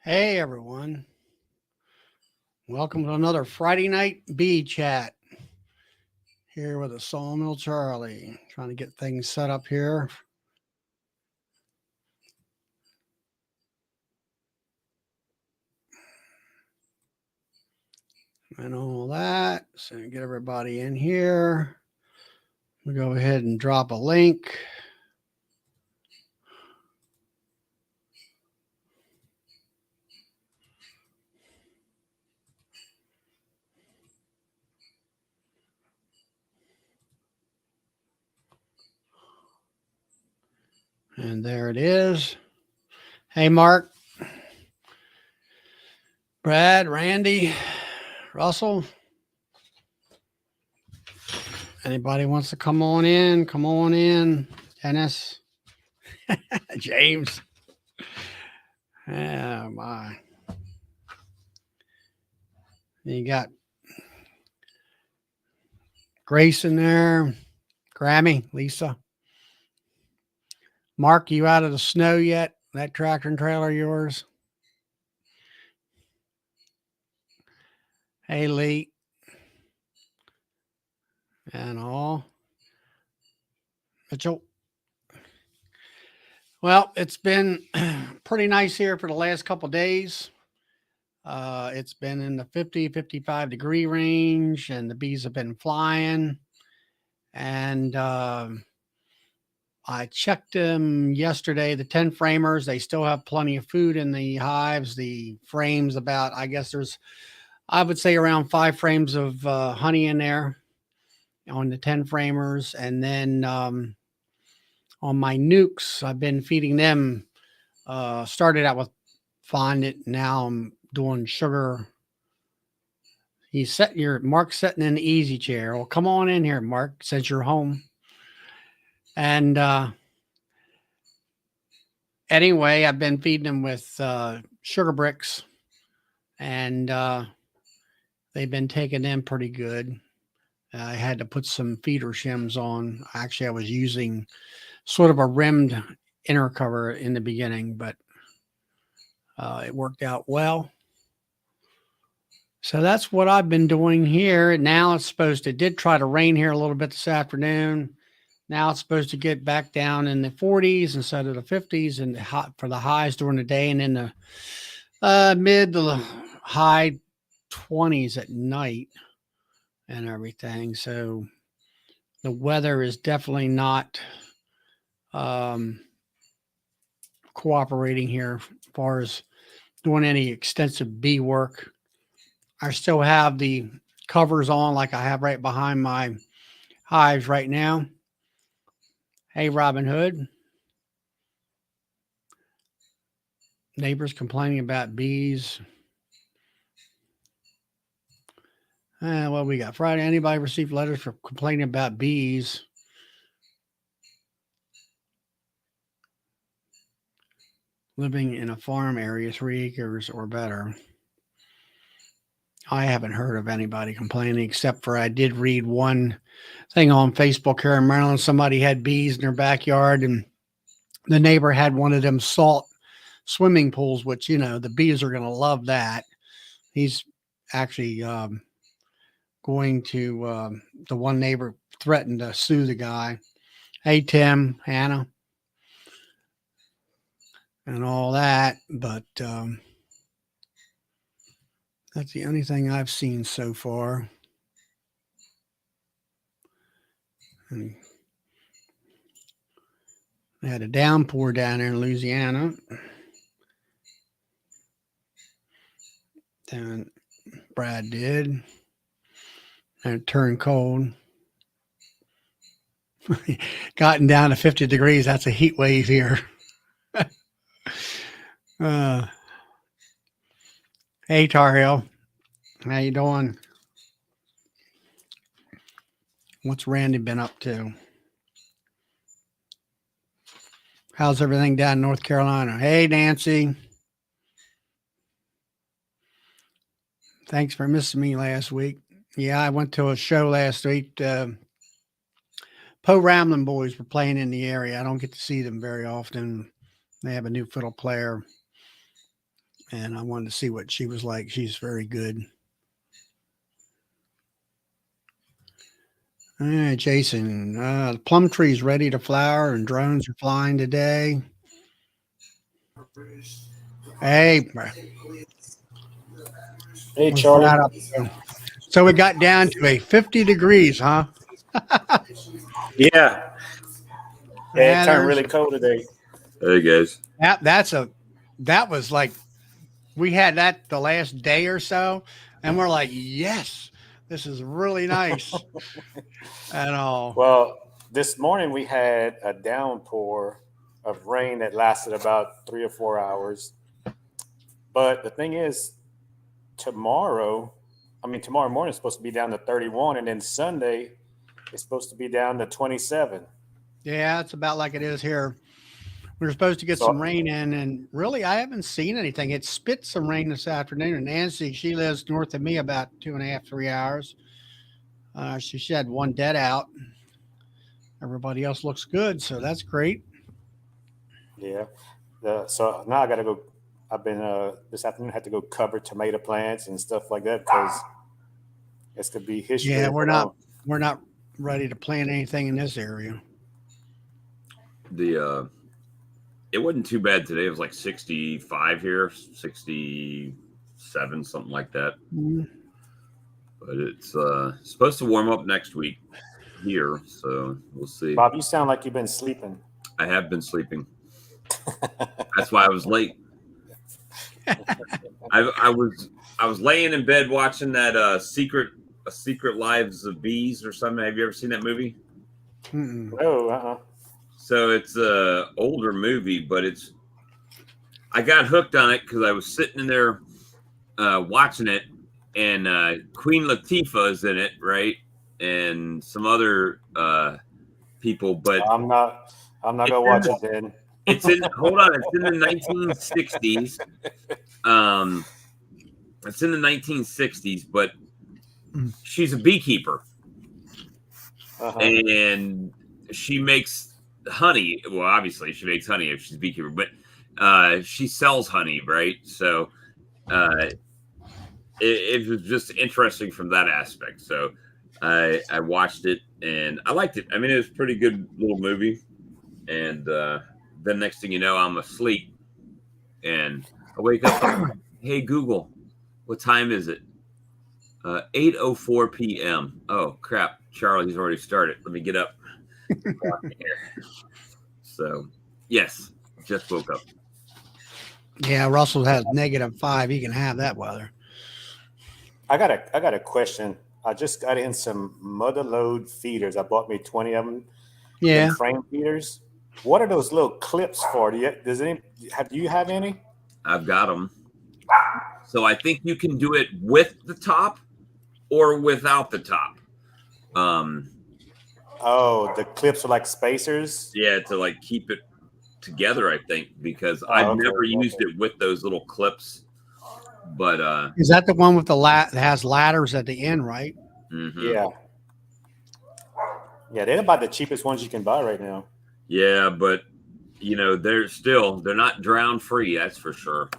Hey everyone, welcome to another Friday night bee chat here with a Sawmill Charlie. Trying to get things set up here. And all that. So get everybody in here. We'll go ahead and drop a link. And there it is. Hey, Mark, Brad, Randy, Russell. Anybody wants to come on in? Come on in. Dennis, James. Oh, my. You got Grace in there, Grammy, Lisa. Mark, you out of the snow yet? That tractor and trailer yours? Hey, Lee. And all. Mitchell. Well, it's been pretty nice here for the last couple days. It's been in the 50, 55 degree range, and the bees have been flying. And I checked them yesterday, the 10 framers. They still have plenty of food in the hives. The frames, about, I guess I would say around 5 frames of honey in there on the 10 framers. And then on my nukes, I've been feeding them. Started out with fondant. Now I'm doing sugar. Mark's sitting in the easy chair. Well, come on in here, Mark, since you're home. And anyway, I've been feeding them with sugar bricks, and they've been taking them pretty good. I had to put some feeder shims on. Actually, I was using sort of a rimmed inner cover in the beginning, but it worked out well. So that's what I've been doing here. Now it did try to rain here a little bit this afternoon. Now it's supposed to get back down in the 40s instead of the 50s and hot for the highs during the day, and in the mid to high 20s at night and everything. So the weather is definitely not cooperating here as far as doing any extensive bee work. I still have the covers on like I have right behind my hives right now. Hey, Robin Hood. Neighbors complaining about bees. What we got? Friday, anybody received letters for complaining about bees? Living in a farm area, 3 acres or better. I haven't heard of anybody complaining, except for I did read one thing on Facebook here in Maryland. Somebody had bees in their backyard, and the neighbor had one of them salt swimming pools, which, the bees are going to love that. He's actually going to, the one neighbor threatened to sue the guy. Hey, Tim, Hannah, and all that. But that's the only thing I've seen so far. And they had a downpour down there in Louisiana. And Brad did. And it turned cold. Gotten down to 50 degrees. That's a heat wave here. Hey, Tar Heel. How you doing? What's Randy been up to? How's everything down in North Carolina? Hey, Nancy. Thanks for missing me last week. Yeah, I went to a show last week. Poe Ramlin boys were playing in the area. I don't get to see them very often. They have a new fiddle player. and I wanted to see what she was like. She's very good. All right, Jason. The plum tree's ready to flower, and drones are flying today. Hey, Hey, what's Charlie. that up to? So we got down to a 50 degrees, huh? Yeah, yeah, it Yeah, turned there's really cold today. Hey guys. that was like we had that the last day or so, and we're like, yes, this is really nice. And all. Well, this morning we had a downpour of rain that lasted about 3 or 4 hours. But the thing is, tomorrow morning is supposed to be down to 31, and then Sunday it's supposed to be down to 27. Yeah, it's about like it is here. We were supposed to get some So, rain in, and really, I haven't seen anything. It spit some rain this afternoon. And Nancy, she lives north of me about 2.5, 3 hours. She had one dead out. Everybody else looks good, so that's great. yeah. So now I got to go. I've been this afternoon had to go cover tomato plants and stuff like that because it's to be history Yeah, if I don't. we're not ready to plant anything in this area. The it wasn't too bad today. It was like 65 here, 67, something like that. Mm. But it's supposed to warm up next week here, so we'll see. Bob, you sound like you've been sleeping. I have been sleeping. That's why I was late. I was laying in bed watching that Secret Lives of Bees or something. Have you ever seen that movie? Mm-mm. No, So it's a older movie, but I got hooked on it because I was sitting in there watching it, and Queen Latifah is in it, right? And some other people, but I'm not gonna watch it then. hold on, it's in the 1960s. It's in the 1960s, but she's a beekeeper, Uh-huh. and she makes honey. Well, obviously she makes honey if she's a beekeeper, but she sells honey, right? So it was just interesting from that aspect. So I watched it and I liked it. I mean, it was a pretty good little movie. And then next thing you know, I'm asleep and I wake up. Hey Google, what time is it? 8:04 p.m. Oh crap, Charlie's already started. Let me get up. So yes, just woke up. Yeah, Russell has -5. He can have that weather. I got a question. I just got in some mother load feeders. I bought me 20 of them. Yeah. Them frame feeders. What are those little clips for? Do you have any? I've got them. So I think you can do it with the top or without the top. Oh, the clips are like spacers. Yeah, to like keep it together, I think, because I've never used it with those little clips. But Is that the one with the that has ladders at the end, right? mm-hmm. Yeah, they're about the cheapest ones you can buy right now. Yeah, but they're not drown free, that's for sure.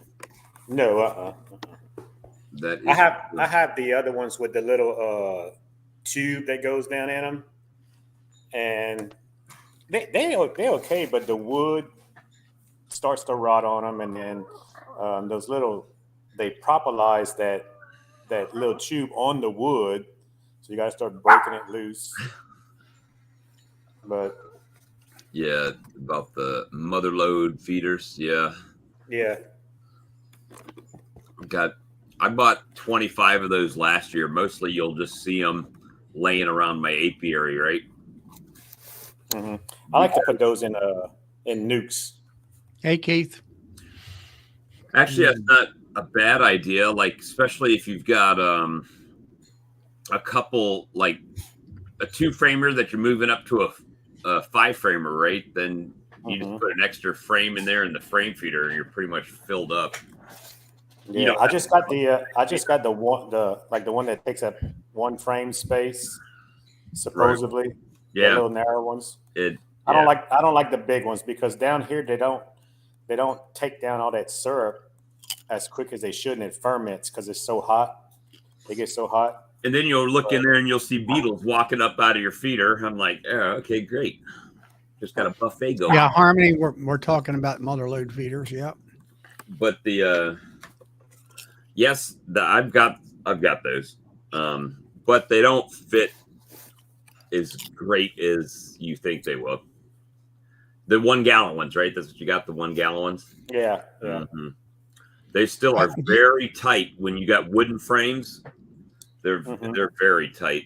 No, That is I have the other ones with the little tube that goes down in them, and they're okay, but the wood starts to rot on them, and then they propolize that little tube on the wood, so you got to start breaking it loose. But yeah, about the mother load feeders. Yeah. I bought 25 of those last year. Mostly you'll just see them laying around my apiary, right? Mm-hmm. I like to put those in nukes. Hey, Keith. Actually, that's not a bad idea. Like, especially if you've got a couple, like a 2-framer that you're moving up to a 5-framer, right? Then you just put an extra frame in there in the frame feeder, and you're pretty much filled up. Yeah, I just got the one that takes up 1 frame space, supposedly. Right. Yeah, the little narrow ones. I don't like the big ones because down here they don't take down all that syrup as quick as they should, and it ferments because it's so hot. They get so hot. And then you'll look in there and you'll see beetles walking up out of your feeder. I'm like, oh, okay, great. Just got a buffet going. Yeah, Harmony. We're talking about mother load feeders. Yep. But yes, I've got those, but they don't fit as great as you think they will. The 1 gallon ones, right? That's what you got. The 1 gallon ones. Yeah. Mm-hmm. They still are very tight when you got wooden frames. They're very tight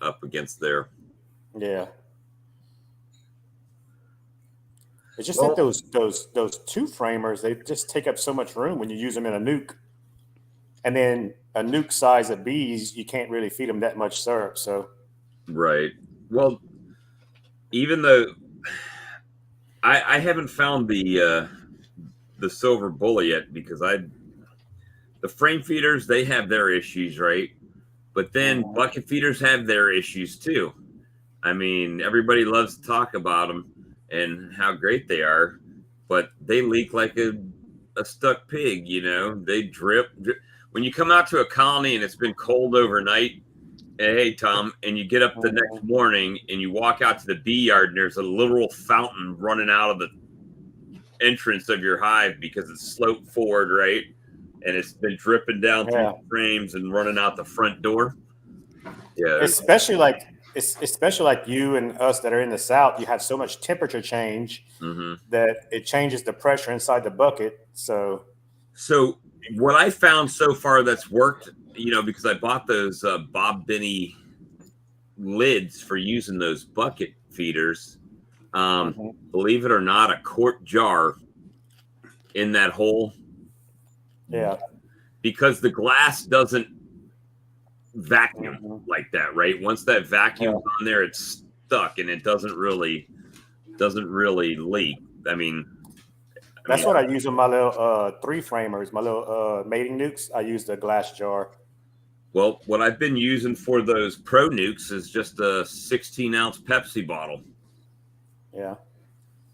up against there. Yeah. It's just like those 2-framers. They just take up so much room when you use them in a nuke. And then a nuke size of bees, you can't really feed them that much syrup. So. Right. Well, even though I haven't found the silver bullet yet, because the frame feeders, they have their issues, right? But then bucket feeders have their issues too. I mean, everybody loves to talk about them and how great they are, but they leak like a stuck pig, you know. They drip. When you come out to a colony and it's been cold overnight, hey, Tom, and you get up the next morning and you walk out to the bee yard and there's a literal fountain running out of the entrance of your hive because it's sloped forward, right? And it's been dripping down through the frames and running out the front door. Yeah. Especially like you and us that are in the South, you have so much temperature change that it changes the pressure inside the bucket. So what I found so far that's worked, you know, because I bought those Bob Binney lids for using those bucket feeders. Believe it or not, a quart jar in that hole. Yeah. Because the glass doesn't vacuum like that, right? Once that vacuum's on there, it's stuck and it doesn't really leak. That's what I use on my little 3-framers, my little mating nukes. I use the glass jar. Well, what I've been using for those pro nukes is just a 16-ounce Pepsi bottle. Yeah.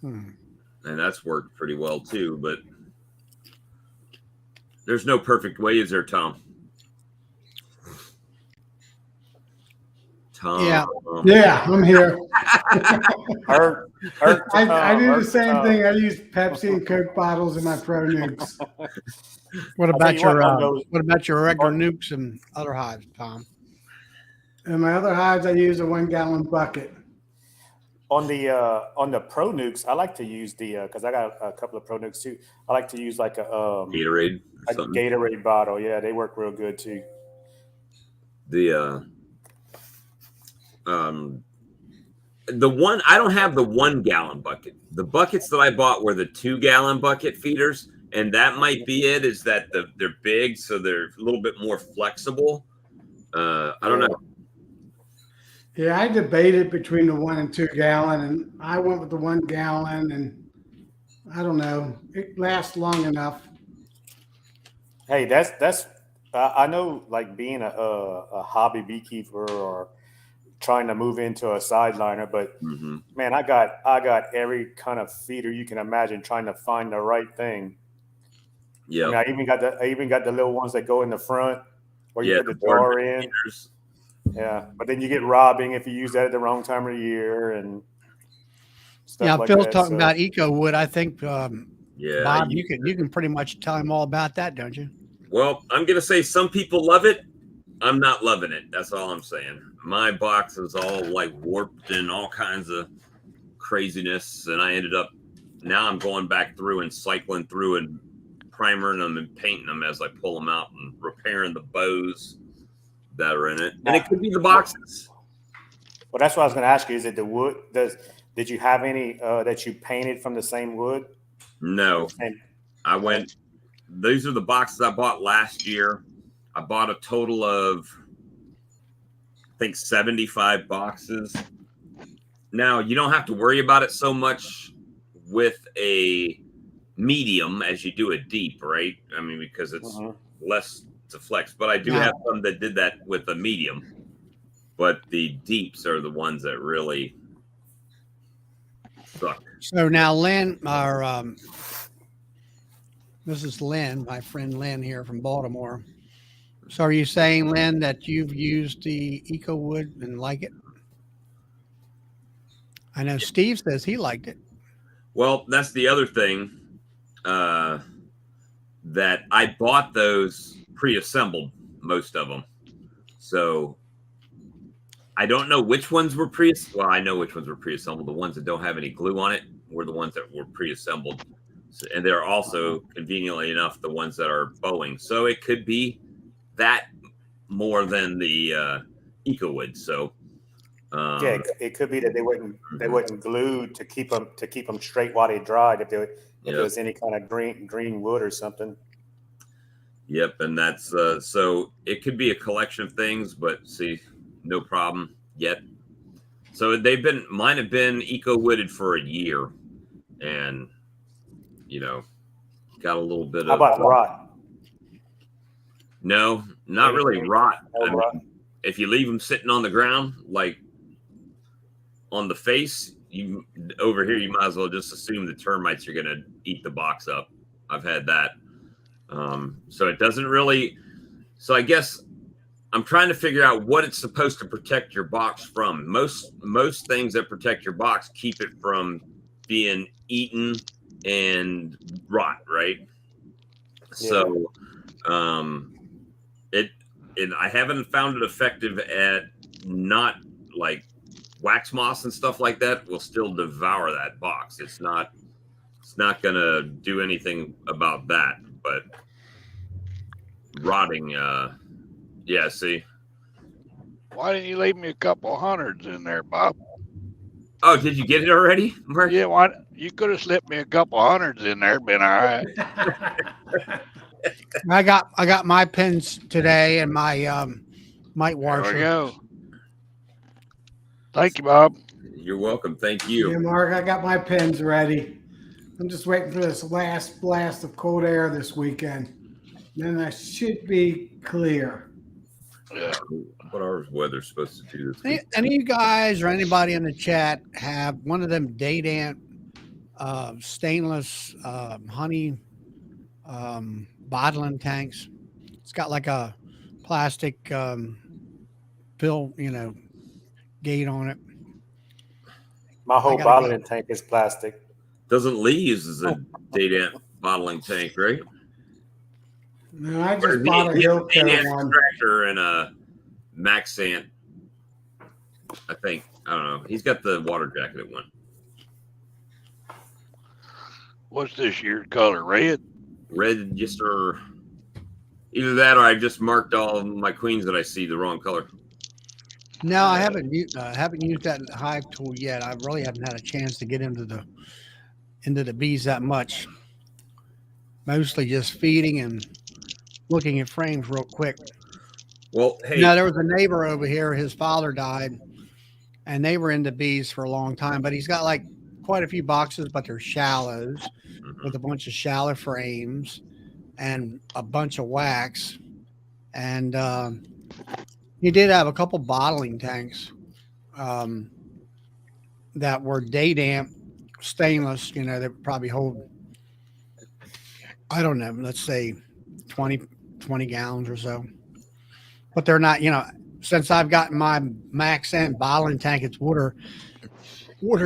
And that's worked pretty well too, but there's no perfect way, is there, Tom? Yeah. Yeah, I'm here. I do the same thing. I use Pepsi and Coke bottles in my pro nukes. What about your regular nukes and other hives, Tom? In my other hives, I use a 1-gallon bucket. On the pro nukes, I like to use because I got a couple of pro nukes too. I like to use like a Gatorade bottle. Yeah, they work real good too. The one, I don't have the 1-gallon bucket. The buckets that I bought were the 2-gallon bucket feeders, and that might be it. Is that they're big, so they're a little bit more flexible. I don't know. Yeah, I debated between the 1 and 2-gallon, and I went with the 1-gallon, and I don't know, it lasts long enough. Hey, that's I know, like being a hobby beekeeper or trying to move into a sideliner, but man, I got every kind of feeder you can imagine, trying to find the right thing. Yeah, I even got the little ones that go in the front where you put the jar in. Yeah, but then you get robbing if you use that at the wrong time of the year and stuff like Phil's that. talking about eco wood. I think, Bob, you can pretty much tell him all about that, don't you? Well, I'm gonna say some people love it. I'm not loving it. That's all I'm saying. My box is all like warped and all kinds of craziness, and I ended up now I'm going back through and cycling through and primering them and painting them as I pull them out and repairing the bows that are in it. And it could be the boxes. Well, that's what I was going to ask you. Is it the wood? Did you have any that you painted from the same wood? No. These are the boxes I bought last year. I bought a total of, I think, 75 boxes. Now, you don't have to worry about it so much with a medium as you do a deep, right? I mean, because it's less to flex. But I do have some that did that with a medium. But the deeps are the ones that really suck. So now, Lynn, This is Lynn, my friend Lynn here from Baltimore. So are you saying, Lynn, that you've used the Eco Wood and like it? I know Steve says he liked it. Well, that's the other thing, that I bought those pre-assembled, most of them. So I don't know which ones were well, I know which ones were pre-assembled. The ones that don't have any glue on it were the ones that were pre-assembled. So, and they're also, conveniently enough, the ones that are Boeing. So it could be that more than the EcoWood. So Yeah, it could be that they wouldn't glue to keep them straight while they dried if there was any kind of green wood or something. Yep, and that's so it could be a collection of things, but see, no problem yet. So mine have been eco-wooded for a year, and got a little bit How of about rot? No, not really rot. No I rot? mean, if you leave them sitting on the ground, like on the face, over here, you might as well just assume the termites are going to eat the box up. I've had that. So it doesn't really. So I guess I'm trying to figure out what it's supposed to protect your box from. Most things that protect your box keep it from being eaten and rot, right? Yeah. So I haven't found it effective at not like wax moss and stuff like that will still devour that box. It's not gonna do anything about that, but rotting, yeah, see. Why didn't you leave me a couple hundreds in there, Bob? Oh, did you get it already, Mark? Yeah, why? You could have slipped me a couple hundreds in there, been all right. I got my pins today and my mite washer. There we go. Thank you, Bob. You're welcome. Thank Yeah, you. Mark, I got my pens ready. I'm just waiting for this last blast of cold air this weekend. Then I should be clear. Yeah. What our weather's supposed to do this week? Any of you guys or anybody in the chat have one of them date ant stainless honey bottling tanks? It's got like a plastic fill, gate on it. My whole gotta bottling tank is plastic. Doesn't Lee uses a date ant bottling tank, right? No, I just bought a Hill date ant one. extractor and a Maxant. I think. I don't know. He's got the water jacketed one. What's this year's color? Red? Red, just or either that or I just marked all my queens that I see the wrong color. No, I haven't used that Hive tool yet. I really haven't had a chance to get into the bees that much. Mostly just feeding and looking at frames real quick. Well, hey, Now there was a neighbor over here. His father died, and they were into bees for a long time. But he's got like quite a few boxes, but they're shallows with a bunch of shallow frames and a bunch of wax. And he did have a couple bottling tanks that were day damp stainless. They probably hold, I don't know, let's say 20 gallons or so. But they're not, since I've gotten my Maxant bottling tank, it's water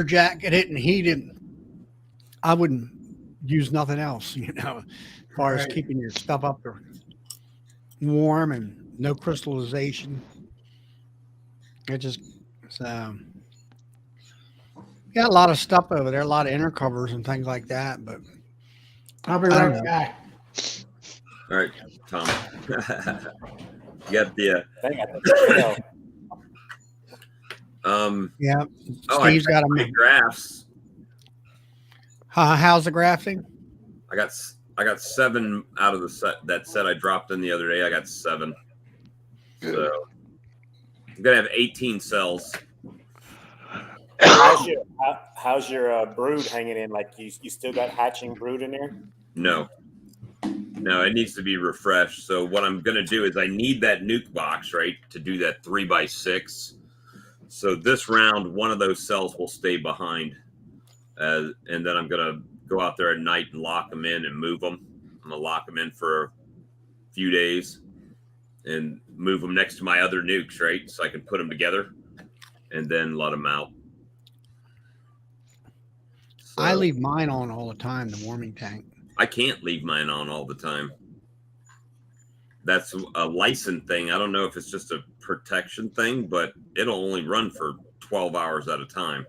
jacketed and heated. I wouldn't use nothing else, as far as keeping your stuff up there warm and no crystallization. It just, got a lot of stuff over there, a lot of inner covers and things like that. But I'll be right back. all right, Tom. You got the yeah. Steve's got my them. graphs. How's the grafting? I got 7 out of the set I dropped in the other day. I got 7. So I'm gonna have 18 cells. How's your brood hanging in? Like you still got hatching brood in there? No, it needs to be refreshed. So what I'm gonna do is I need that nuke box, right, to do that 3x6. So this round, one of those cells will stay behind, and then I'm gonna go out there at night and lock them in and move them. I'm gonna lock them in for a few days and move them next to my other nukes, right? So I can put them together and then let them out. So, I leave mine on all the time, the warming tank. I can't leave mine on all the time. That's a license thing. I don't know if it's just a protection thing, but it'll only run for 12 hours at a time.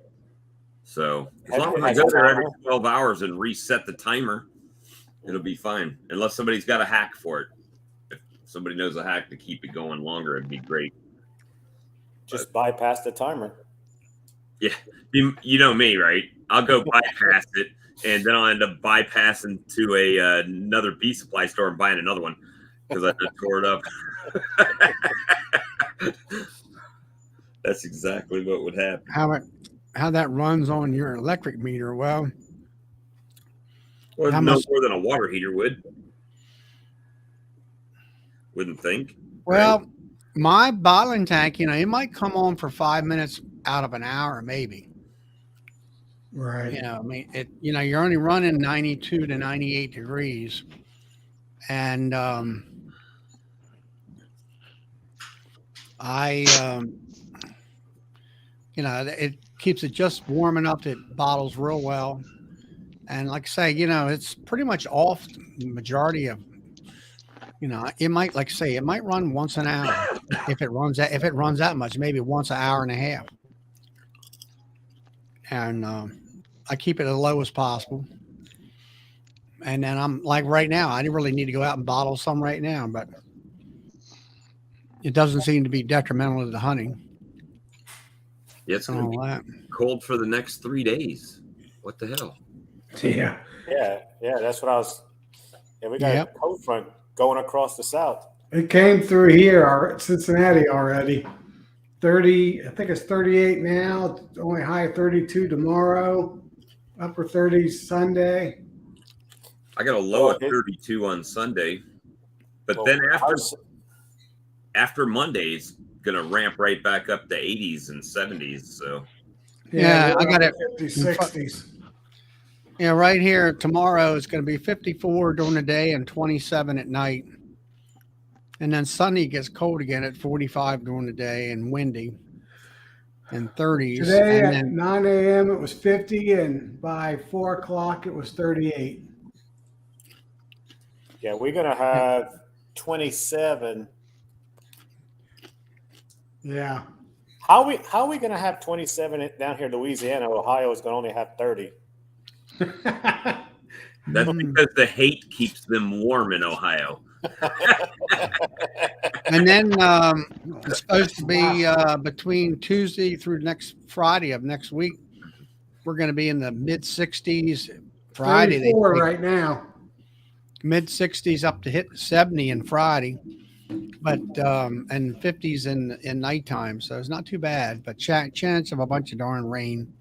So as long as I go there every 12 hours and reset the timer, it'll be fine. Unless somebody's got a hack for it. If somebody knows a hack to keep it going longer, it'd be great. Just bypass the timer. Yeah, you know me, right? I'll go bypass it, and then I'll end up bypassing to another bee supply store and buying another one because I just tore it up. That's exactly what would happen. How that runs on your electric meter? Well, Well, how no much- more than a water heater would. Wouldn't think. well, my bottling tank, it might come on for 5 minutes out of an hour, maybe. Right. I mean, you're only running 92 to 98 degrees, and it keeps it just warm enough. It bottles real well, and like I say, it's pretty much off the majority of. It might, like I say, it might run once an hour if it runs that much, maybe once an hour and a half. And I keep it as low as possible. And then I'm like right now, I didn't really need to go out and bottle some right now, but it doesn't seem to be detrimental to the hunting. Yeah, it's and going to all be that. cold for the next 3 days. What the hell? Yeah. Yeah, that's what I was. Yeah, we got Yep. a cold front going across the south. It came through here, Cincinnati already. 30, I think it's 38 now. It's only high of 32 tomorrow. Upper 30s Sunday. I got a low Well, of 32 on Sunday, but Well, then I was- after Monday's gonna ramp right back up to 80s and 70s. So Yeah, we're I got up it. 50s, 60s. Yeah, right here tomorrow is going to be 54 during the day and 27 at night. And then Sunday gets cold again at 45 during the day and windy and 30s. Today and at then 9 a.m. it was 50, and by 4 o'clock it was 38. Yeah, we're gonna have 27. Yeah. How are we gonna have 27 down here in Louisiana? Ohio is gonna only have 30. that's Mm. because the hate keeps them warm in Ohio. And then it's supposed to be between Tuesday through next Friday of next week. We're going to be in the mid 60s. Friday, 34 right now. mid 60s up to hit 70 in Friday, but and 50s in nighttime. So it's not too bad. But chance of a bunch of darn rain.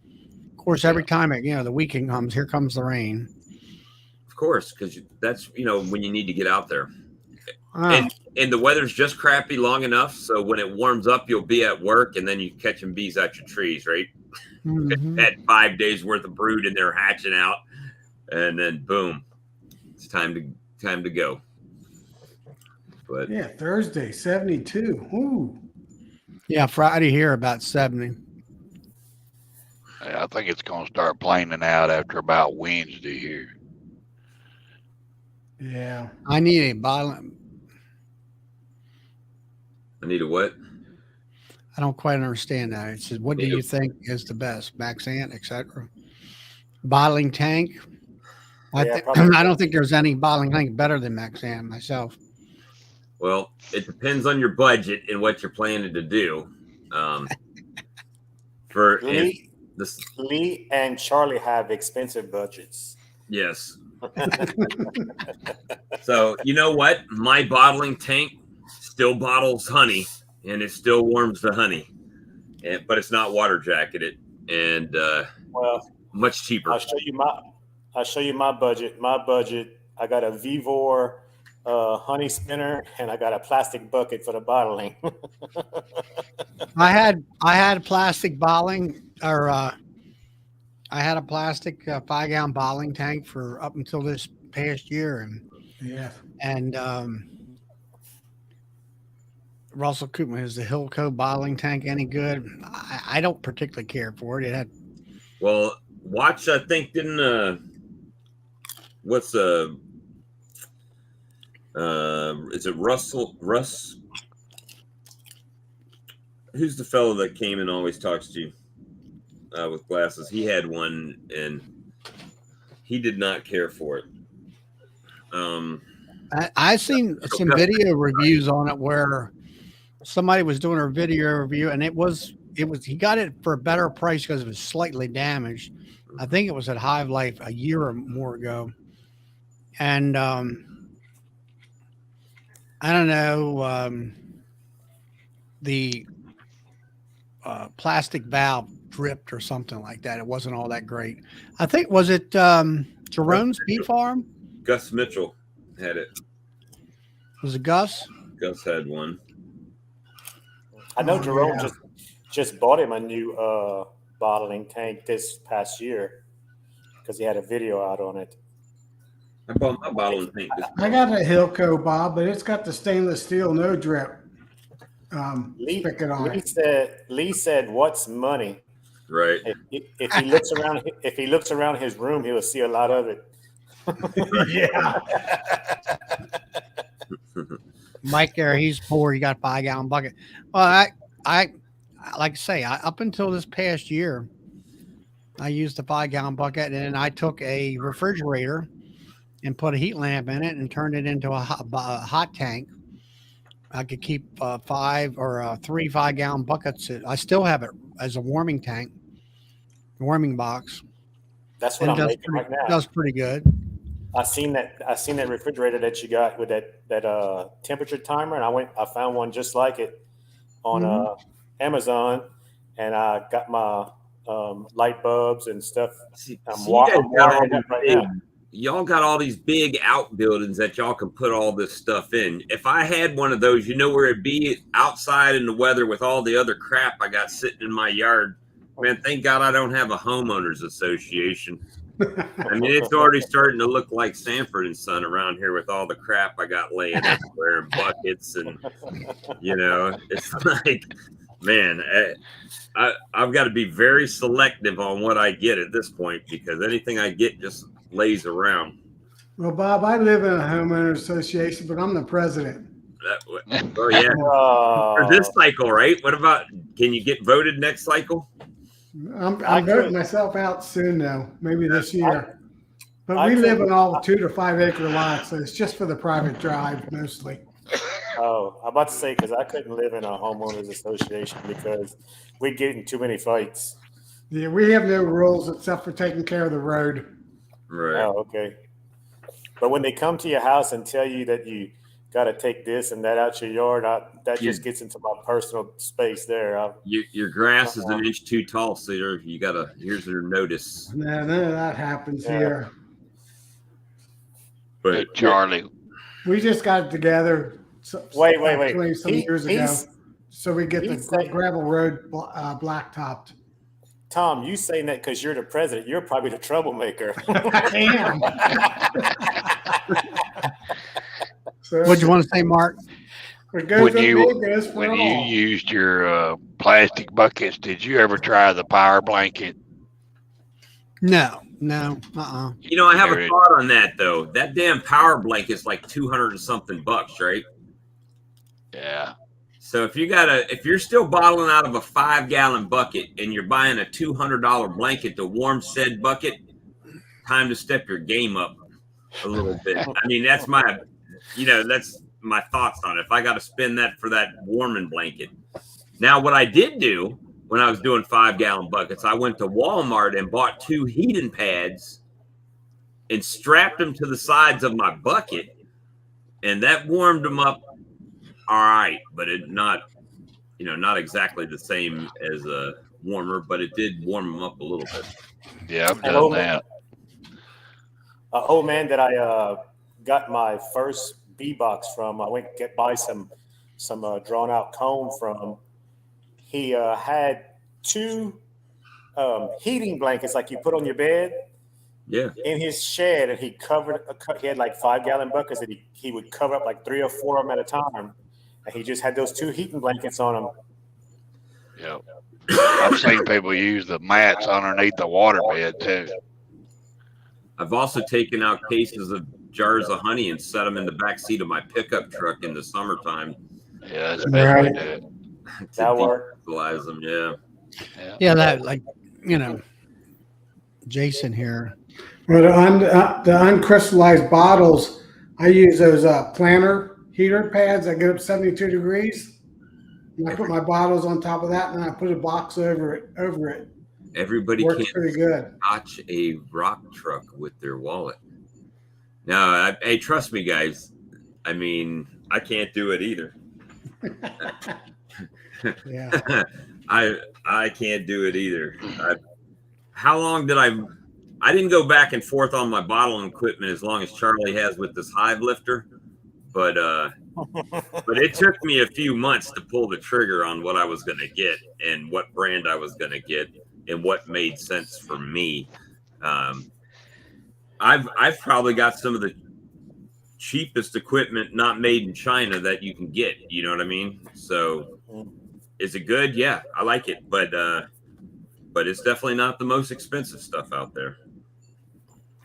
Of course, every time the weekend comes, here comes the rain. Of course, because that's when you need to get out there. Ah, And the weather's just crappy long enough, so when it warms up, you'll be at work, and then you catching bees out your trees, right? mhm. Had 5 days worth of brood, and they're hatching out, and then boom, it's time to go. But Yeah, Thursday, 72. Ooh. Yeah, Friday here about 70. I think it's going to start planing out after about Wednesday here. Yeah. I need a bottle. I need a what? I don't quite understand that. It says, what do Yeah. you think is the best? Maxant, etc. Bottling tank. Yeah, probably. I don't think there's any bottling tank better than Maxant myself. Well, it depends on your budget and what you're planning to do. For Lee, this, Lee and Charlie have expensive budgets. yes. So you know what? My bottling tank still bottles honey, and it still warms the honey, but it's not water jacketed and Well, much cheaper. I'll show you my budget. My budget. I got a Vivor honey spinner, and I got a plastic bucket for the bottling. I had plastic bottling, or I had a plastic 5-gallon bottling tank for up until this past year, and Yeah. And Russell Koopman, is the Hilco bottling tank any good? I don't particularly care for it. It had Well, watch. I think didn't what's is it Russ? Who's the fellow that came and always talks to you with glasses? He had one and he did not care for it. I seen some video reviews on it where somebody was doing a video review, and it was he got it for a better price because it was slightly damaged. I think it was at Hive Life a year or more ago, and I don't know, the plastic valve dripped or something like that. It wasn't all that great. I think, was it Jerome's Bee Farm? Gus Mitchell had it. Was it Gus? Gus had one. I know Oh, Jerome yeah. just bought him a new bottling tank this past year because he had a video out on it. I bought my bottling tank. I got a Hilco, Bob, but it's got the stainless steel no drip spigot on it. Lee said, "What's money?" Right. If he looks around his room, he will see a lot of it. Yeah. Mike there, he's poor. He got a 5-gallon bucket. Well, I like to say, up until this past year, I used a 5-gallon bucket, and then I took a refrigerator and put a heat lamp in it and turned it into a hot tank. I could keep 3 5-gallon buckets. I still have it as a warming tank, warming box. That's what And I'm making right now. does pretty good. I seen that refrigerator that you got with that temperature timer, and I found one just like it on Amazon, and I got my light bulbs and stuff. I'm wiring it up right now. Y'all got all these big outbuildings that y'all can put all this stuff in. If I had one of those, you know where it'd be, outside in the weather with all the other crap I got sitting in my yard. Man, thank God I don't have a homeowners association. I mean, it's already starting to look like Sanford and Son around here with all the crap I got laying everywhere in buckets, and it's like, man, I've got to be very selective on what I get at this point, because anything I get just lays around. Well, Bob, I live in a homeowner association, but I'm the president. Oh yeah, for this cycle, right? What about? Can you get voted next cycle? I'm voting myself out soon, though. Maybe this year. But we live in all 2 to 5 acre lots, so it's just for the private drive mostly. Oh, I'm about to say, because I couldn't live in a homeowners association because we'd get in too many fights. Yeah, we have no rules except for taking care of the road. Right. Oh, okay. But when they come to your house and tell you that you got to take this and that out your yard, that just gets into my personal space there. Your grass is an inch too tall, so you gotta. Here's your notice. No, none of that happens here. But Charlie, we just got together. Wait. 20 some years ago, so we get the gravel road blacktopped. Tom, you saying that because you're the president? You're probably the troublemaker. I am. So What'd you want to say, Mark? It goes when you it goes for when all. you used your plastic buckets, did you ever try the power blanket? No. I have a thought on that though. That damn power blanket's like $200 and something bucks, right? Yeah. So if you're still bottling out of a 5-gallon bucket and you're buying a $200 blanket to warm said bucket, time to step your game up a little bit. I mean, that's my thoughts on it. If I got to spend that for that warming blanket. Now, what I did do when I was doing 5-gallon buckets, I went to Walmart and bought 2 heating pads and strapped them to the sides of my bucket, and that warmed them up all right, but it not exactly the same as a warmer, but it did warm them up a little bit. Yeah, I've done that. Old man that I got my first bee box from, I went to buy some drawn out comb from. He had 2 heating blankets like you put on your bed, Yeah. in his shed, and he had like 5-gallon buckets that he would cover up like 3 or 4 of them at a time, and he just had those 2 heating blankets on him. Yep. I've seen people use the mats underneath the waterbed too. I've also taken out cases of jars of honey and set them in the back seat of my pickup truck in the summertime. Yeah, that's the best way to do it. To That worked. deestabilize them. Yeah. Yeah, that, like, you know, Jason here. Well, the uncrystallized bottles, I use those planter heater pads that get up 72 degrees. And I put my bottles on top of that, and then I put a box over it. Everybody Works can't pretty good. touch a rock truck with their wallet. No, hey, trust me, guys. I mean, I can't do it either. Yeah. I can't do it either. How long did I didn't go back and forth on my bottling equipment as long as Charlie has with this Hive lifter, but it took me a few months to pull the trigger on what I was going to get and what brand I was going to get and what made sense for me. I've probably got some of the cheapest equipment not made in China that you can get. You know what I mean? So is it good? Yeah, I like it, but it's definitely not the most expensive stuff out there.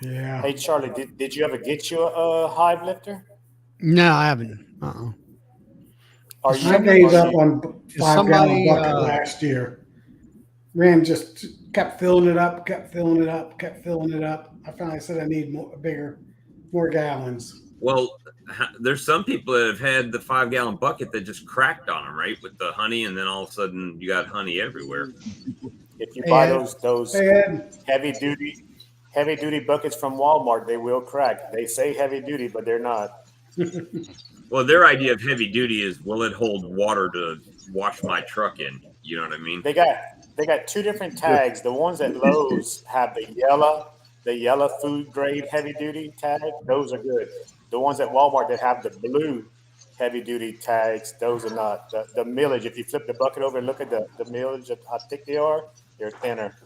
Yeah. Hey, Charlie, did you ever get you a Hive lifter? No, I haven't. Uh-uh. Are I gave up on 5-gallon somebody, bucket last year. Ram just kept filling it up. I finally said I need more gallons. Well, there's some people that have had the 5-gallon bucket that just cracked on them, right, with the honey, and then all of a sudden you got honey everywhere. If you buy Ed. those Hey, Ed. heavy duty buckets from Walmart, they will crack. They say heavy duty, but they're not. Well, their idea of heavy duty is, will it hold water to wash my truck in? You know what I mean? They got 2 different tags. The ones at Lowe's have the yellow food grade heavy duty tag. Those are good. The ones at Walmart that have the blue heavy duty tags, those are not. The millage, if you flip the bucket over and look at the millage of how thick they are, they're thinner.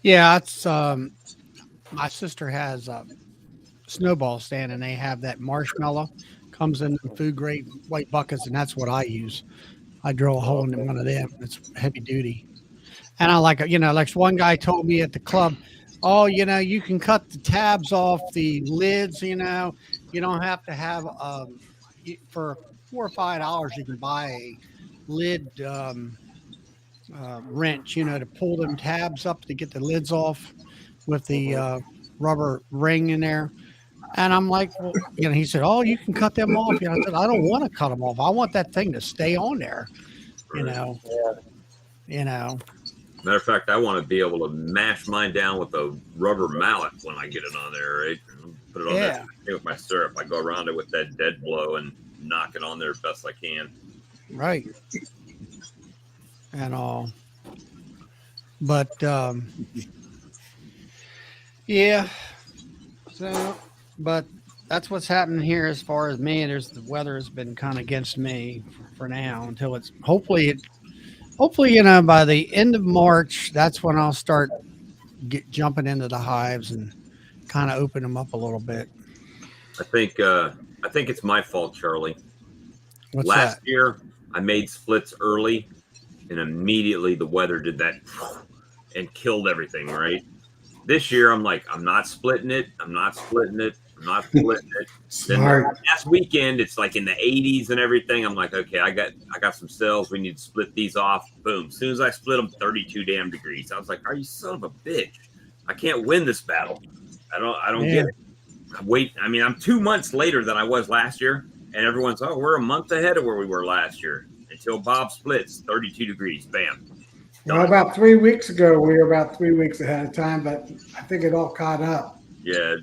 Yeah, it's my sister has a snowball stand, and they have that marshmallow comes in food grade white buckets, and that's what I use. I drill a hole in one of them. It's heavy duty, and I like it. You know, like one guy told me at the club, oh, you know, you can cut the tabs off the lids. You know, you don't have to have for $4 or $5 you can buy a lid wrench, you know, to pull them tabs up to get the lids off with the rubber ring in there. And I'm like, well, you know, he said, oh, you can cut them off. You know, I said, I don't want to cut them off. I want that thing to stay on there, you know. Yeah. You know. Matter of fact, I want to be able to mash mine down with a rubber mallet when I get it on there, right? Put it on there with my syrup. I go around it with that dead blow and knock it on there as best I can. Right. And all. But yeah. So, but that's what's happening here as far as me. There's the weather has been kind of against me for now until it's hopefully, you know, by the end of March, that's when I'll start jumping into the hives and kind of open them up a little bit. I think it's my fault, Charlie. What's Last that? year, I made splits early, and immediately the weather did that and killed everything, right? This year, I'm like, I'm not splitting it. Then last weekend, it's like in the 80s and everything. I'm like, okay, I got some cells. We need to split these off. Boom. As soon as I split them, 32 damn degrees. I was like, are you son of a bitch? I can't win this battle. I don't get it. I'm 2 months later than I was last year, and everyone's, oh, we're a month ahead of where we were last year. Until Bob splits, 32 degrees. Bam. Well, about 3 weeks ago, we were about 3 weeks ahead of time, but I think it all caught up. Yeah.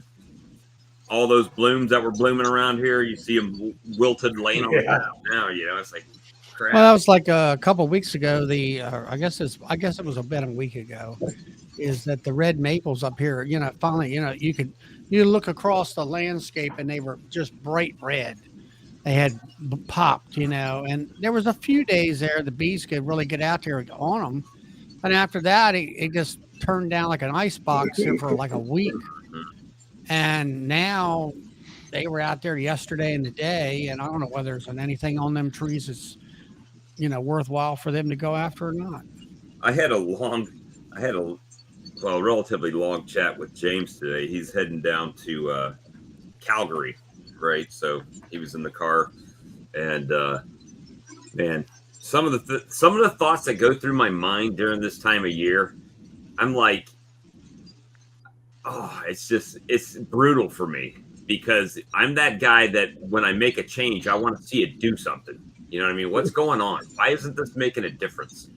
All those blooms that were blooming around here, you see them wilted laying on the ground now. You know, it's like crap. Well, that was like a couple of weeks ago. I guess it was about a week ago. Is that the red maples up here? You know, finally, you know, you look across the landscape and they were just bright red. They had popped, you know, and there was a few days there the bees could really get out there on them, and after that, it just turned down like an ice box here for like a week. And now they were out there yesterday and today, and I don't know whether there's anything on them trees that's, worthwhile for them to go after or not. I had a relatively long chat with James today. He's heading down to Calgary, right? So he was in the car, and man, some of the thoughts that go through my mind during this time of year, I'm like, oh, it's brutal for me, because I'm that guy that when I make a change, I want to see it do something. You know what I mean? What's going on? Why isn't this making a difference?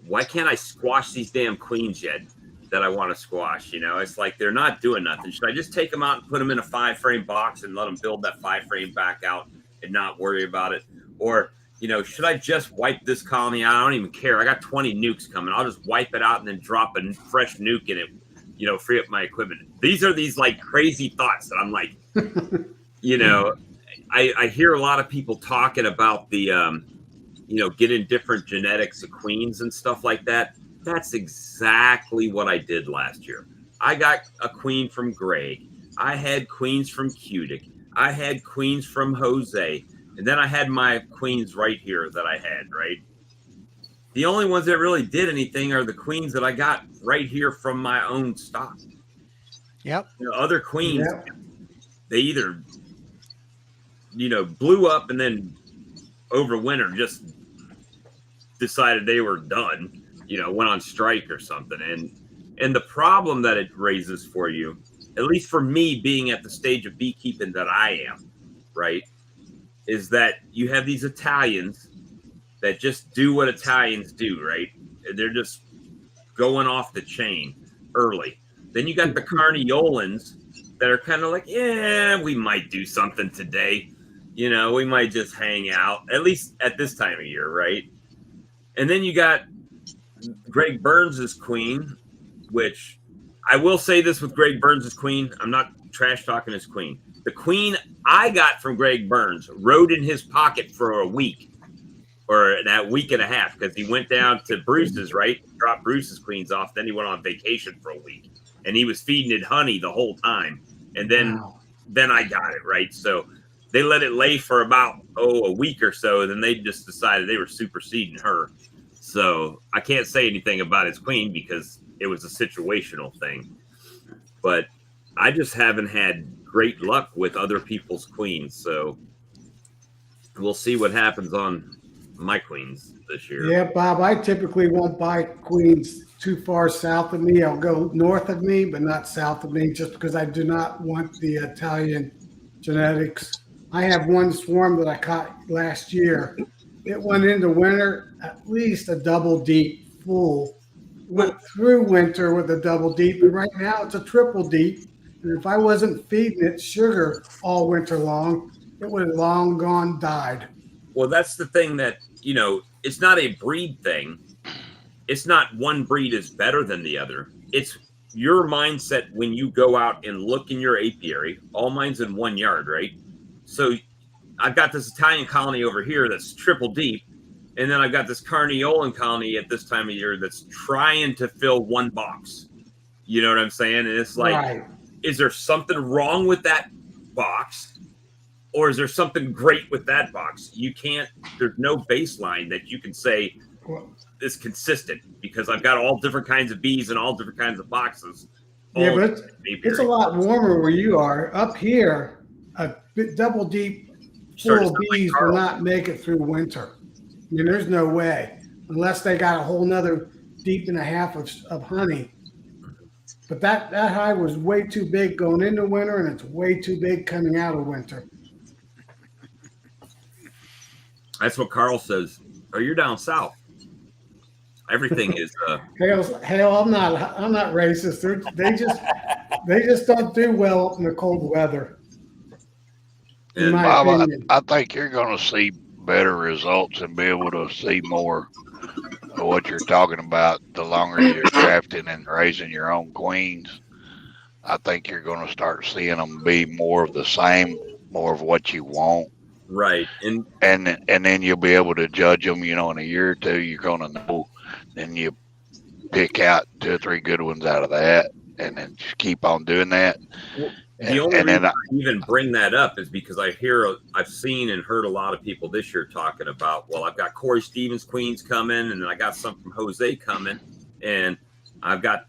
Why can't I squash these damn queens yet that I want to squash? It's like they're not doing nothing. Should I just take them out and put them in a 5-frame box and let them build that 5-frame back out and not worry about it? Or, should I just wipe this colony out? I don't even care. I got 20 nukes coming. I'll just wipe it out and then drop a fresh nuke in it, free up my equipment. These are these like crazy thoughts that I'm like, I hear a lot of people talking about the, getting different genetics of queens and stuff like that. That's exactly what I did last year. I got a queen from Greg. I had queens from Cutic. I had queens from Jose. And then I had my queens right here that I had, right? The only ones that really did anything are the queens that I got right here from my own stock. Yep. Other queens, they either, blew up and then over winter just decided they were done, went on strike or something. And the problem that it raises for you, at least for me being at the stage of beekeeping that I am, right, is that you have these Italians that just do what Italians do, right? They're just going off the chain early. Then you got the Carniolans that are kind of like, yeah, we might do something today. We might just hang out, at least at this time of year, right? And then you got Greg Burns's queen, which I will say this with Greg Burns's queen. I'm not trash talking his queen. The queen I got from Greg Burns rode in his pocket for a week or that week and a half, because he went down to Bruce's, right? Dropped Bruce's queens off. Then he went on vacation for a week, and he was feeding it honey the whole time. And then I got it, right? So they let it lay for about, a week or so. And then they just decided they were superseding her. So I can't say anything about his queen because it was a situational thing. But I just haven't had great luck with other people's queens. So we'll see what happens on my queens this year. Yeah, Bob, I typically won't buy queens too far south of me. I'll go north of me, but not south of me, just because I do not want the Italian genetics. I have one swarm that I caught last year. It went into winter at least a double deep full. Went through winter with a double deep, and right now it's a triple deep. And if I wasn't feeding it sugar all winter long, it would have long gone died. Well, that's the thing that, it's not a breed thing. It's not one breed is better than the other. It's your mindset when you go out and look in your apiary. All mine's in 1 yard, right? So I've got this Italian colony over here that's triple deep. And then I've got this Carniolan colony at this time of year that's trying to fill one box. You know what I'm saying? And it's like, right. Is there something wrong with that box? Or is there something great with that box? You can't, there's no baseline that you can say is consistent, because I've got all different kinds of bees and all different kinds of boxes. Yeah, but it's a lot warmer where you are. Up here, a double deep full of bees will not make it through winter. I mean, there's no way, unless they got a whole nother deep and a half of honey. But that hive was way too big going into winter, and it's way too big coming out of winter. That's what Carl says. Oh, you're down south. Everything is hell. I'm not racist. They just don't do well up in the cold weather. In my opinion. I think you're going to see better results and be able to see more of what you're talking about the longer you're crafting and raising your own queens. I think you're going to start seeing them be more of the same, more of what you want. Right. And then you'll be able to judge them, in a year or two. You're going to know. Then you pick out 2 or 3 good ones out of that, and then just keep on doing that. The only reason I even bring that up is because I've seen and heard a lot of people this year talking about, well, I've got Corey Stevens queens coming, and then I got some from Jose coming, and I've got,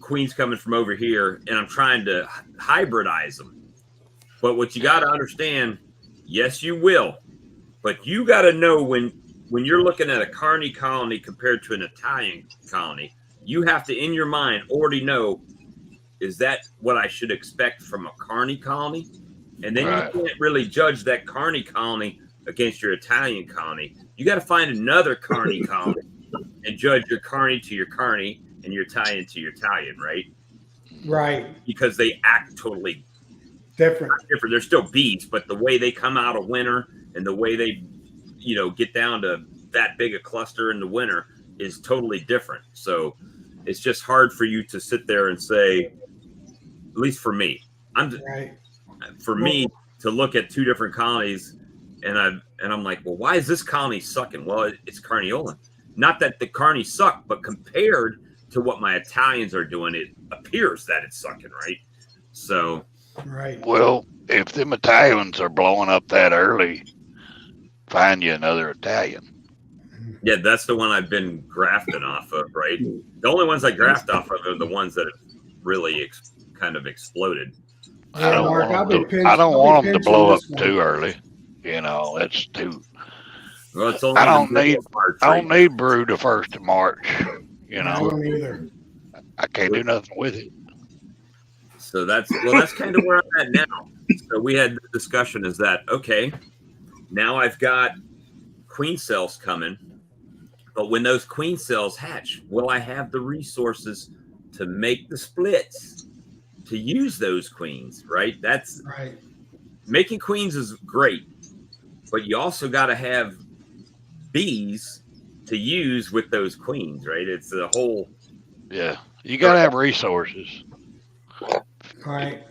queens coming from over here, and I'm trying to hybridize them. But what you got to understand, yes, you will, but you got to know when you're looking at a Carney colony compared to an Italian colony, you have to, in your mind, already know, is that what I should expect from a Carney colony? And then you can't really judge that Carney colony against your Italian colony. You got to find another Carney colony and judge your Carney to your Carney and your Italian to your Italian, right? Right. Because they act totally different. They're still bees, but the way they come out of winter and the way they, get down to that big a cluster in the winter is totally different. So it's just hard for you to sit there and say, at least for me, me to look at 2 different colonies and I'm like, well, why is this colony sucking? Well, it's Carniolan. Not that the Carney suck, but compared to what my Italians are doing, it appears that it's sucking, right? So, well, if them Italians are blowing up that early, find you another Italian. Yeah, that's the one I've been grafting off of, right? The only ones I graft off of are the ones that have really kind of exploded. I don't want them to blow up too early. That's too. Well, it's only I don't need brood the 1st of March. I don't either. I can't do nothing with it. So that's kind of where I'm at now. So we had the discussion is that, okay, now I've got queen cells coming, but when those queen cells hatch, will I have the resources to make the splits to use those queens, right? That's right. Making queens is great, but you also got to have bees to use with those queens, right? It's a whole. Yeah, you got to have resources. Right.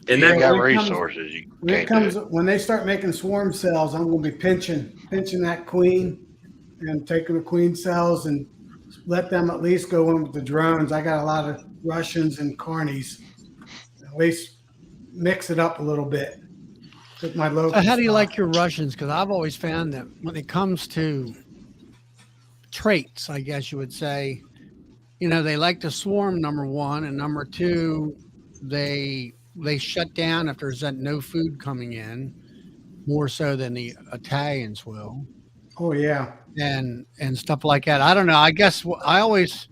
And then got resources. When they start making swarm cells, I'm going to be pinching that queen and taking the queen cells and let them at least go in with the drones. I got a lot of Russians and Carnies. At least mix it up a little bit with my local. So how do you like your Russians? Because I've always found that when it comes to traits, I guess you would say, they like to swarm, number one, and number two, they shut down if there's no food coming in, more so than the Italians will. Oh yeah, and stuff like that. I don't know. I guess I always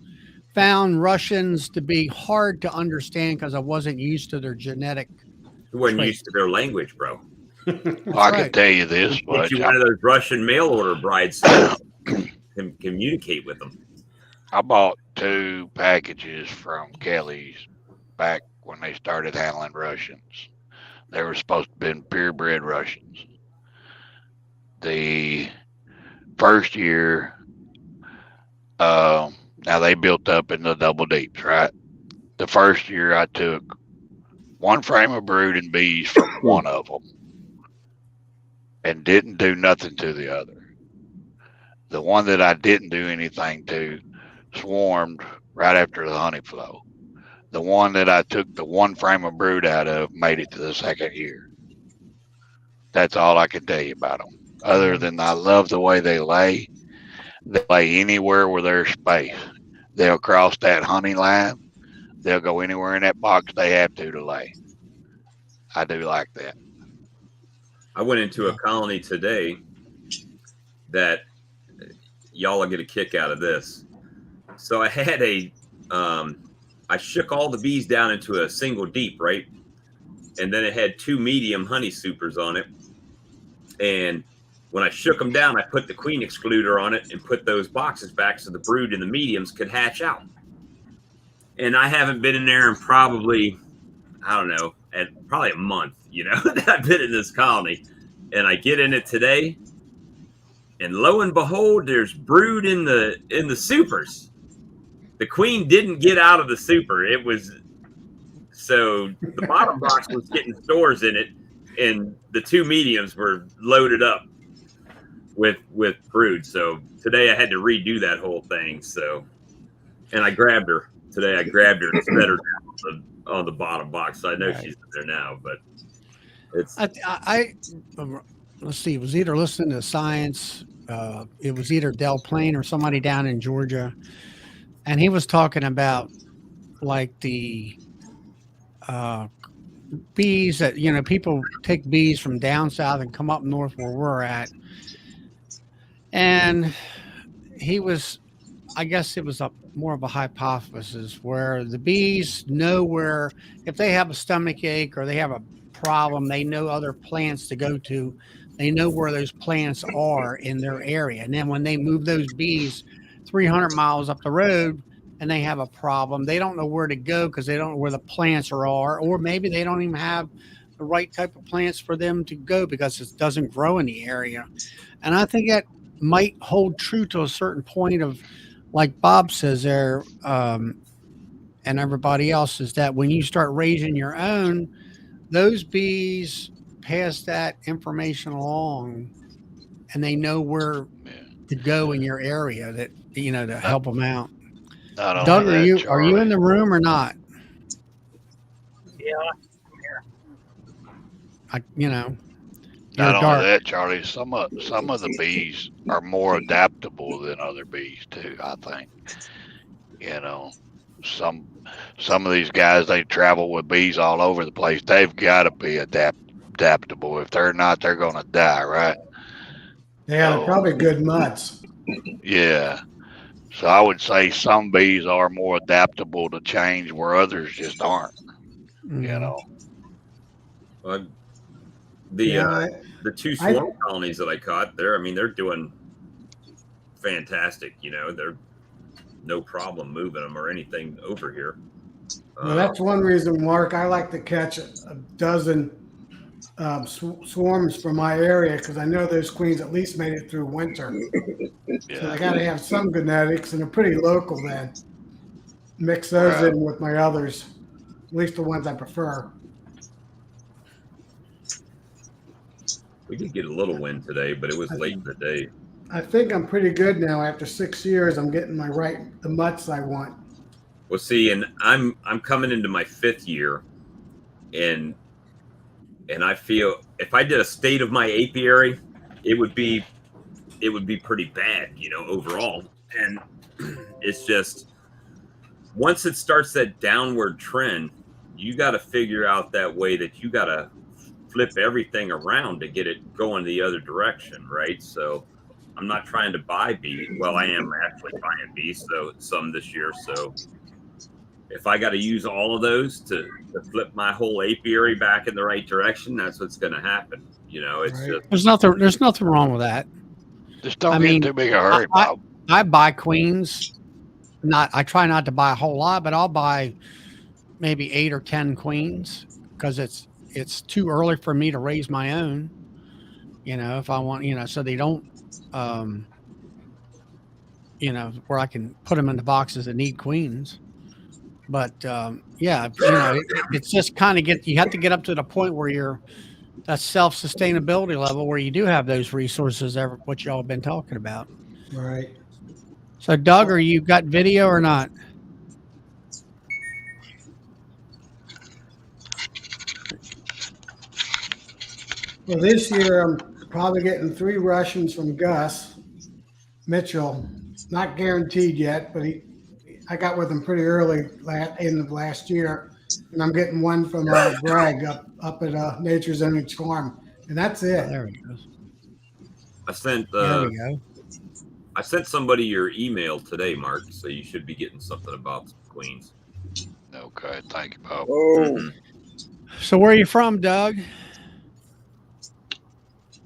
found Russians to be hard to understand because I wasn't used to their genetic. You weren't used to their language, bro. Well, I can tell you this, but you one of those Russian mail order brides can communicate with them. I bought 2 packages from Kelly's back when they started handling Russians. They were supposed to have been purebred Russians. The first year, now they built up in the double deeps, right? The first year I took 1 frame of brooding bees from one of them and didn't do nothing to the other. The one that I didn't do anything to swarmed right after the honey flow. The one that I took the 1 frame of brood out of made it to the 2nd year. That's all I can tell you about them. Other than I love the way they lay. They lay anywhere where there's space. They'll cross that honey line. They'll go anywhere in that box they have to lay. I do like that. I went into a colony today that y'all will get a kick out of this. So I had I shook all the bees down into a single deep, right? And then it had 2 medium honey supers on it. And when I shook them down, I put the queen excluder on it and put those boxes back so the brood in the mediums could hatch out. And I haven't been in there in probably, I don't know, probably a month, that I've been in this colony. And I get in it today, and lo and behold, there's brood in the supers. The queen didn't get out of the super. It was so the bottom box was getting stores in it, and the 2 mediums were loaded up with brood. So today I had to redo that whole thing. So And I grabbed her today. I grabbed her and set her down on the bottom box. So I know she's in there now, but it's. Let's see. It was either listening to science. It was either Del Plain or somebody down in Georgia, and he was talking about like the bees that people take bees from down south and come up north where we're at, and he was. I guess it was more of a hypothesis where the bees know where, if they have a stomach ache or they have a problem, they know other plants to go to. They know where those plants are in their area. And then when they move those bees 300 miles up the road and they have a problem, they don't know where to go because they don't know where the plants are, or maybe they don't even have the right type of plants for them to go because it doesn't grow in the area. And I think that might hold true to a certain point of, like Bob says there, and everybody else, is that when you start raising your own, those bees pass that information along and they know where to go in your area to help them out. Doug, are you in the room or not? Yeah, I'm here. Not only that, Charlie, some of the bees are more adaptable than other bees too, I think. Some of these guys, they travel with bees all over the place. They've got to be adaptable. If they're not, they're going to die, right? Yeah, they're probably good mutts. Yeah. So I would say some bees are more adaptable to change where others just aren't. The two swarm colonies that I caught there, they're doing fantastic. They're no problem moving them or anything over here. Well, that's one reason, Mark, I like to catch a dozen swarms from my area because I know those queens at least made it through winter. Yeah. So I got to have some genetics, and they're pretty local then. Mix those in with my others, at least the ones I prefer. We did get a little wind today, but it was late in the day. I think I'm pretty good now. After 6 years, I'm getting the mutts I want. Well, see, and I'm coming into my 5th year, and I feel if I did a state of my apiary, it would be pretty bad, overall. And it's just once it starts that downward trend, you got to figure out that way that you got to flip everything around to get it going the other direction, right? So I'm not trying to buy bees. Well, I am actually buying bees, so some this year. So if I got to use all of those to flip my whole apiary back in the right direction, that's what's going to happen. It's just there's nothing wrong with that. Just don't get in too big a hurry, Bob. I buy queens. I try not to buy a whole lot, but I'll buy maybe 8 or 10 queens because it's too early for me to raise my own. If I want, so they don't, where I can put them in the boxes that need queens. But it's just kind of you have to get up to the point where you're that self-sustainability level where you do have those resources, what y'all have been talking about. Right. So, Doug, are you got video or not? Well, this year I'm probably getting 3 Russians from Gus Mitchell. Not guaranteed yet, but I got with him pretty early, end of last year, and I'm getting one from Greg up at Nature's Image Farm, and that's it. Oh, there it goes. There we go. I sent somebody your email today, Mark, so you should be getting something about some queens. Okay, thank you, Bob. So where are you from, Doug?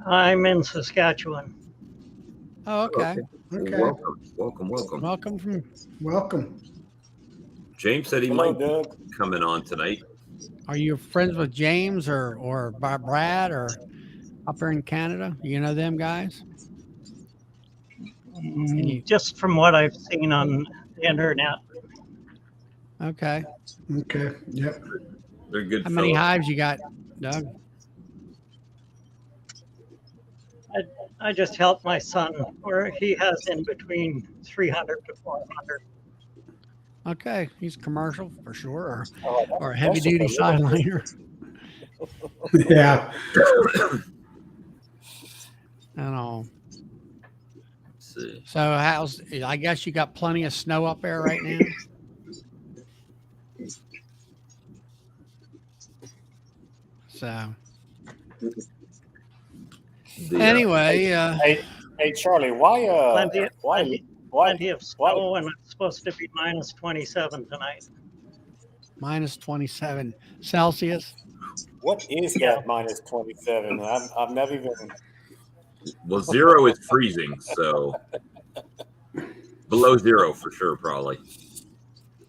I'm in Saskatchewan. Oh, okay. Welcome. James said he might be coming on tonight. Are you friends with James or Brad or up there in Canada? You know them guys? Just from what I've seen on the internet. Okay. Yep. They're good. How many hives you got, Doug? I just helped my son, where he has in between 300 to 400. Okay, he's commercial for sure, Oh, or a that's heavy just a duty little sideliner. Yeah. And all. Let's see. So how's? I guess you got plenty of snow up there right now. So anyway, Hey, Charlie, why Plenty, plenty, why plenty of snow, and it's supposed to be minus 27 tonight. minus 27 Celsius. what is that minus 27? I've never even. Well, 0 is freezing, so below 0 for sure, probably.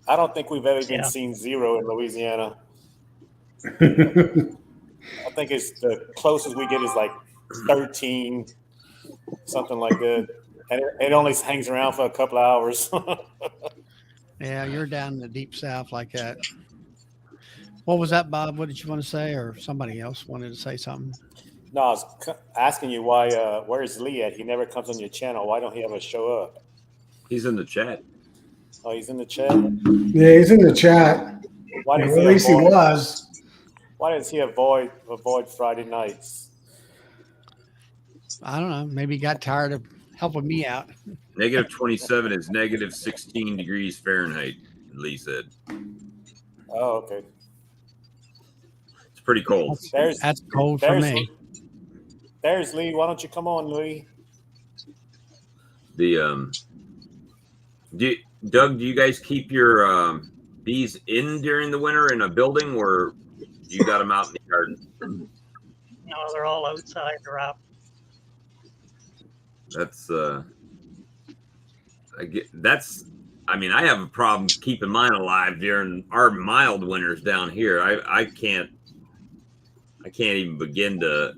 I don't think we've ever even Yeah. seen 0 in Louisiana. I think it's the closest we get is like 13, something like that, and it only hangs around for a couple of hours. Yeah, you're down in the deep south like that. What was that, Bob? What did you want to say, or somebody else wanted to say something? No, I was asking you why. Where is Lee at? He never comes on your channel. Why don't he ever show up? He's in the chat. Oh, he's in the chat. Yeah, he's in the chat. Why Yeah, does at he least he avoid? was. Why does he avoid Friday nights? I don't know. Maybe he got tired of helping me out. Negative 27 is negative 16 degrees Fahrenheit, Lee said. Oh, okay. It's pretty cold. That's cold for me. There's Lee. Why don't you come on, Lee? The Doug, do you guys keep your bees in during the winter in a building, or you got them out in the garden? No, they're all outside. They're out. That's I mean, I have a problem keeping mine alive during our mild winters down here. I can't even begin to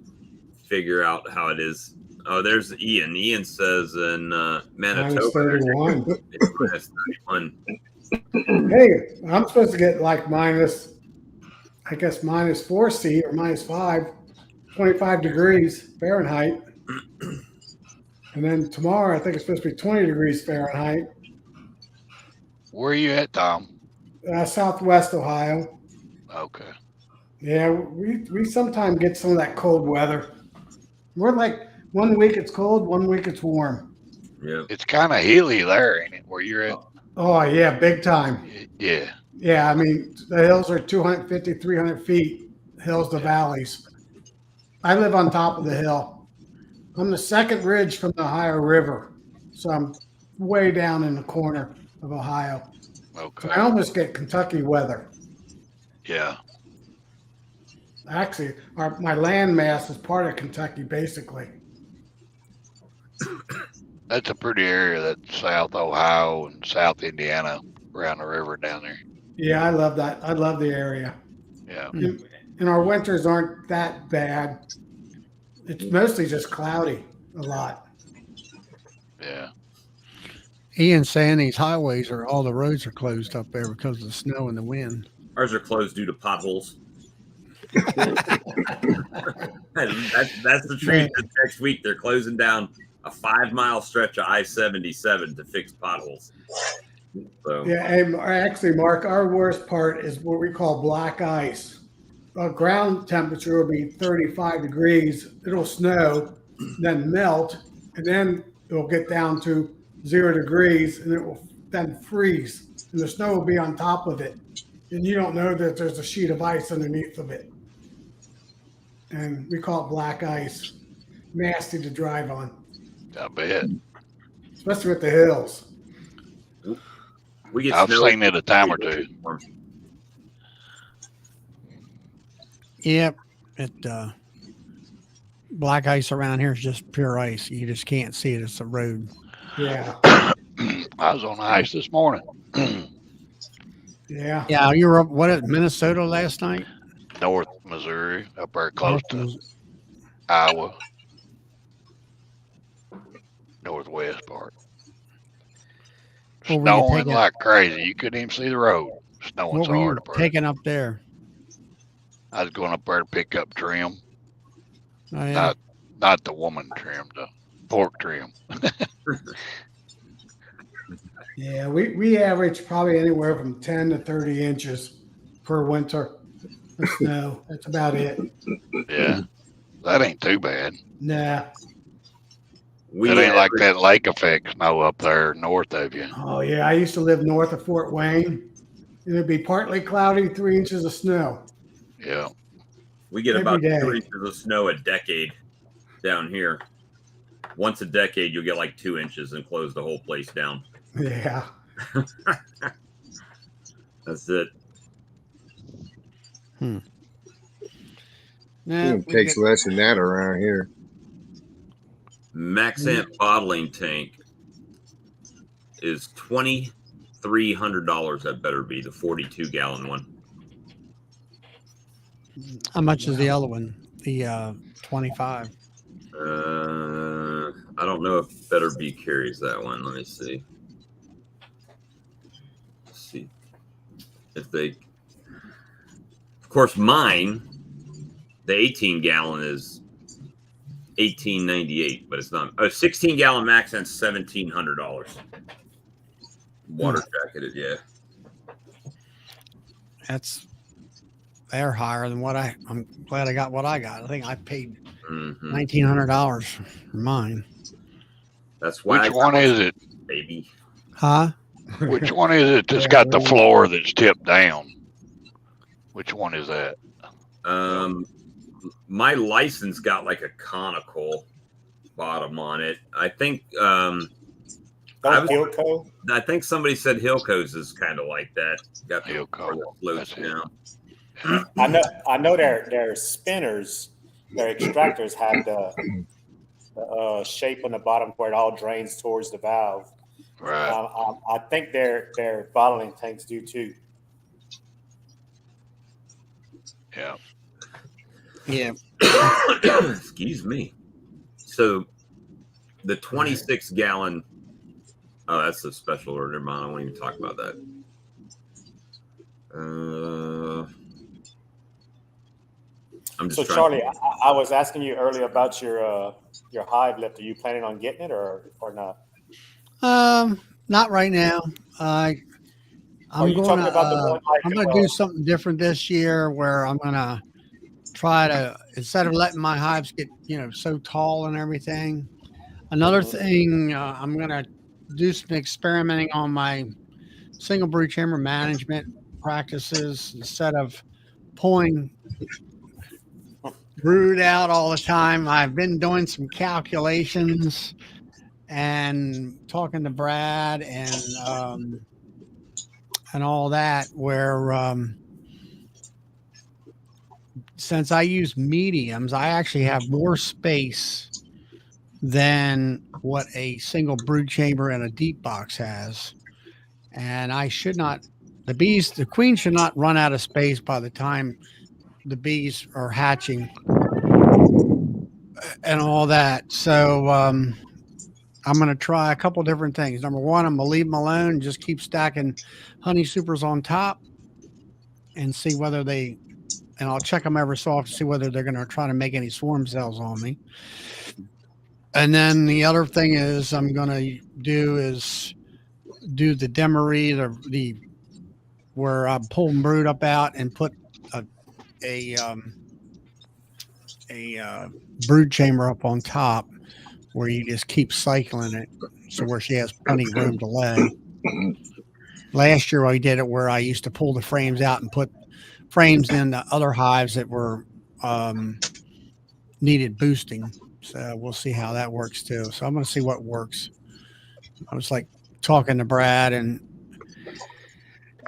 figure out how it is. Oh, there's Ian. Ian says in Manitoba, -31. it's minus 31. Hey, I'm supposed to get like minus 4C or -5, 25 degrees Fahrenheit. And then tomorrow, I think it's supposed to be 20 degrees Fahrenheit. Where are you at, Tom? Southwest Ohio. Okay. Yeah, we sometimes get some of that cold weather. We're like 1 week it's cold, 1 week it's warm. Yeah. It's kind of hilly there, ain't it? Where you're at? Oh, yeah, big time. Yeah. Yeah, I mean, the hills are 250, 300 feet, hills to valleys. I live on top of the hill. I'm the second ridge from the Ohio River, so I'm way down in the corner of Ohio. Okay. So I almost get Kentucky weather. Yeah. Actually, my land mass is part of Kentucky, basically. That's a pretty area, that South Ohio and South Indiana around the river down there. Yeah, I love that. I love the area. Yeah. And our winters aren't that bad. It's mostly just cloudy a lot. Yeah. Ian's saying these highways all the roads are closed up there because of the snow and the wind. Ours are closed due to potholes. That's the treat. Next week they're closing down a 5-mile stretch of I-77 to fix potholes. So Yeah, and actually, Mark, our worst part is what we call black ice. Ground temperature will be 35 degrees. It'll snow, then melt, and then it'll get down to 0 degrees, and it will then freeze. And the snow will be on top of it. And you don't know that there's a sheet of ice underneath of it. And we call it black ice. Nasty to drive on, I bet. especially with the hills. we get I've snow. seen it a time or two. Yep. Black ice around here is just pure ice. You just can't see it. It's a road. Yeah. I was on ice this morning. Yeah. Yeah, you were up, Minnesota last night? North Missouri, up there close to Iowa. Northwest part. What were you Snowing taking? like crazy. You couldn't even see the road. Snowing What so were you hard up there. taking up there? I was going up there to pick up trim. Oh, yeah. Not the woman trim, the pork trim. Yeah, we average probably anywhere from 10 to 30 inches per winter of snow. That's about it. Yeah, that ain't too bad. Nah. It ain't like that lake effect snow up there north of you. Oh yeah, I used to live north of Fort Wayne. It'd be partly cloudy, 3 inches of snow. Yeah. We get every about day. 2 inches of snow a decade down here. Once a decade, you'll get like 2 inches and close the whole place down. Yeah. That's it. Yeah, It takes less than that around here. Maxant bottling tank is $2,300. That better be the 42-gallon one. How much is the other one? The 25. I don't know if Better Bee carries that one. Let me see. Let's see if they. Of course, mine, the 18-gallon is $1,898, but it's not. A 16-gallon Maxant's $1,700. Water jacketed, yeah. They're higher than what I'm glad I got what I got. I think I paid Mm-hmm. $1,900 for mine. That's why. Which one is it, baby? Huh? Which one is it that's got the floor that's tipped down? Which one is that? My license got like a conical bottom on it. I think. Hilco? I think somebody said Hilco's is kind of like that. Got the Hilco. floats down. I know their spinners, their extractors have the shape on the bottom where it all drains towards the valve. Right. I think their bottling tanks do too. Yeah. Yeah. Excuse me. So the 26-gallon. Oh, that's a special order. Never mind. I won't even talk about that. I'm just So Charlie, I was asking you earlier about your hive lift. Are you planning on getting it or not? Not right now. I'm going to do something different this year where I'm going to try to, instead of letting my hives get, so tall and everything. Another thing, I'm going to do some experimenting on my single brood chamber management practices. Instead of pulling brood out all the time, I've been doing some calculations and talking to Brad and all that, where since I use mediums, I actually have more space than what a single brood chamber and a deep box has. And I should not, the queen should not run out of space by the time the bees are hatching and all that. So I'm going to try a couple different things. Number one, I'm going to leave them alone and just keep stacking honey supers on top and see whether and I'll check them every so often to see whether they're going to try to make any swarm cells on me. And then the other thing is I'm going to do the demery, where I'm pulling brood up out and put a brood chamber up on top where you just keep cycling it, so where she has plenty of room to lay. Last year I did it where I used to pull the frames out and put frames in the other hives that were needed boosting. So we'll see how that works too. So I'm going to see what works. I was like talking to Brad, and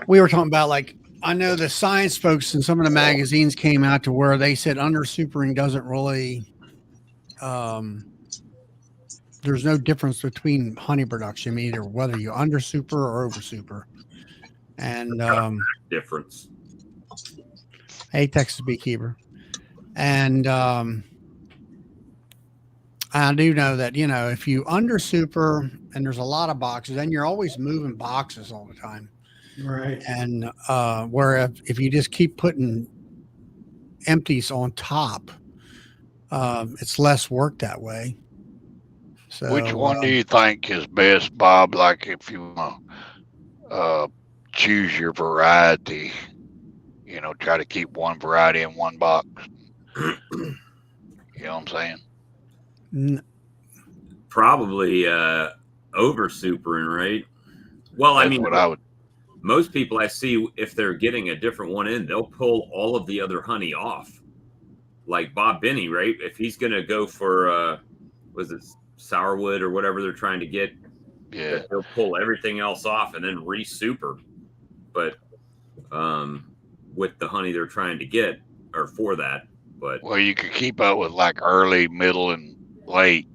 we were talking about, like, I know the science folks in some of the magazines came out to where they said under supering doesn't really, there's no difference between honey production, either whether you under super or over super. And difference. Hey, Texas Beekeeper. And I do know that, if you under super and there's a lot of boxes, then you're always moving boxes all the time. Right. And where if you just keep putting empties on top, it's less work that way. So Which one do you think is best, Bob? Like if you want to choose your variety, try to keep one variety in one box. You know what I'm saying? Probably over supering, right? Well, That's I mean, what I would. most people I see, if they're getting a different one in, they'll pull all of the other honey off. Like Bob Binney, right? If he's going to go for, was it sourwood or whatever they're trying to get, Yeah. they'll pull everything else off and then re-super. But with the honey they're trying to get, or for that. But well, you could keep up with like early, middle, and late,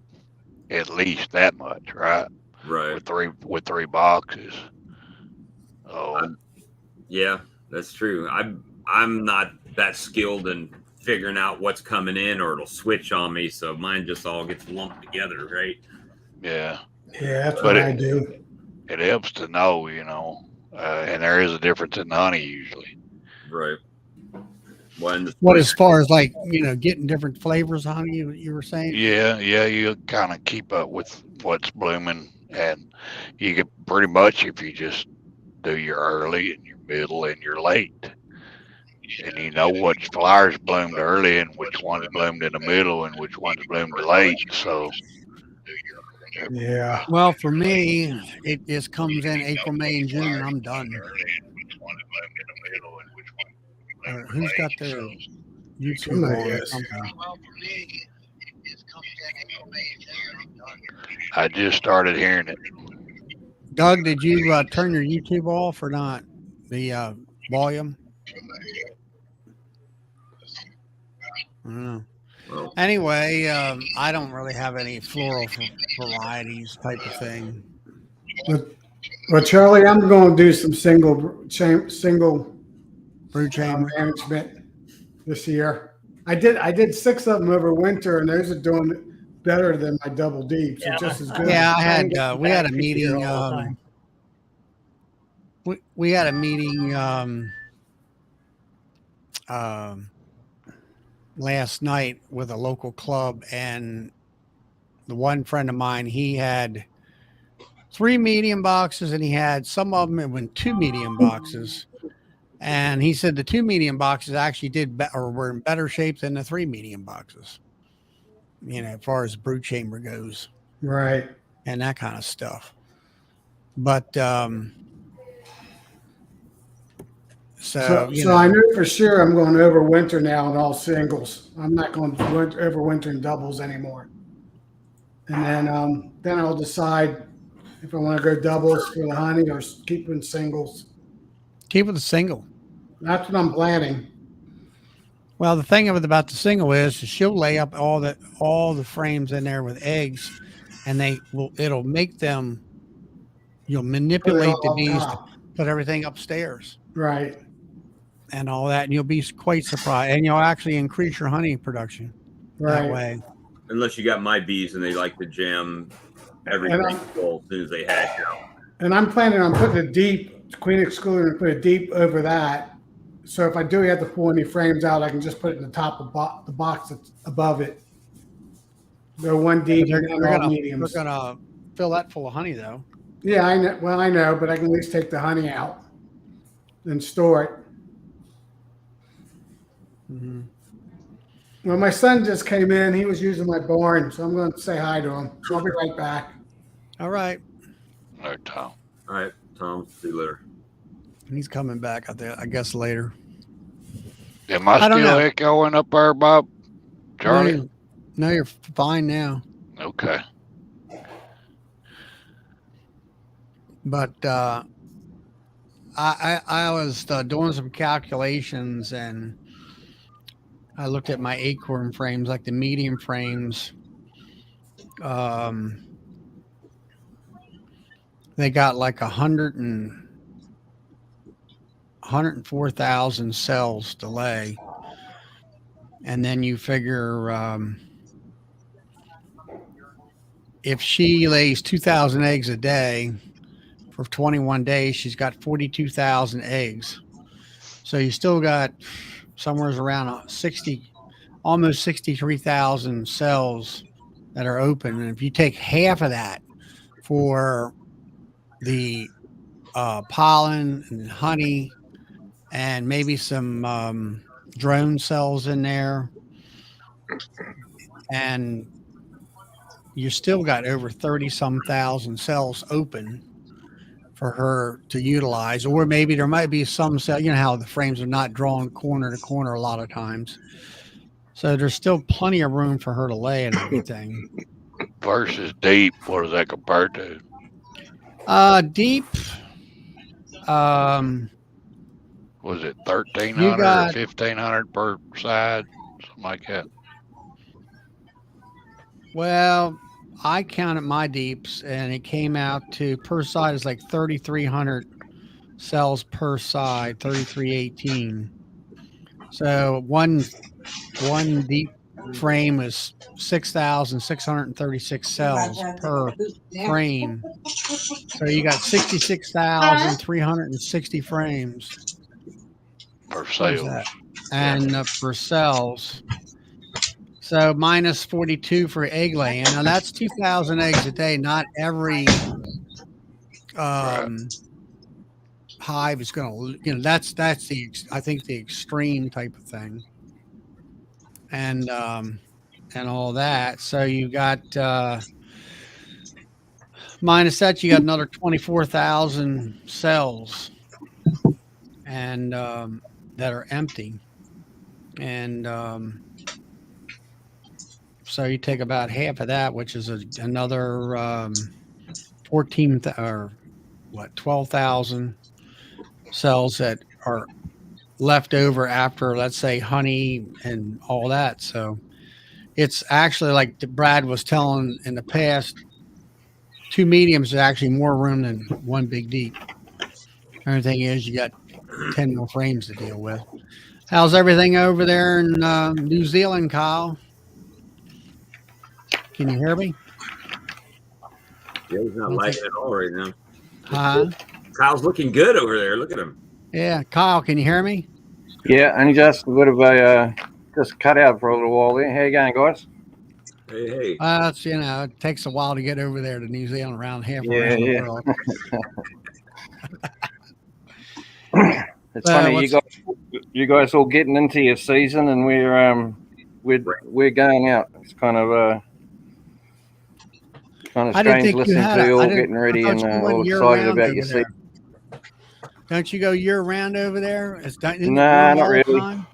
at least that much, right? Right. With three boxes. Oh, yeah, that's true. I'm not that skilled in figuring out what's coming in, or it'll switch on me, so mine just all gets lumped together, right? Yeah. Yeah, that's what I do. It helps to know, and there is a difference in the honey usually. Right. What as far as like getting different flavors of honey, you were saying? Yeah, you kind of keep up with what's blooming, and you get pretty much if you just do your early and your middle and your late, and you know which flowers bloomed early and which ones bloomed in the middle and which ones bloomed late. So yeah. Well, for me, it just comes in April, May, and June, and I'm done. Who's got their YouTube on or something? I just started hearing it. Doug, did you turn your YouTube off or not? The volume? I don't know. Well, anyway, I don't really have any floral varieties type of thing. Well, Charlie, I'm going to do some single brood chamber management this year. I did 6 of them over winter, and those are doing better than my double deep. So just as good. Yeah, we had a meeting. We had a meeting last night with a local club, and the one friend of mine, he had 3 medium boxes, and he had some of them in 2 medium boxes. And he said the 2 medium boxes actually were in better shape than the 3 medium boxes, as far as the brood chamber goes. Right. And that kind of stuff. But, so I know for sure I'm going to overwinter now in all singles. I'm not going to overwinter in doubles anymore. And then I'll decide if I want to go doubles for the honey or keep in singles. Keep with the single. That's what I'm planning. Well, the thing about the single is she'll lay up all the frames in there with eggs, and it'll make them. You'll manipulate the bees to put everything upstairs. Right. And all that, and you'll be quite surprised, and you'll actually increase your honey production that way. Unless you got my bees and they like to jam everything full as soon as they hatch out. And I'm planning on putting a deep queen excluder and put a deep over that. So if I do have to pull any frames out, I can just put it in the top of the box that's above it. Go one deep and all mediums. We're gonna fill that full of honey, though. Yeah, I know. Well, I know, but I can at least take the honey out and store it. Mm-hmm. Well, my son just came in. He was using my barn, so I'm going to say hi to him. I'll be right back. All right. All right, Tom. All right, Tom. See you later. He's coming back, I guess, later. Am I still echoing up there, Bob? Charlie? No, you're fine now. Okay. But I was doing some calculations, and I looked at my acorn frames, like the medium frames. They got like 104,000 cells to lay. And then you figure if she lays 2,000 eggs a day for 21 days, she's got 42,000 eggs. So you still got somewhere around almost 63,000 cells that are open. And if you take half of that for the pollen and honey and maybe some drone cells in there, and you still got over 30 some thousand cells open for her to utilize. Or maybe there might be some cell, you know how the frames are not drawn corner to corner a lot of times. So there's still plenty of room for her to lay and everything. Versus deep, what does that compare to? Deep, Was it 1,300 you or got 1,500 per side, something like that? well, I counted my deeps and it came out to per side is like 3,300 cells per side, 3,318. So one deep frame is 6,636 cells per frame. So you got 66,360 frames. Per What is sales. that? And for cells. So minus 42 for egg laying. Now that's 2,000 eggs a day. Not every hive is going to, that's the, I think the extreme type of thing. And all that. So you got, minus that, you got another 24,000 cells and, that are empty. And, so you take about half of that, which is another 12,000 cells that are left over after, let's say, honey and all that. So it's actually like Brad was telling in the past, 2 mediums is actually more room than 1 big deep. Only thing is you got 10 more frames to deal with. How's everything over there in New Zealand, Kyle? Can you hear me? Yeah, he's not lagging at all right now. Huh? Kyle's looking good over there. Look at him. Yeah, Kyle, can you hear me? Yeah, and just a bit of a just cut out for a little while there. How you going, guys? Hey. It's, it takes a while to get over there to New Zealand, around the world. It's funny, you guys all getting into your season, and we're going out. It's kind of strange listening to you all getting ready and all excited about your season. Don't you go year round over there? Nah, not really.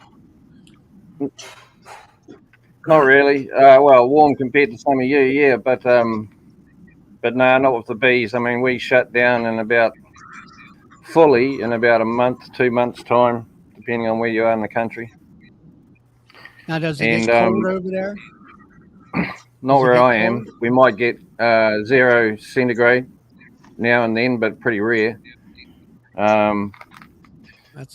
Not really. Well, warm compared to some of you, yeah, but no, not with the bees. I mean, we shut down fully in about a month, 2 months time, depending on where you are in the country. Now, does it get cold over there? Not where I am. We might get 0 centigrade now and then, but pretty rare. But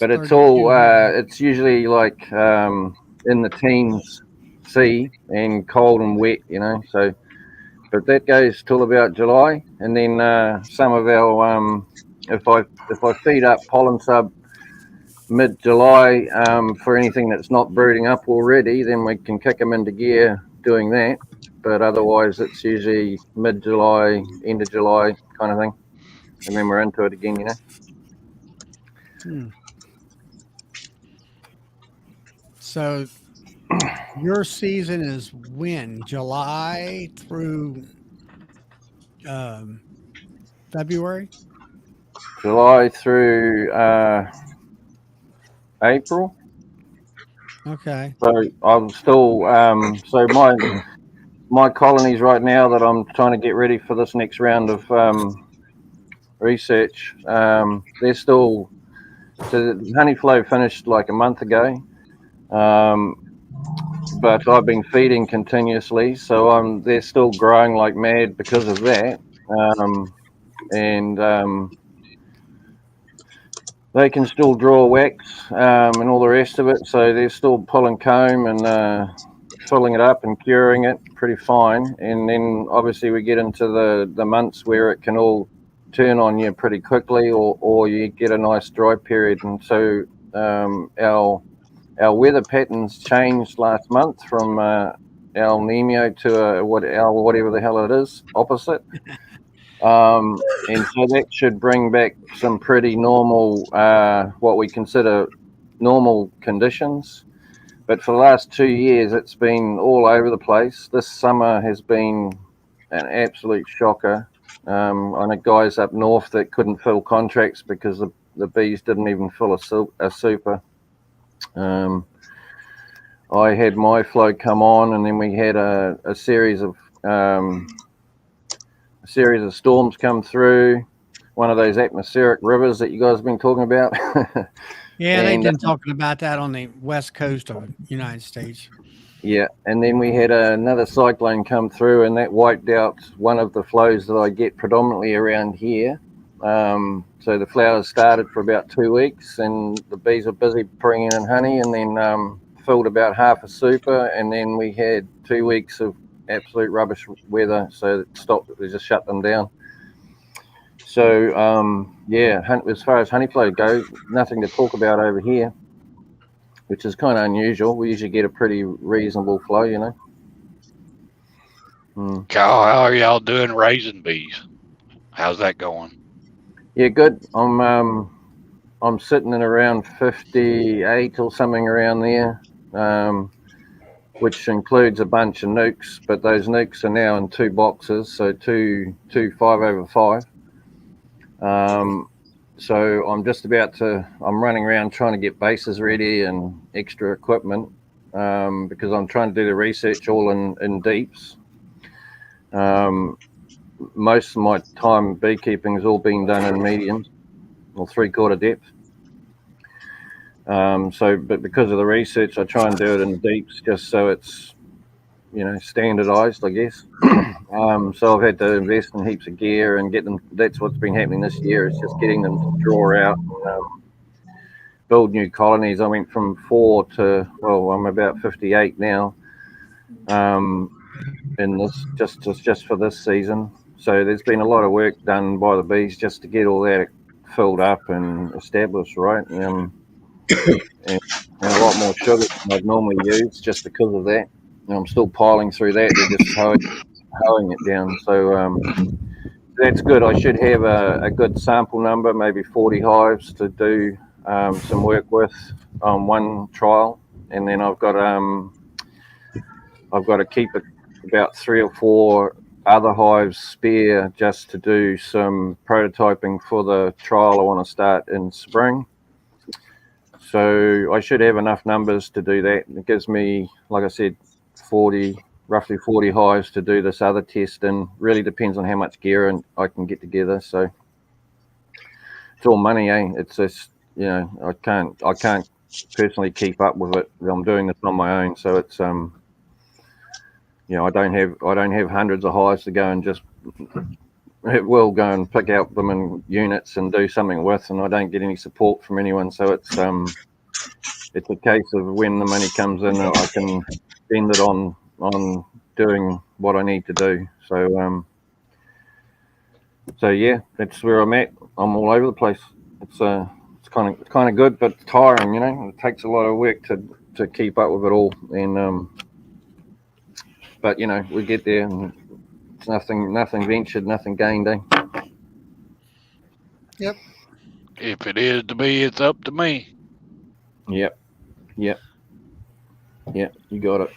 it's all it's usually like in the teens C and cold and wet, so but that goes till about July, and then some of our if I feed up pollen sub mid-July for anything that's not brooding up already, then we can kick them into gear doing that. But otherwise it's usually mid-July, end of July kind of thing, and then we're into it again, So your season is when? July through February? July through April. Okay. So I'm still so my colonies right now that I'm trying to get ready for this next round of research, they're still, so the honey flow finished like a month ago, but I've been feeding continuously, so they're still growing like mad because of that, and they can still draw wax and all the rest of it, so they're still pulling comb and filling it up and curing it pretty fine. And then obviously we get into the months where it can all turn on you pretty quickly, or you get a nice dry period. And so our weather patterns changed last month from El Nino to a whatever the hell it is opposite. And so that should bring back some pretty normal, what we consider normal conditions. But for the last 2 years, it's been all over the place. This summer has been an absolute shocker. I know guys up north that couldn't fill contracts because the bees didn't even fill a super. I had my flow come on, and then we had a series of storms come through. One of those atmospheric rivers that you guys have been talking about. Yeah, they've been talking about that on the west coast of the United States. Yeah, and then we had another cyclone come through, and that wiped out one of the flows that I get predominantly around here. So the flowers started for about 2 weeks, and the bees were busy bringing in honey, and then filled about half a super, and then we had 2 weeks of absolute rubbish weather, so it stopped. We just shut them down. So yeah, as far as honey flow goes, nothing to talk about over here, which is kind of unusual. We usually get a pretty reasonable flow, you know. Kyle, how are y'all doing raising bees? How's that going? Yeah, good. I'm sitting at around 58 or something around there, which includes a bunch of nukes, but those nukes are now in 2 boxes, so two 5/5. So I'm just I'm running around trying to get bases ready and extra equipment, because I'm trying to do the research all in deeps. Most of my time beekeeping has all been done in mediums or 3/4 depth. But because of the research, I try and do it in deeps just so it's, you know, standardized, I guess. So I've had to invest in heaps of gear and get them. That's what's been happening this year, is just getting them to draw out and build new colonies. I went from 4 to, well, I'm about 58 now, in this, just for this season. So there's been a lot of work done by the bees just to get all that filled up and established, right? And a lot more sugar than I'd normally use just because of that. And I'm still piling through that. They're just hoeing it down. So that's good. I should have a good sample number, maybe 40 hives to do some work with on one trial, and then I've got to keep about 3 or 4 other hives spare just to do some prototyping for the trial I want to start in spring. So I should have enough numbers to do that. It gives me, like I said, roughly 40 hives to do this other test, and really depends on how much gear I can get together. So it's all money, eh? It's just, you know, I can't personally keep up with it. I'm doing this on my own, so it's you know, I don't have hundreds of hives to go and just go and pick out them in units and do something with, and I don't get any support from anyone. So it's a case of when the money comes in, I can spend it on doing what I need to do. So yeah, that's where I'm at. I'm all over the place. It's kind of good, but tiring. You know, it takes a lot of work to keep up with it all, and but you know, we get there, and it's nothing ventured, nothing gained, eh? Yep. If it is to be, it's up to me. Yep. You got it.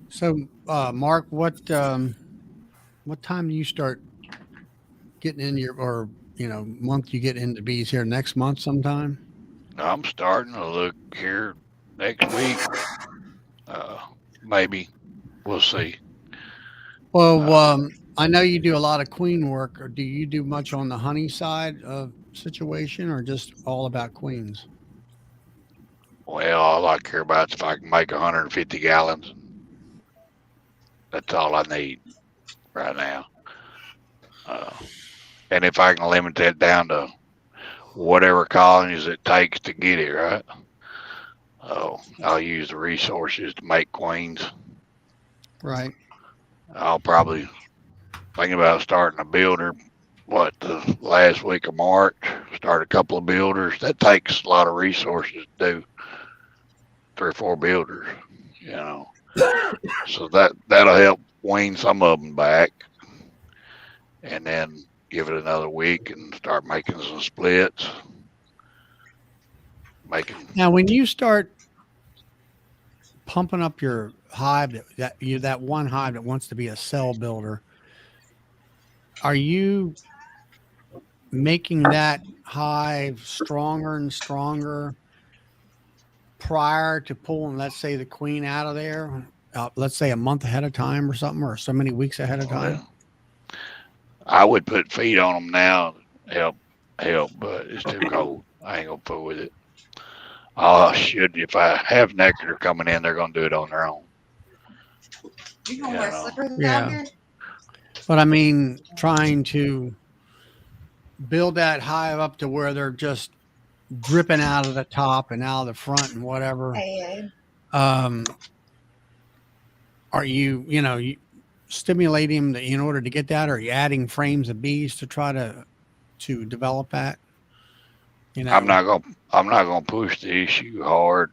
So, Mark, what time do you start getting in or month you get into bees here? Next month sometime? I'm starting to look here next week. Maybe. We'll see. Well, I know you do a lot of queen work. Or do you do much on the honey side of situation, or just all about queens? Well, all I care about is if I can make 150 gallons. That's all I need right now. And if I can limit that down to whatever colonies it takes to get it, right? I'll use the resources to make queens. Right. I'll probably think about starting a builder, the last week of March, start a couple of builders. That takes a lot of resources to do. 3 or 4 builders, So that'll help wean some of them back, and then give it another week and start making some splits. Now, when you start pumping up your hive, that one hive that wants to be a cell builder, are you making that hive stronger and stronger prior to pulling, let's say, the queen out of there? Let's say a month ahead of time or something, or so many weeks ahead of time. I would put feed on them now, help, but it's too cold. I ain't gonna fool with it. If I have nectar coming in, they're gonna do it on their own. You gonna wear slippers Yeah. out here? But I mean, trying to build that hive up to where they're just dripping out of the top and out of the front and whatever. Hey. Are you stimulating them in order to get that? Or are you adding frames of bees to try to develop that? I'm not gonna push the issue hard.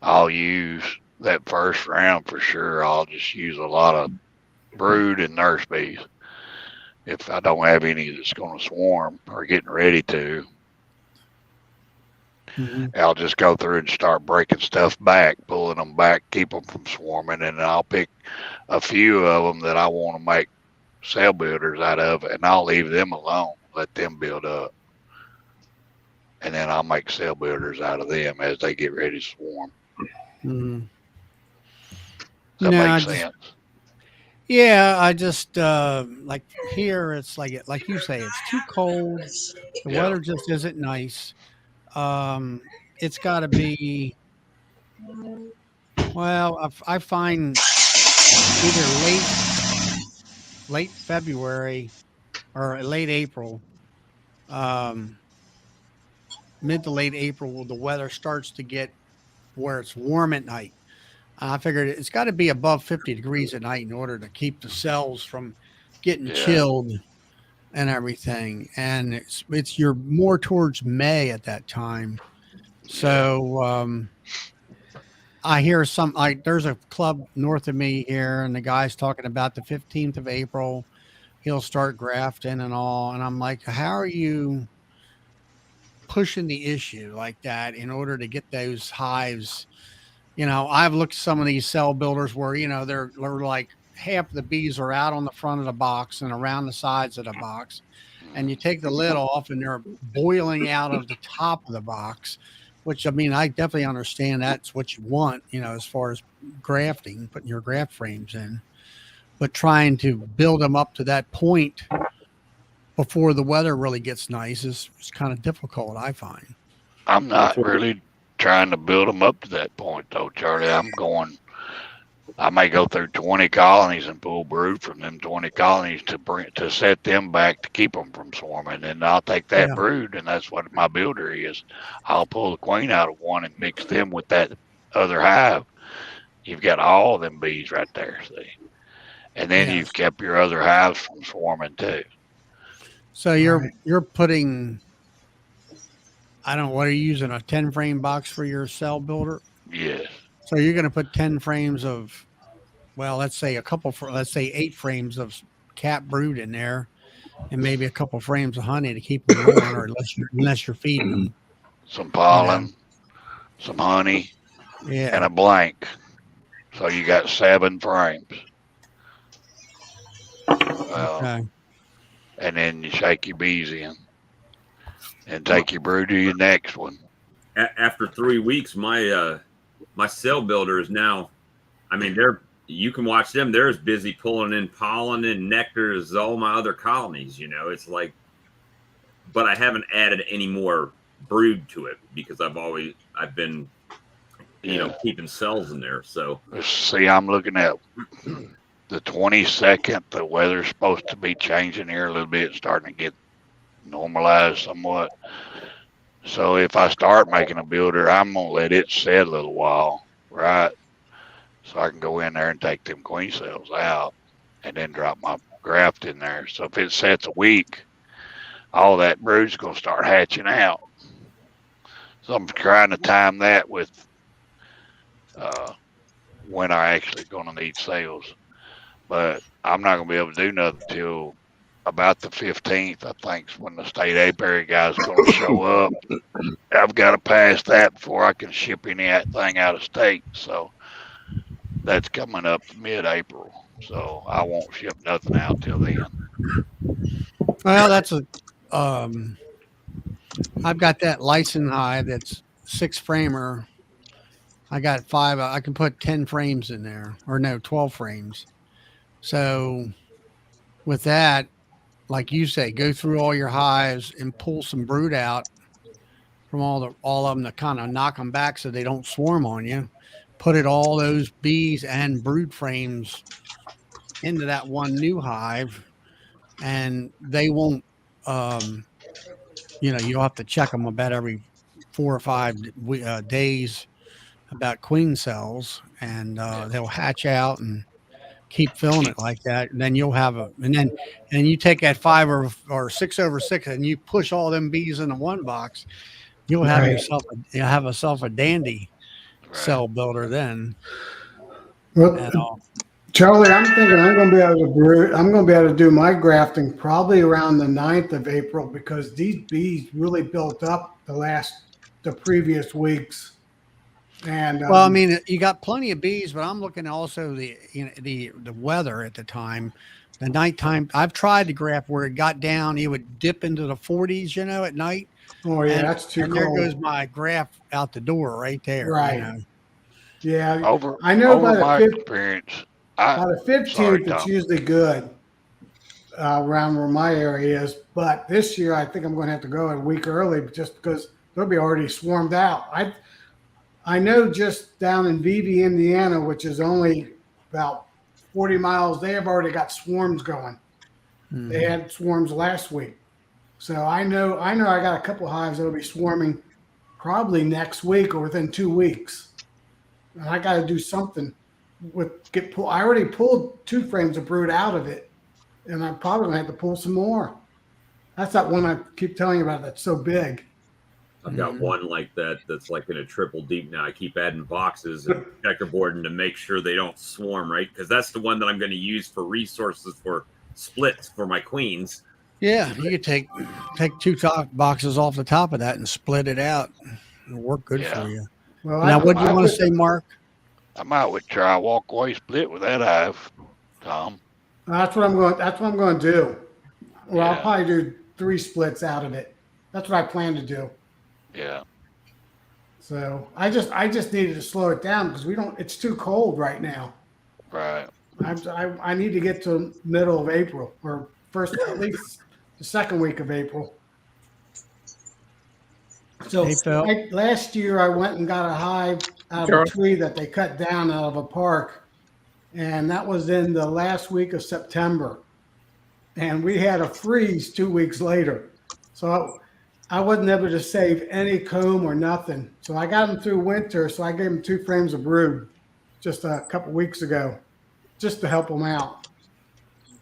I'll use that first round for sure. I'll just use a lot of brood and nurse bees. If I don't have any that's going to swarm or getting ready to, I'll just go through and start breaking stuff back, pulling them back, keep them from swarming, and I'll pick a few of them that I want to make cell builders out of, and I'll leave them alone, let them build up. And then I'll make cell builders out of them as they get ready to swarm. That makes sense. Yeah, I just like here. It's like you say, it's too cold. The weather just isn't nice. It's got to be. Well, I find either late February or late April. Mid to late April, the weather starts to get where it's warm at night. I figured it's got to be above 50 degrees at night in order to keep the cells from getting chilled and everything. And you're more towards May at that time. So I hear there's a club north of me here, and the guy's talking about the 15th of April. He'll start grafting and all. And I'm like, how are you pushing the issue like that in order to get those hives? I've looked at some of these cell builders where, they're like half the bees are out on the front of the box and around the sides of the box. And you take the lid off and they're boiling out of the top of the box, which, I mean, I definitely understand that's what you want, as far as grafting, putting your graft frames in. But trying to build them up to that point before the weather really gets nice is kind of difficult, I find. I'm not really trying to build them up to that point, though, Charlie. I may go through 20 colonies and pull brood from them 20 colonies to set them back to keep them from swarming. And I'll take that brood, and that's what my builder is. I'll pull the queen out of one and mix them with that other hive. You've got all of them bees right there, see? And then you've kept your other hives from swarming too. So you're putting, I don't know, what are you using, a 10 frame box for your cell builder? Yes. So you're going to put 10 frames of, well, let's say 8 frames of cap brood in there, and maybe a couple frames of honey to keep them going, or unless you're feeding them. Some pollen, some honey, and a blank. So you got 7 frames. Okay. And then you shake your bees in and take your brood to your next one. After 3 weeks, my cell builder is now, I mean, you can watch them. They're as busy pulling in pollen and nectar as all my other colonies, it's like, but I haven't added any more brood to it because I've been, keeping cells in there. So see, I'm looking at the 22nd. The weather's supposed to be changing here a little bit, starting to get normalized somewhat. So if I start making a builder, I'm going to let it set a little while, right? So I can go in there and take them queen cells out and then drop my graft in there. So if it sets a week, all that brood's going to start hatching out. So I'm trying to time that with when I actually going to need sales. But I'm not going to be able to do nothing till about the 15th. I think is when the state apiary guy's going to show up. I've got to pass that before I can ship any thing out of state. So that's coming up mid-April. So I won't ship nothing out till then. Well, that's I've got that license hive that's 6 framer. I got 5. I can put 10 frames in there, or no, 12 frames. So with that, like you say, go through all your hives and pull some brood out from all of them to kind of knock them back so they don't swarm on you. Put all those bees and brood frames into that one new hive, and they won't. You'll have to check them about every 4 or 5 days about queen cells, and they'll hatch out and keep filling it like that. And then you'll have and you take that 5 or 6 over 6 and you push all them bees into one box. You'll have yourself a dandy cell builder then. Well, Charlie, I'm thinking I'm going to be able to brew. I'm going to be able to do my grafting probably around the 9th of April because these bees really built up the previous weeks. And well, I mean, you got plenty of bees, but I'm looking also the weather at the time, the nighttime. I've tried to graft where it got down. It would dip into the 40s, at night. Oh yeah, that's too cold. There goes my graft out the door right there. Right. Yeah. I know by my experience. By the 15th, it's usually good around where my area is. But this year, I think I'm going to have to go a week early just because they'll be already swarmed out. I know just down in Beebe, Indiana, which is only about 40 miles, they have already got swarms going. Mm-hmm. They had swarms last week. So I know I got a couple hives that'll be swarming probably next week or within 2 weeks. And I got to do something I already pulled 2 frames of brood out of it, and I'm probably going to have to pull some more. That's that one I keep telling you about that's so big. I've got one like that that's like in a triple deep now. I keep adding boxes and checkerboarding to make sure they don't swarm, right? Because that's the one that I'm going to use for resources for splits for my queens. Yeah, you could take 2 top boxes off the top of that and split it out. It'll work good for you. Well, now, what do you want to say, Mark? I might try a walk-away split with that hive, Tom. That's what I'm going to do. Well, I'll probably do 3 splits out of it. That's what I plan to do. Yeah. So I just needed to slow it down because it's too cold right now. Right. I need to get to middle of April or at least the 2nd week of April. So last year I went and got a hive out of a tree that they cut down out of a park, and that was in the last week of September. And we had a freeze 2 weeks later. So I wasn't able to save any comb or nothing. So I got them through winter. So I gave them 2 frames of brood just a couple weeks ago, just to help them out.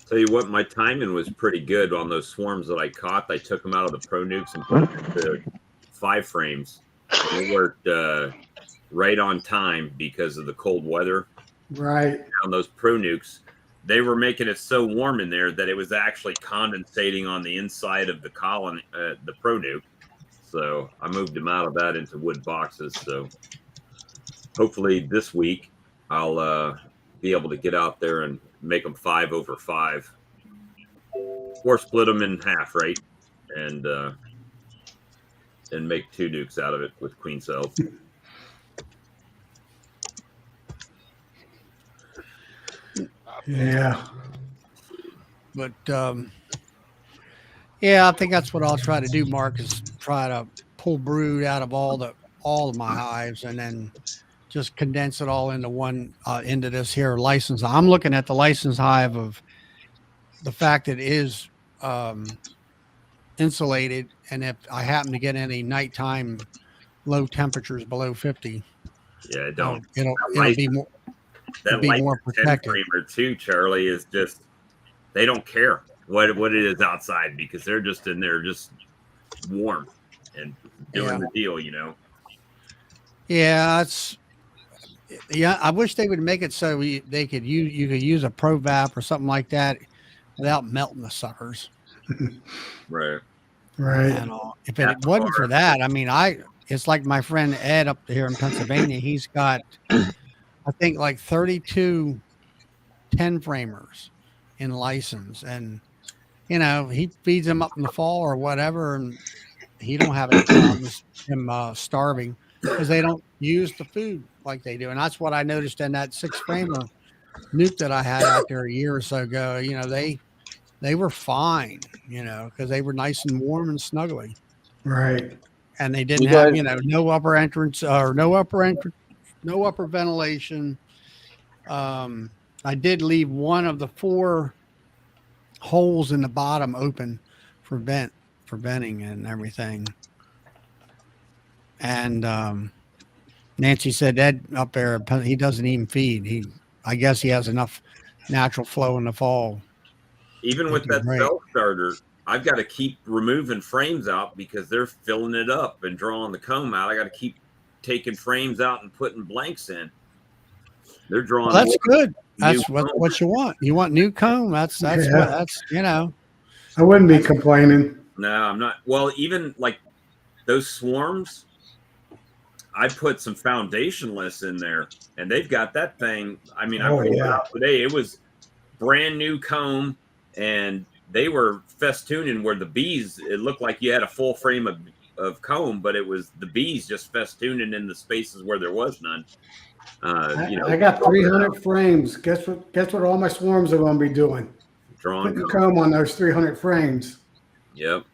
Tell you what, my timing was pretty good on those swarms that I caught. I took them out of the Pro Nukes and put them into 5 frames. They worked right on time because of the cold weather. Right. On those Pro Nukes, they were making it so warm in there that it was actually condensating on the inside of the colony, the Pro Nuke. So I moved them out of that into wood boxes. So hopefully this week I'll be able to get out there and make them 5 over 5, or split them in half, right? And make 2 nukes out of it with queen cells. Yeah. But I think that's what I'll try to do, Mark, is try to pull brood out of all of my hives and then just condense it all into one into this here license. I'm looking at the license hive of the fact that it is insulated, and if I happen to get any nighttime low temperatures below 50, it'll be more. That be more protected. Framer too, Charlie, is just they don't care what it is outside because they're just in there just warm and doing the deal, Yeah, Yeah, I wish they would make it so they could you could use a ProVap or something like that without melting the suckers. Right. Right. And if That's it wasn't for hard. that, I mean, it's like my friend Ed up here in Pennsylvania. He's got, I think, like 32 10 framers in license, and he feeds them up in the fall or whatever, and he don't have any problems him starving because they don't use the food like they do. And that's what I noticed in that 6 framer nuke that I had out there a year or so ago. They were fine, because they were nice and warm and snuggly, Right. and they You didn't have, guys, no upper entrance or no upper entrance, no upper ventilation. I did leave one of the 4 holes in the bottom open for venting and everything. And Nancy said Ed up there, he doesn't even feed. I guess he has enough natural flow in the fall. Even They with do that great. self starter, I've got to keep removing frames out because they're filling it up and drawing the comb out. I got to keep taking frames out and putting blanks in. They're drawing. Well, that's good. That's new comb. what you want. You want new comb. That's Yeah. that's I wouldn't be complaining. No, I'm not. Well, even like those swarms, I put some foundationless in there, and they've got that thing. I mean, I Oh, pulled it yeah. out today. It was brand new comb, and they were festooning where the bees. It looked like you had a full frame of comb, but it was the bees just festooning in the spaces where there was none. I got 300 frames. Guess what all my swarms are going to be doing? Drawing Putting comb. comb on those 300 frames Yep.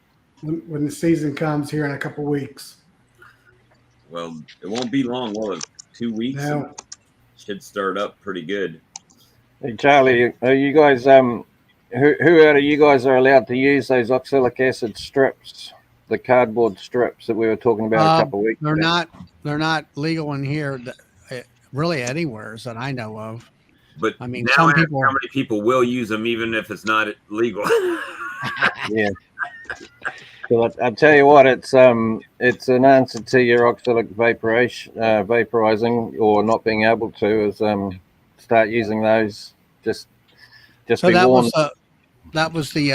when the season comes here in a couple weeks. Well, it won't be long. Well, 2 weeks No. should start up pretty good. hey, Charlie, are you guys who out of you guys are allowed to use those oxalic acid strips, the cardboard strips that we were talking about a couple of weeks they're ago? not legal in here, really anywhere that I know of. But I mean, now some ask people. how many people will use them, even if it's not legal. Yeah. So I tell you what, it's an answer to your oxalic vaporizing or not being able to is start using those. Just So be warned. that was the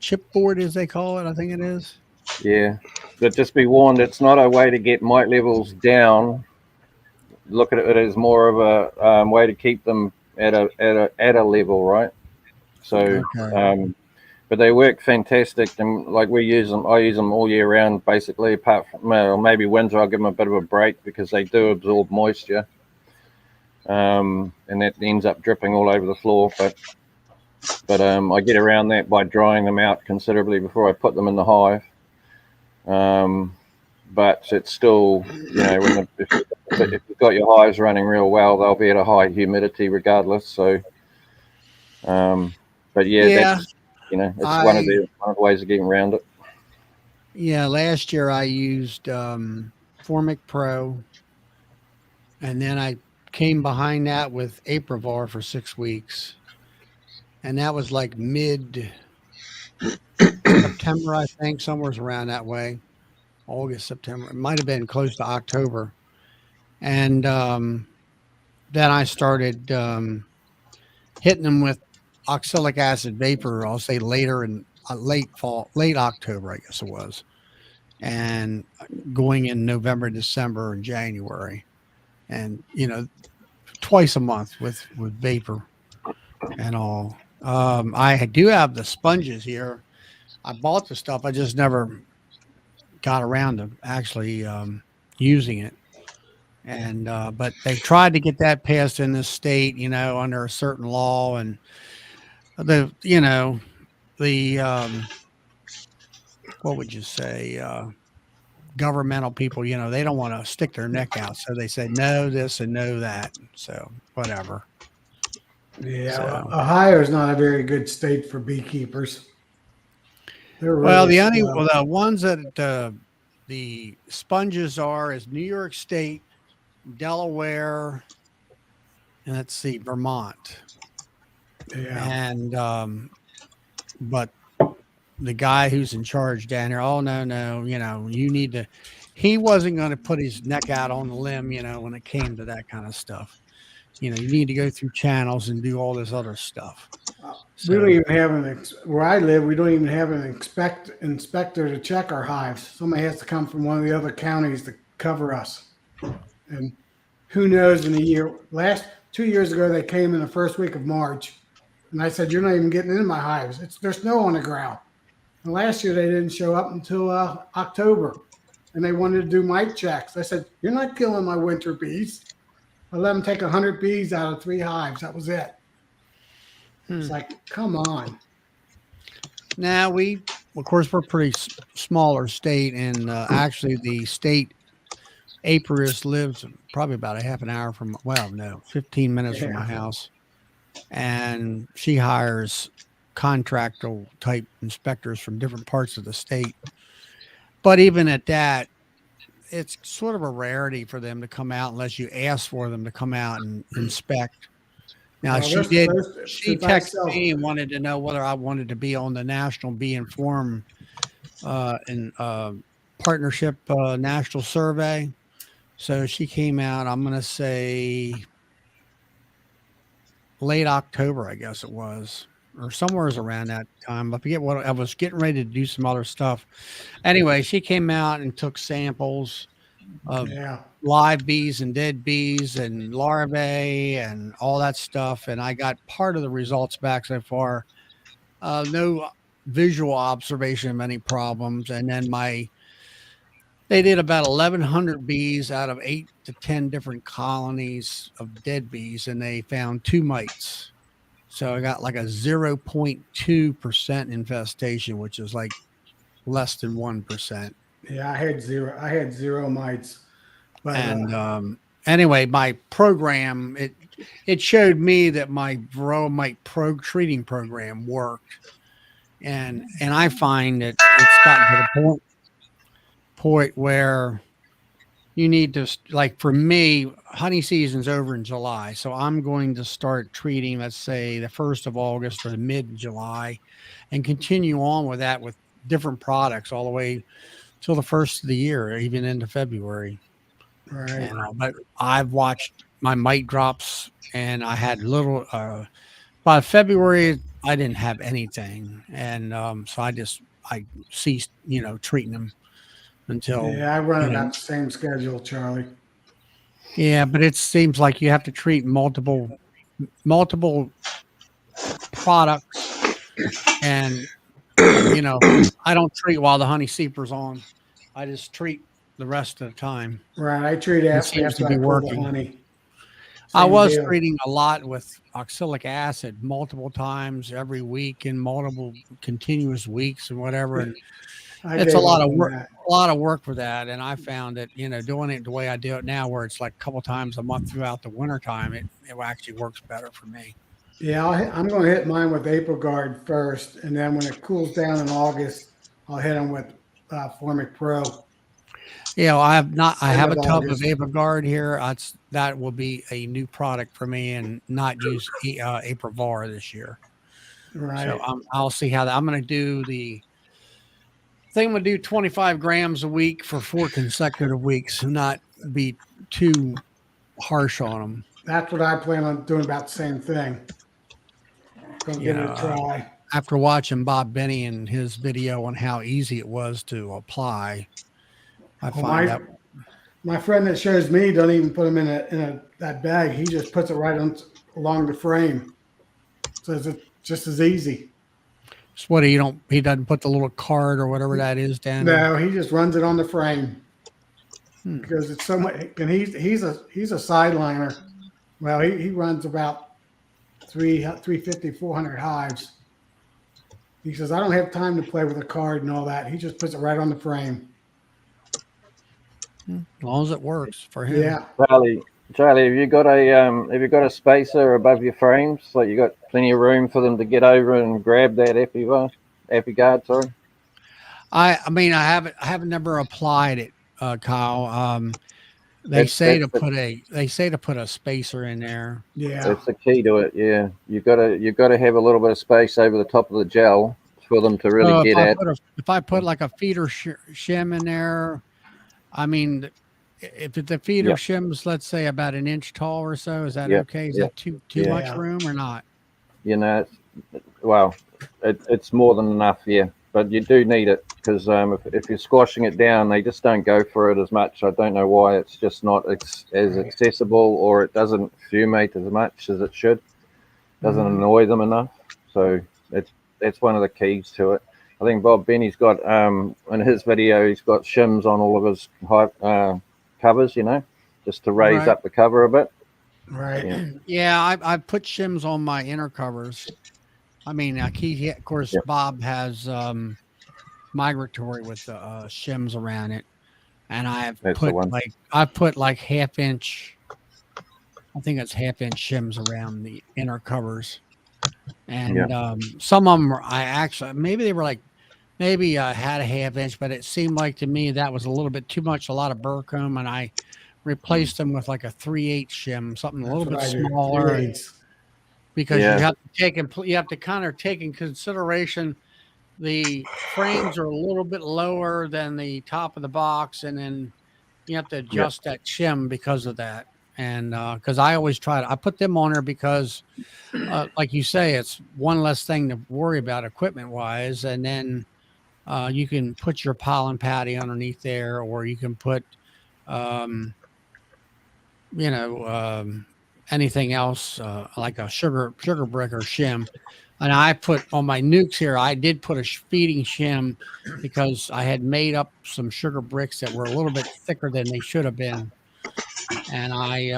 chipboard, as they call it. I think it is. Yeah, but just be warned, it's not a way to get mite levels down. Look at it as more of a way to keep them at a level, right? So, Okay. but they work fantastic, and like I use them all year round, basically. Apart from maybe winter, I'll give them a bit of a break because they do absorb moisture, and that ends up dripping all over the floor. But I get around that by drying them out considerably before I put them in the hive. But it's still, if you've got your hives running real well, they'll be at a high humidity regardless. So, but yeah, that's it's one of the ways of getting around it. Yeah, last year I used Formic Pro, and then I came behind that with Aprivar for 6 weeks, and that was like mid September, I think, somewhere around that way. August, September. It might have been close to October. And then I started hitting them with oxalic acid vapor, I'll say later in late October, I guess it was. And going in November, December, and January. And, twice a month with vapor and all. I do have the sponges here. I bought the stuff. I just never got around to actually using it. And but they've tried to get that passed in this state, under a certain law, and the what would you say, governmental people, they don't want to stick their neck out, so they say no this and no that, so whatever. Yeah, So, Ohio is not a very good state for beekeepers. well, Really the ones that the sponges are is New York State, Delaware, and let's see, Vermont. Yeah. And but the guy who's in charge down here, oh no, you need to. He wasn't going to put his neck out on the limb, when it came to that kind of stuff. You need to go through channels and do all this other stuff. We don't even have where I live. We don't even have an inspector to check our hives. Somebody has to come from one of the other counties to cover us. And who knows in a year? 2 years ago, they came in the first week of March, and I said, "You're not even getting in my hives. There's snow on the ground." And last year they didn't show up until October, and they wanted to do mite checks. I said, "You're not killing my winter bees." I let them take 100 bees out of 3 hives. That was it. It's like, come on. Now of course, we're a pretty smaller state, and actually the state apiarist lives probably about a half an hour from, 15 minutes from my house. And she hires contractor type inspectors from different parts of the state. But even at that, it's sort of a rarity for them to come out unless you ask for them to come out and inspect. Now, she texted me and wanted to know whether I wanted to be on the National Bee Inform Partnership National Survey. So she came out, I'm going to say late October, I guess it was, or somewhere around that time. I forget what I was getting ready to do some other stuff. Anyway, she came out and took samples of live bees and dead bees and larvae and all that stuff. And I got part of the results back so far. No visual observation of any problems. And then they did about 1,100 bees out of 8 to 10 different colonies of dead bees, and they found 2 mites. So I got like a 0.2% infestation, which is like less than 1%. Yeah, I had zero mites. But, anyway, my program, it showed me that my Varroa mite treating program worked. And I find that it's gotten to the point where you need to, like for me, honey season's over in July. So I'm going to start treating, let's say the 1st of August or mid-July, and continue on with that with different products all the way till the 1st of the year, even into February. Right. But I've watched my mite drops, and I had little, by February, I didn't have anything. And so I ceased, treating them until. Yeah, I run about the same schedule, Charlie. Yeah, but it seems like you have to treat multiple products, and I don't treat while the honey seeper's on. I just treat the rest of the time. Right, I treat after to be working. The honey. I was treating a lot with oxalic acid multiple times every week in multiple continuous weeks and whatever. And it's a lot of work for that. And I found that, doing it the way I do it now, where it's like a couple times a month throughout the winter time, it actually works better for me. Yeah, I'm going to hit mine with April Guard first. And then when it cools down in August, I'll hit them with Formic Pro. I have a tub of ApiGuard here. That will be a new product for me, and not use Apivar this year. Right. So I'll see how I'm going to do the thing. I'm going to do 25 grams a week for 4 consecutive weeks, and not be too harsh on them. That's what I plan on doing, about the same thing. Gonna give it a try. After watching Bob Benny and his video on how easy it was to apply, I find that my friend that shows me doesn't even put them in that bag. He just puts it right along the frame. So it's just as easy. So what, he doesn't put the little card or whatever that is down there? No, he just runs it on the frame. Because it's so much, and he's a sideliner. Well, he runs about 350, 400 hives. He says, I don't have time to play with a card and all that. He just puts it right on the frame. As long as it works for him. Yeah. Charlie, have you got a spacer above your frames? Like you got plenty of room for them to get over and grab that ApiGuard, sorry? I haven't never applied it, Kyle. They say to put a spacer in there. Yeah. That's the key to it. Yeah. You've got to have a little bit of space over the top of the gel for them to really get at. If I put like a feeder shim in there, I mean, if the feeder shim's, let's say, about an inch tall or so, is that okay? Is that too much room or not? You know, well, it's more than enough, but you do need it because if you're squashing it down, they just don't go for it as much. I don't know why. It's just not as accessible, or it doesn't fumate as much as it should. Doesn't annoy them enough. So that's one of the keys to it. I think Bob Benny's got in his video, he's got shims on all of his covers, just to raise up the cover a bit. Right. Yeah, I put shims on my inner covers. I mean, of course, Bob has migratory with the shims around it, and I've put like half-inch. I think it's half-inch shims around the inner covers, and some of them maybe I had a half-inch, but it seemed like to me that was a little bit too much, a lot of burr comb, and I replaced them with like a 3/8 shim, something a little bit smaller. Because you have to kind of take in consideration the frames are a little bit lower than the top of the box, and then you have to adjust that shim because of that. And because I always I put them on there because, like you say, it's one less thing to worry about equipment wise, and then you can put your pollen patty underneath there, or you can put, anything else like a sugar brick or shim. And I put on my nukes here, I did put a feeding shim because I had made up some sugar bricks that were a little bit thicker than they should have been. And I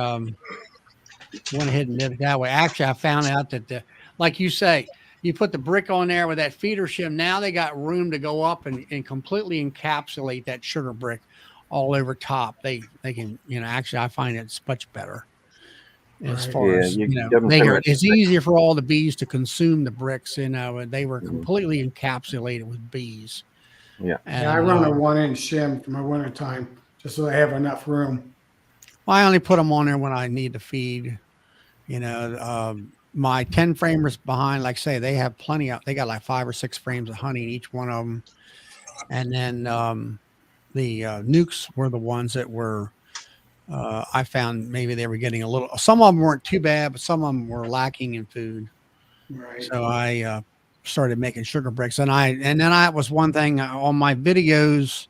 went ahead and did it that way. Actually, I found out that, like you say, you put the brick on there with that feeder shim. Now they got room to go up and completely encapsulate that sugar brick all over top. They can, actually, I find it's much better. As far as it's easier for all the bees to consume the bricks, and they were completely encapsulated with bees. And I run a 1-inch shim for my winter time just so I have enough room. Well, I only put them on there when I need to feed. My 10 framers behind, like I say, they have plenty of. They got like 5 or 6 frames of honey in each one of them, and then the nukes were the ones that were. I found maybe they were getting a little. Some of them weren't too bad, but some of them were lacking in food. Right. So I started making sugar bricks, and then I was one thing on my videos.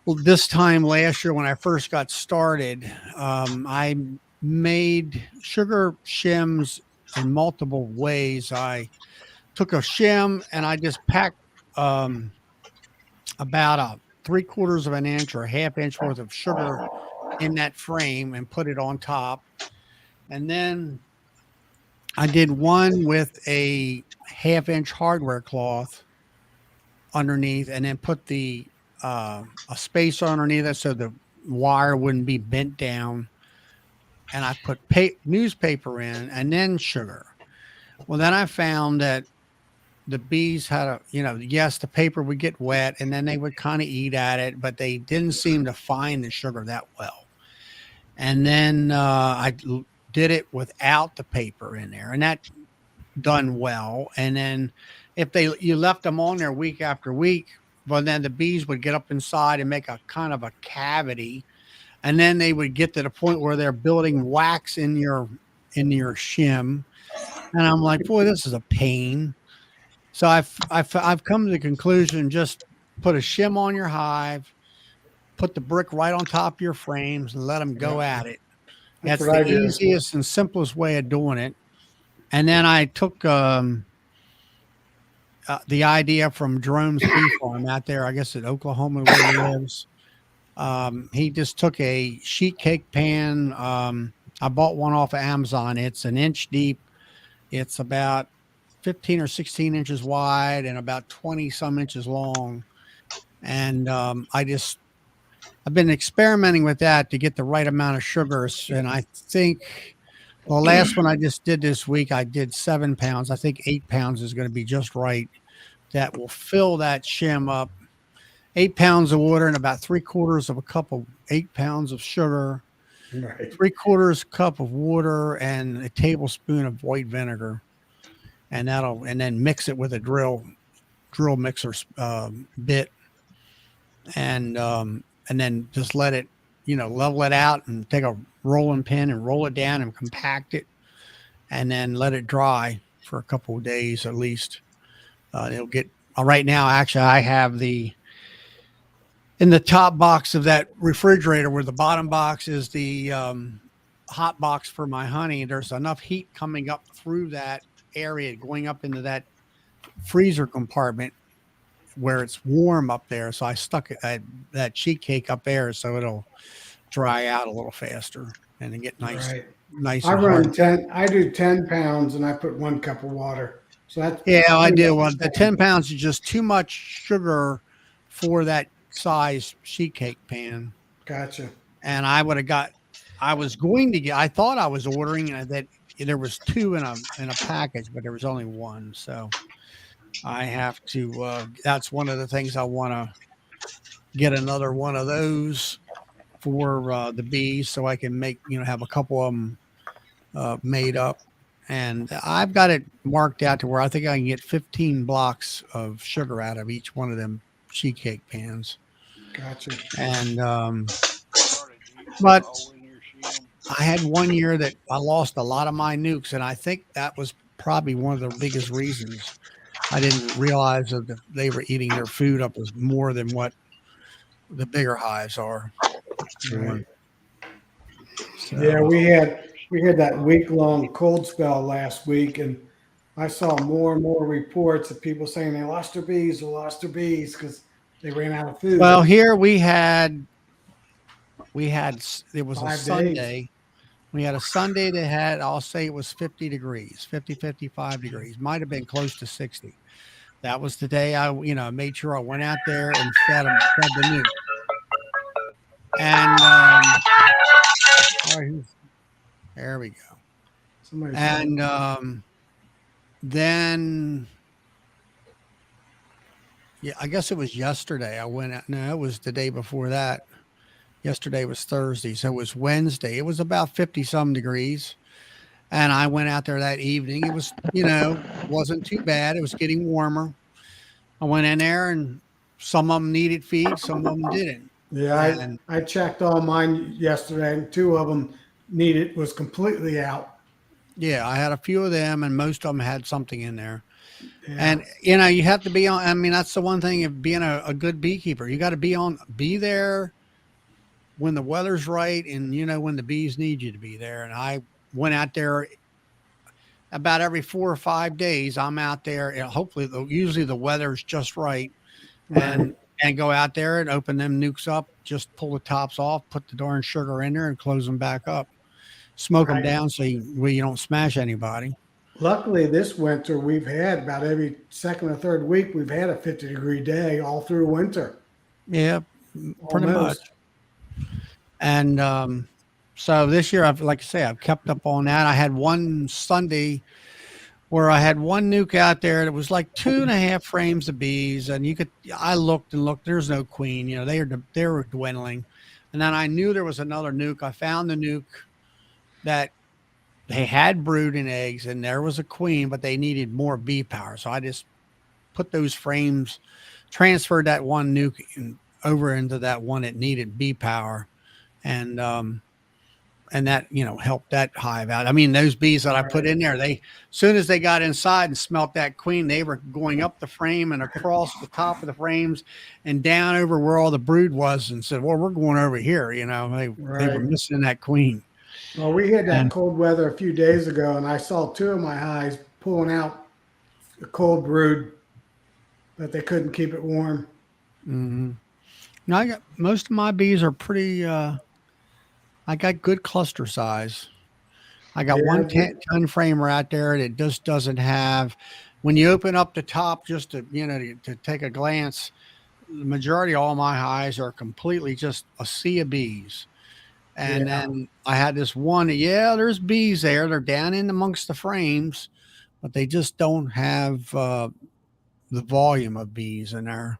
This time last year when I first got started, I made sugar shims in multiple ways. I took a shim and I just packed about a 3/4 of an inch or a half-inch worth of sugar in that frame and put it on top. And then I did one with a half-inch hardware cloth underneath, and then put a spacer underneath it so the wire wouldn't be bent down. And I put newspaper in and then sugar. Well, then I found that the bees had yes, the paper would get wet and then they would kind of eat at it, but they didn't seem to find the sugar that well. And then I did it without the paper in there, and that done well. And then if you left them on there week after week, well, then the bees would get up inside and make a kind of a cavity, and then they would get to the point where they're building wax in your shim. And I'm like, boy, this is a pain. So I've come to the conclusion, just put a shim on your hive, put the brick right on top of your frames, and let them go at it. That's the easiest and simplest way of doing it. And then I took the idea from Jerome's bee farm out there, I guess at Oklahoma where he lives. He just took a sheet cake pan. I bought one off of Amazon. It's an inch deep. It's about 15 or 16 inches wide and about 20 some inches long. And I've been experimenting with that to get the right amount of sugars. And I think the last one I just did this week, I did 7 pounds. I think 8 pounds is going to be just right. That will fill that shim up. 8 pounds of water and about 3/4 of a cup of 8 pounds of sugar. Right. 3/4 cup of water and a tablespoon of white vinegar. And then mix it with a drill. drill mixer bit, and then just let it, level it out and take a rolling pin and roll it down and compact it, and then let it dry for a couple of days at least. It'll get right now. Actually, I have in the top box of that refrigerator, where the bottom box is the hot box for my honey. There's enough heat coming up through that area, going up into that freezer compartment where it's warm up there. So I stuck that sheet cake up there so it'll dry out a little faster and then get nice. Right. Nice. I and run hard. 10. I do 10 pounds, and I put 1 cup of water. So that's I do. Well, the 10 pounds is just too much sugar for that size sheet cake pan. Gotcha. And I thought I was ordering that there was 2 in a package, but there was only 1. So I have to, that's one of the things I want to get another one of those for the bees, so I can have a couple of them made up. And I've got it marked out to where I think I can get 15 blocks of sugar out of each one of them sheet cake pans. Gotcha. And, but I had one year that I lost a lot of my nukes, and I think that was probably one of the biggest reasons. I didn't realize that they were eating their food up as more than what the bigger hives are. Right. So, Yeah, we had that week-long cold spell last week, and I saw more and more reports of people saying they lost their bees because they ran out of food. Well, here it was 5 a Sunday. days. We had a Sunday that had, I'll say it was 50 degrees, 55 degrees, might have been close to 60. That was the day I made sure I went out there and fed the nuke. And there we go. Then, I guess it was yesterday. I went out. No, it was the day before that. Yesterday was Thursday, so it was Wednesday. It was about 50 some degrees, and I went out there that evening. It was, wasn't too bad. It was getting warmer. I went in there, and some of them needed feed, some of them didn't. Yeah, I checked all mine yesterday, and 2 of them was completely out. Yeah, I had a few of them, and most of them had something in there. Yeah. And you have to be on. I mean, that's the one thing of being a good beekeeper. You got to be there when the weather's right, and when the bees need you to be there. And I went out there about every 4 or 5 days. I'm out there, and hopefully, usually the weather's just right, and go out there and open them nukes up. Just pull the tops off, put the darn sugar in there, and close them back up. Smoke them down so you don't smash anybody. Luckily, this winter we've had about every 2nd or 3rd week we've had a 50-degree day all through winter. Yeah, pretty much. And so this year, I've kept up on that. I had one Sunday where I had one nuke out there. It was like 2.5 frames of bees, and I looked and looked. There's no queen. They were dwindling, and then I knew there was another nuke. I found the nuke that they had brood and eggs, and there was a queen, but they needed more bee power. So I just put those frames, transferred that one nuke over into that one that needed bee power, and that helped that hive out. I mean, those bees that I put in there, as soon as they got inside and smelt that queen, they were going up the frame and across the top of the frames and down over where all the brood was, and said, "Well, we're going over here." They were missing that queen. Well, we had that cold weather a few days ago, and I saw 2 of my hives pulling out the cold brood, but they couldn't keep it warm. Mm-hmm. Now, most of my bees are pretty. I got good cluster size. I got one 10 framer out there that just doesn't have. When you open up the top, just to take a glance, the majority of all my hives are completely just a sea of bees. And then I had this one. Yeah, there's bees there. They're down in amongst the frames, but they just don't have the volume of bees in there.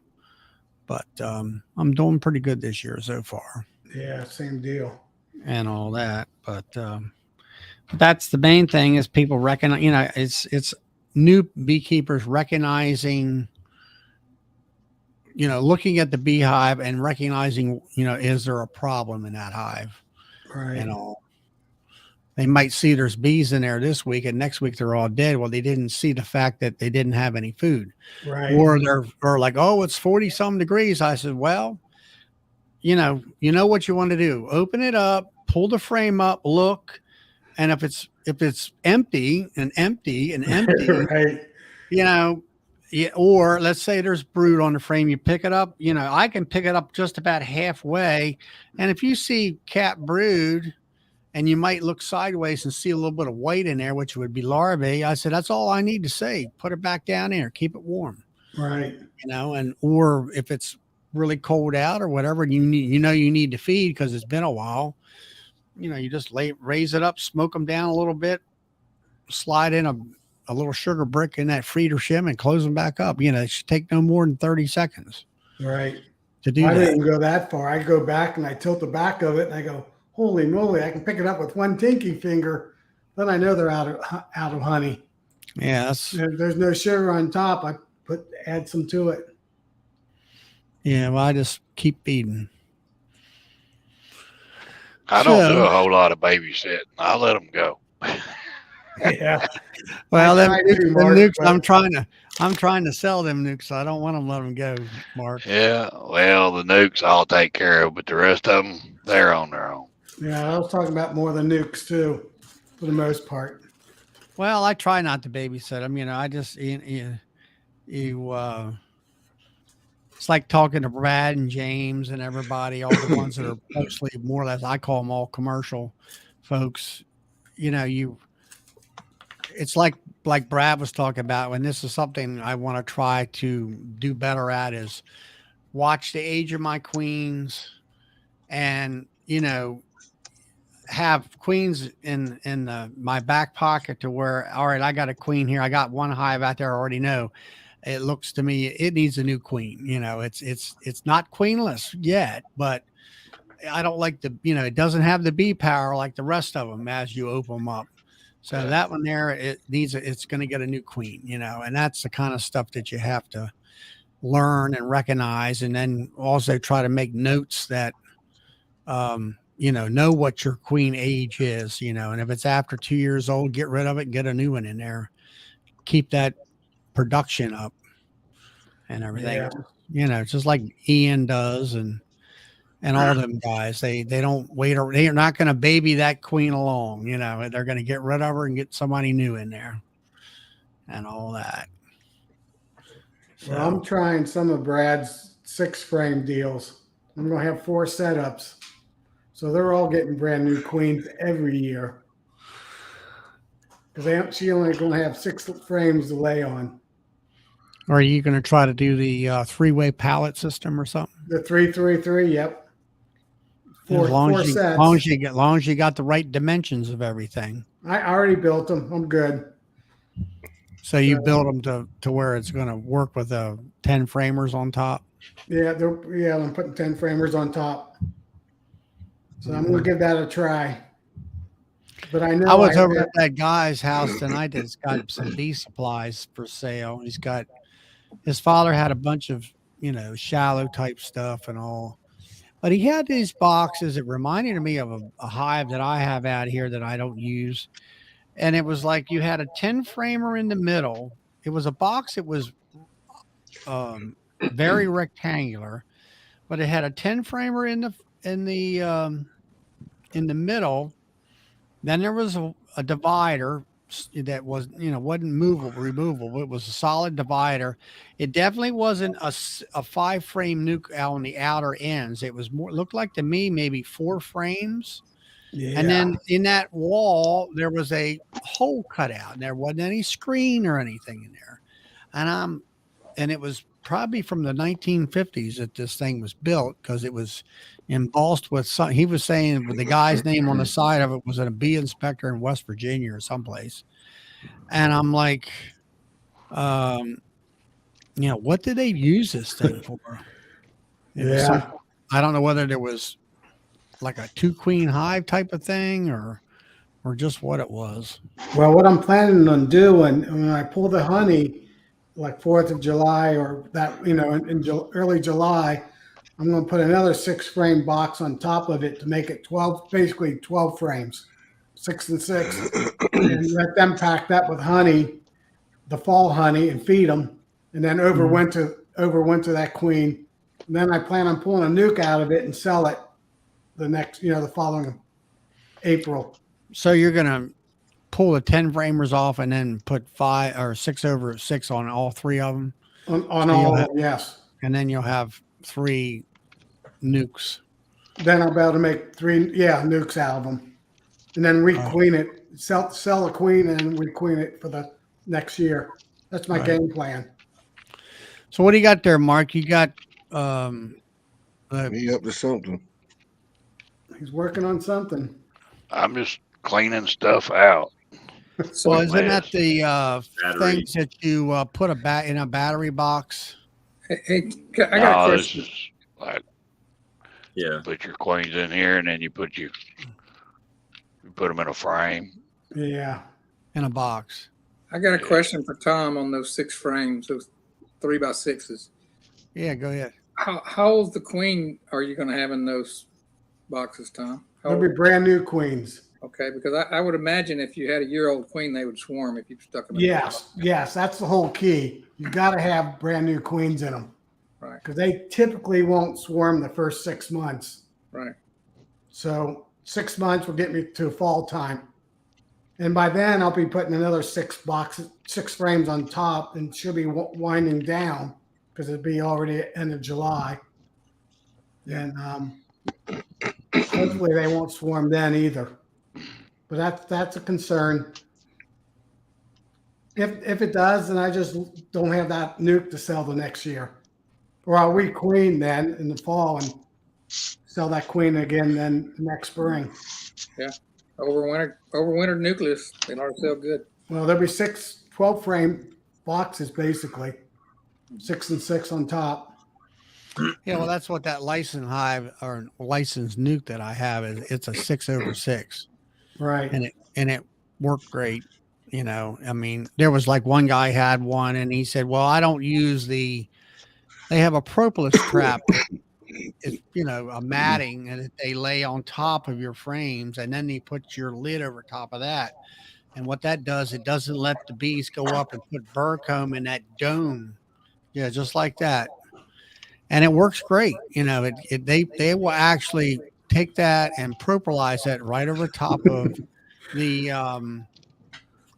But I'm doing pretty good this year so far. Yeah, same deal. And all that, but that's the main thing is people recognize. It's new beekeepers recognizing looking at the beehive and recognizing, is there a problem in that hive? Right. And all. They might see there's bees in there this week, and next week they're all dead. Well, they didn't see the fact that they didn't have any food, Right. or they're like, oh, it's 40 some degrees. I said, well, you know what you want to do. Open it up, pull the frame up, look, and if it's empty and empty and empty, right. Or let's say there's brood on the frame, you pick it up. I can pick it up just about halfway, and if you see cat brood, and you might look sideways and see a little bit of white in there, which would be larvae. I said, that's all I need to say. Put it back down there, keep it warm. Right. Or if it's really cold out or whatever, and you need to feed because it's been a while, you just raise it up, smoke them down a little bit, slide in a little sugar brick in that feeder shim and close them back up. It should take no more than 30 seconds. Right. To do I that. didn't go that far. I go back and I tilt the back of it and I go, holy moly, I can pick it up with one tinky finger. Then I know they're out of honey. Yeah. There's no sugar on top. I add some to it. Yeah. Well, I just keep feeding. I don't do a whole lot of babysitting. I let them go. Yeah. Well, them nukes, I'm trying to sell them nukes. So I don't want to let them go, Mark. Yeah. Well, the nukes I'll take care of, but the rest of them, they're on their own. Yeah, I was talking about more than nukes too, for the most part. Well, I try not to babysit them. I just it's like talking to Brad and James and everybody, all the ones that are mostly more or less, I call them all commercial folks. It's like Brad was talking about, and this is something I want to try to do better at, is watch the age of my queens and, have queens in my back pocket to where, all right, I got a queen here. I got one hive out there. I already know. It looks to me it needs a new queen. It's not queenless yet, but I don't like it doesn't have the bee power like the rest of them as you open them up. So that one there, it's going to get a new queen, and that's the kind of stuff that you have to learn and recognize, and then also try to make notes that, know what your queen age is, and if it's after 2 years old, get rid of it and get a new one in there. Keep that production up and everything, just like Ian does and all them guys. They don't wait. They're not going to baby that queen along. They're going to get rid of her and get somebody new in there and all that. So, well, I'm trying some of Brad's 6-frame deals. I'm going to have 4 setups. So they're all getting brand new queens every year. Because she only going to have 6 frames to lay on. Or are you going to try to do the 3-way pallet system or something? The 3-3-3, yep. As long as you got the right dimensions of everything. I already built them. I'm good. So you build them to where it's going to work with 10 framers on top. Yeah, I'm putting 10 framers on top. So I'm going to give that a try. But I know I was over at that guy's house tonight that's got some bee supplies for sale. His father had a bunch of, shallow type stuff and all. But he had these boxes. It reminded me of a hive that I have out here that I don't use. And it was like you had a 10 framer in the middle. It was a box that was very rectangular, but it had a 10 framer in the middle. Then there was a divider that was, wasn't removable. It was a solid divider. It definitely wasn't a 5-frame nuke on the outer ends. It was looked like to me maybe 4 frames. Yeah. And then in that wall, there was a hole cut out, and there wasn't any screen or anything in there. And it was probably from the 1950s that this thing was built, because it was embossed with he was saying with the guy's name on the side of it was a bee inspector in West Virginia or someplace. And I'm like, what did they use this thing for? I don't know whether there was like a 2-queen hive type of thing or just what it was. Well, what I'm planning on doing when I pull the honey, like 4th of July or that, in early July, I'm going to put another 6-frame box on top of it to make it 12, basically 12 frames, 6 and 6, and let them pack that with honey, the fall honey, and feed them, and then overwinter that queen. And then I plan on pulling a nuke out of it and sell it the following April. So you're gonna pull the 10 framers off and then put 5 or 6 over 6 on all 3 of them. On So all, yes. And then you'll have 3 nukes. Then I'll be able to make 3, nukes out of them, and then requeen it, sell a queen, and then requeen it for the next year. That's my game plan. So what do you got there, Mark? You got He up to something. He's working on something. I'm just cleaning stuff out. well, isn't that the Battery. things that you put in a battery box? Hey, I got a This question. is like Yeah. put your queens in here, and then you put them in a frame. Yeah. In a box. I got a question for Tom on those 6 frames, those 3x6s. Yeah, go ahead. How old the queen are you going to have in those boxes, Tom? They'll be brand new queens. Okay, because I would imagine if you had a year-old queen, they would swarm if you stuck them in Yes, that's the whole key. You got to have brand new queens in them. Right. Because they typically won't swarm the first 6 months. Right. So 6 months will get me to fall time. And by then I'll be putting another 6 frames on top, and she'll be winding down because it'll be already end of July. And hopefully they won't swarm then either. But that's a concern. If it does, then I just don't have that nuke to sell the next year. Or I'll requeen then in the fall and sell that queen again then next spring. Yeah. Overwintered nucleus, they ought to sell good. Well, there'll be 6 12-frame boxes basically. 6 and 6 on top. Yeah, well, that's what that licensed hive or licensed nuke that I have is. It's a 6 over 6. Right. And it worked great. I mean, there was like one guy had one and he said, well, I don't use they have a propolis trap. It's, a matting and they lay on top of your frames, and then they put your lid over top of that. And what that does, it doesn't let the bees go up and put burr comb in that dome. Yeah, just like that. And it works great. They will actually take that and propolis that right over top of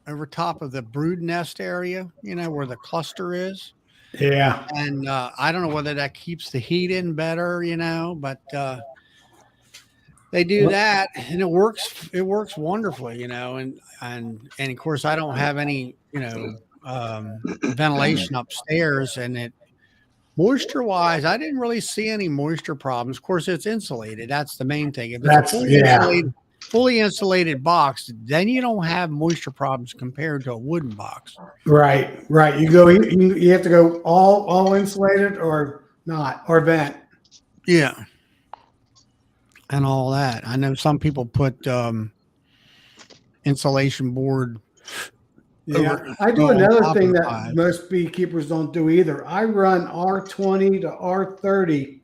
the brood nest area, where the cluster is. Yeah. And I don't know whether that keeps the heat in better, but they do that and it works wonderfully, and of course I don't have any, ventilation upstairs, and it moisture wise, I didn't really see any moisture problems. Of course, it's insulated. That's the main thing. If it's fully insulated box, then you don't have moisture problems compared to a wooden box. Right. You have to go all insulated or not, or vent. Yeah. And all that. I know some people put insulation board. Yeah, I do another thing that most beekeepers don't do either. I run R20 to R30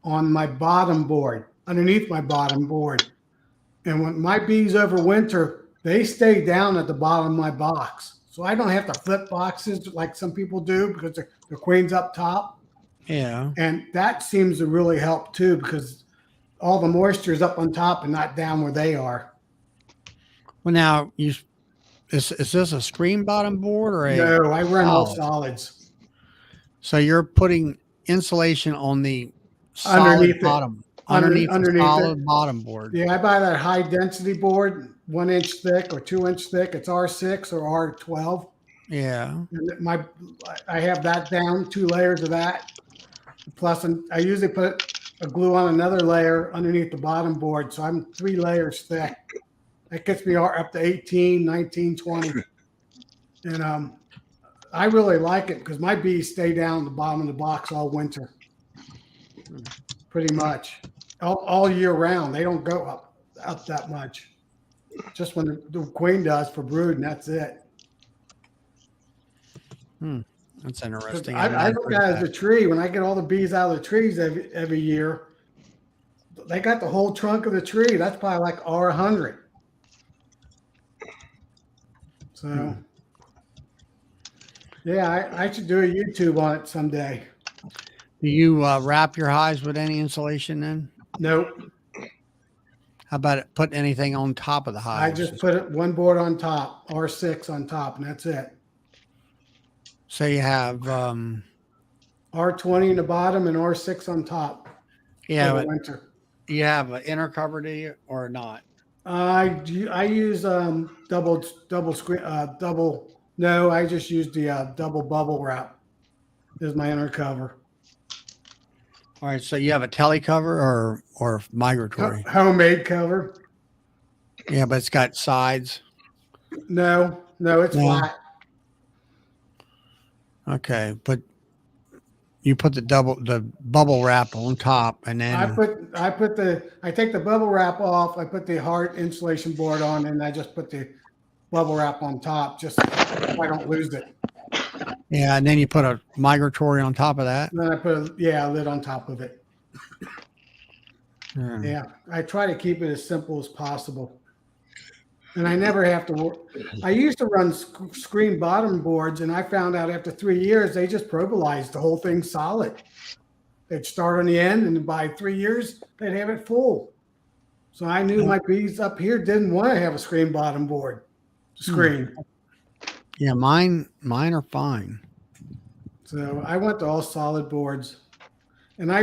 on my bottom board, underneath my bottom board. And when my bees overwinter, they stay down at the bottom of my box. So I don't have to flip boxes like some people do because the queen's up top. Yeah. And that seems to really help too, because all the moisture is up on top and not down where they are. Well, now is this a screen bottom board or a? No, I run all solids. So you're putting insulation on the solid bottom. Underneath the solid bottom board. Yeah, I buy that high density board, 1 inch thick or 2 inch thick. It's R6 or R12. Yeah. And I have that down, 2 layers of that. Plus, I usually put a glue on another layer underneath the bottom board. So I'm 3 layers thick. That gets me up to 18, 19, 20. And I really like it because my bees stay down at the bottom of the box all winter. Pretty much. All year round. They don't go up that much. Just when the queen does for brood, and that's it. That's interesting. I look at it as a tree. When I get all the bees out of the trees every year, they got the whole trunk of the tree. That's probably like R100. So, yeah, I should do a YouTube on it someday. Do you wrap your hives with any insulation then? Nope. How about it, putting anything on top of the I hives? just put it one board on top, R6 on top, and that's it. So you have R20 in the bottom and R6 on top. yeah, for the but winter. you have an inner cover, do you, or not? I use double screen double. No, I just use the double bubble wrap as my inner cover. All right, so you have a tele cover or migratory? Homemade cover. Yeah, but it's got sides. No, it's flat. Okay, but you put the bubble wrap on top, and then I take the bubble wrap off. I put the hard insulation board on, and I just put the bubble wrap on top, just so I don't lose it. yeah, and then you put a migratory on top of that. And then I put a lid on top of it. Yeah, I try to keep it as simple as possible. And I never have to work. I used to run screen bottom boards, and I found out after 3 years, they just probolized the whole thing solid. They'd start on the end, and by 3 years, they'd have it full. So I knew my bees up here didn't want to have a screen bottom board. Screen. Yeah, mine are fine. So I went to all solid boards. And I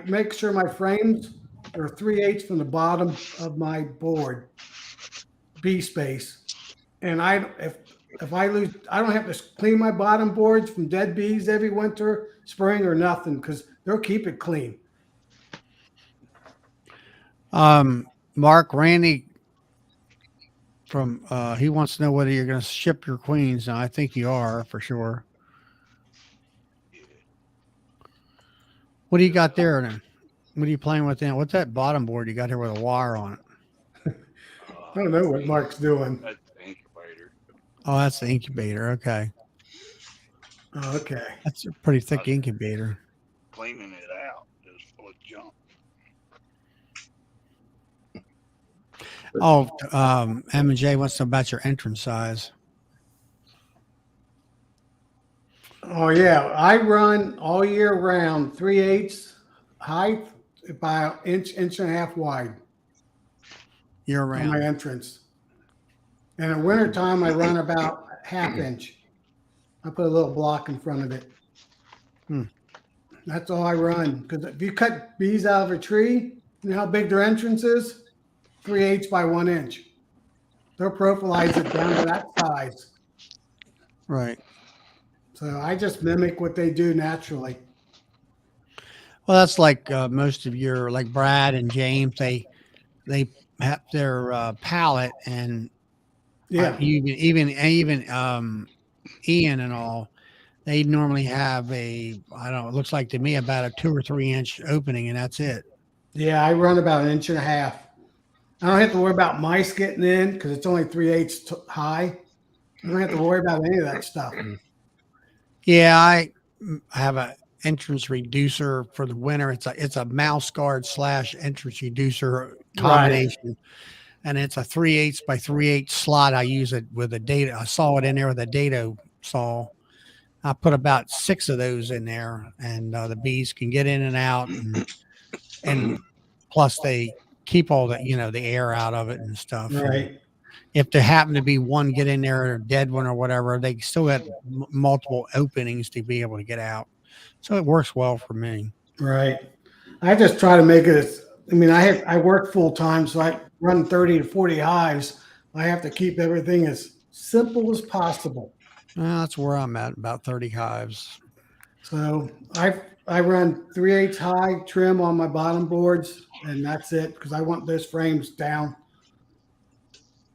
make sure my frames are 3/8 from the bottom of my board. Bee space, and if I lose, I don't have to clean my bottom boards from dead bees every winter, spring, or nothing, because they'll keep it clean. Mark, Randy from he wants to know whether you're going to ship your queens. Now, I think you are for sure. What do you got there then? What are you playing with then? What's that bottom board you got here with a wire on it? I don't know what Mark's doing. That's the incubator. Oh, that's the incubator. Okay. Oh, okay. That's a pretty thick incubator. Cleaning it out is full of junk. Oh, M&J wants to know about your entrance size. Oh yeah, I run all year round, 3/8 height by inch and a half wide. Year On round. my entrance. And in wintertime, I run about 1/2 inch. I put a little block in front of it. That's all I run. Because if you cut bees out of a tree, you know how big their entrance is? 3/8 by 1 inch. They'll profilize it down to that size. Right. So I just mimic what they do naturally. Well, that's like most of your, like Brad and James, they have their palette, and even Ian and all, they normally have I don't know, it looks like to me about a 2 or 3 inch opening, and that's it. Yeah, I run about 1.5 inches. I don't have to worry about mice getting in because it's only 3/8 high. I don't have to worry about any of that stuff. Yeah, I have a entrance reducer for the winter. It's a mouse guard / entrance reducer combination. And it's a 3/8 by 3/8 slot. I use it with a dado. I saw it in there with a dado saw. I put about 6 of those in there, and the bees can get in and out, and plus they keep all the the air out of it and stuff. Right. And if there happen to be one get in there, or a dead one or whatever, they still have multiple openings to be able to get out. So it works well for me. Right. I just try to make it I work full time, so I run 30 to 40 hives. I have to keep everything as simple as possible. That's where I'm at, about 30 hives. So I run 3/8 high trim on my bottom boards, and that's it, because I want those frames down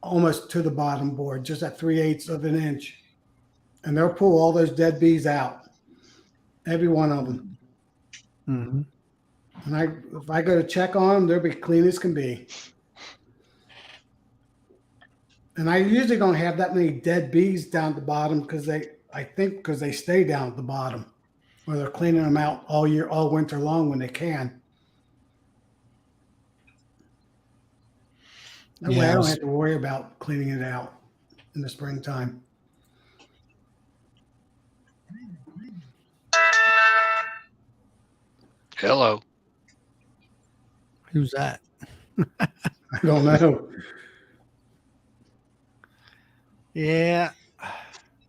almost to the bottom board, just at 3/8 of an inch. And they'll pull all those dead bees out. Every one of them. Mm-hmm. And if I go to check on them, they'll be clean as can be. And I usually don't have that many dead bees down at the bottom because I think because they stay down at the bottom, or they're cleaning them out all year, all winter long when they can. That way I don't have to worry about cleaning it out in the springtime. Hello. Who's that? I don't know. Yeah.